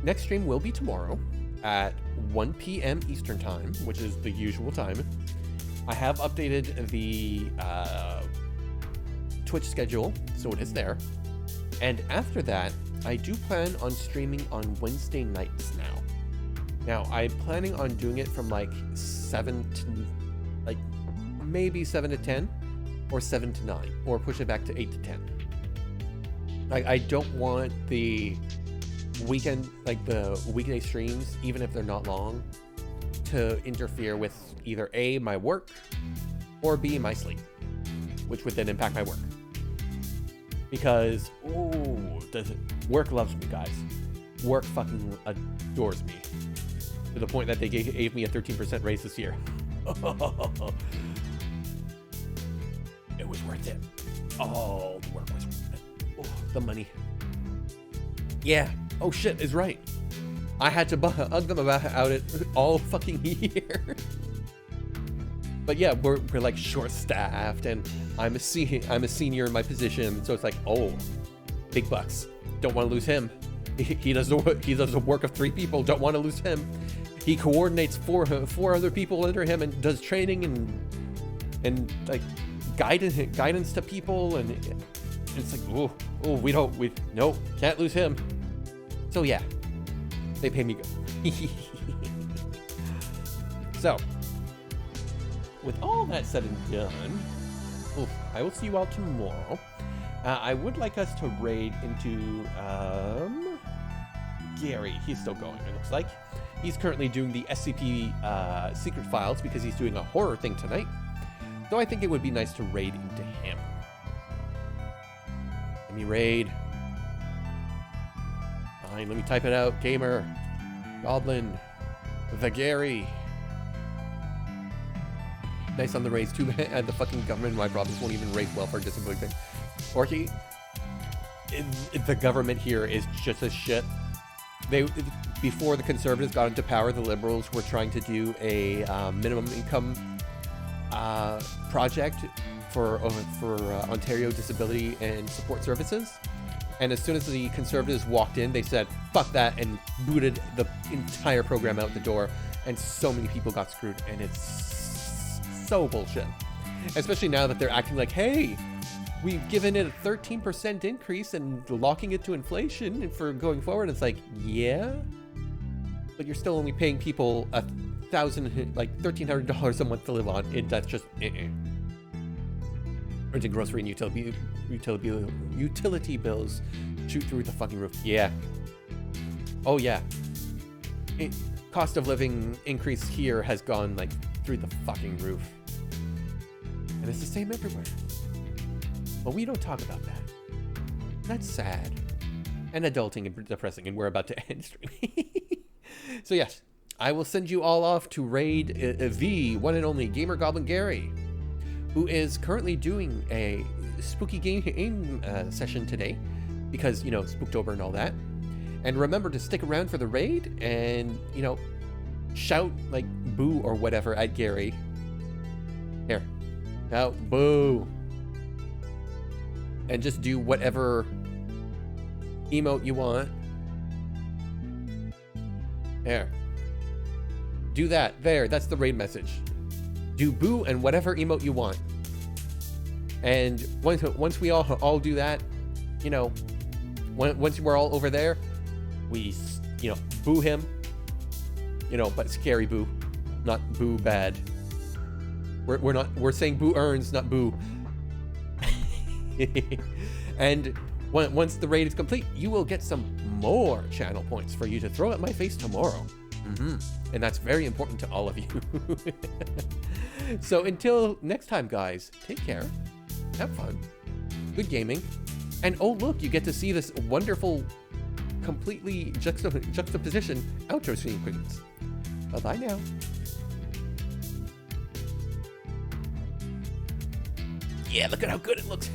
next stream will be tomorrow at 1 p.m. Eastern Time, which is the usual time. I have updated the Twitch schedule, so it is there. And after that, I do plan on streaming on Wednesday nights now. Now, I'm planning on doing it from like 7 to, like, maybe 7 to 10, or 7 to 9, or push it back to 8 to 10. I don't want the weekend, like the weekday streams, even if they're not long, to interfere with either A, my work, or B, my sleep, which would then impact my work. Because, work loves me, guys. Work fucking adores me. To the point that they gave me a 13% raise this year. It was worth it. Oh, the work was worth it. Oh, the money. Yeah. Oh shit, is right. I had to bug them about it all fucking year. But yeah, we're like short-staffed, and I'm a senior in my position, so it's like, oh, big bucks. Don't want to lose him. He does the work of 3 people. Don't want to lose him. He coordinates four other people under him and does training and like guidance to people, and it's like, no, can't lose him. So yeah, they pay me good. So, with all that said and done, I will see you all tomorrow. I would like us to raid into Gary. He's still going, it looks like. He's currently doing the SCP secret files because he's doing a horror thing tonight. So I think it would be nice to raid into him. Let me raid. Fine, let me type it out. Gamer, Goblin, the Gary. Nice on the raise too, and the fucking government, my problems won't even raise welfare disability thing. Orky, the government here is just as shit. Before the Conservatives got into power, the Liberals were trying to do a minimum income project for Ontario Disability and Support Services. And as soon as the Conservatives walked in, they said, fuck that, and booted the entire program out the door. And so many people got screwed, and it's so bullshit. Especially now that they're acting like, hey, we've given it a 13% increase and locking it to inflation and for going forward. It's like, yeah, but you're still only paying people $1,300 a month to live on. That's just renting grocery and utility bills shoot through the fucking roof. Yeah. Oh yeah. Cost of living increase here has gone like through the fucking roof. And it's the same everywhere. But we don't talk about that. That's sad. And adulting and depressing, and we're about to end streaming. So yes, I will send you all off to raid the one and only Gamer Goblin Gary, who is currently doing a spooky game session today, because, you know, Spooktober and all that. And remember to stick around for the raid and, you know, shout like boo or whatever at Gary. Here. Now, boo. And just do whatever emote you want. There. Do that. There. That's the raid message. Do boo and whatever emote you want. And once we all do that, you know, once we're all over there, we, you know, boo him. You know, but scary boo, not boo bad. We're saying boo earns, not boo. And once the raid is complete, you will get some more channel points for you to throw at my face tomorrow. And that's very important to all of you. So until next time, guys, take care, have fun, good gaming, and oh look, you get to see this wonderful, completely juxtaposition outro sequence. Bye-bye now. Yeah, look at how good it looks.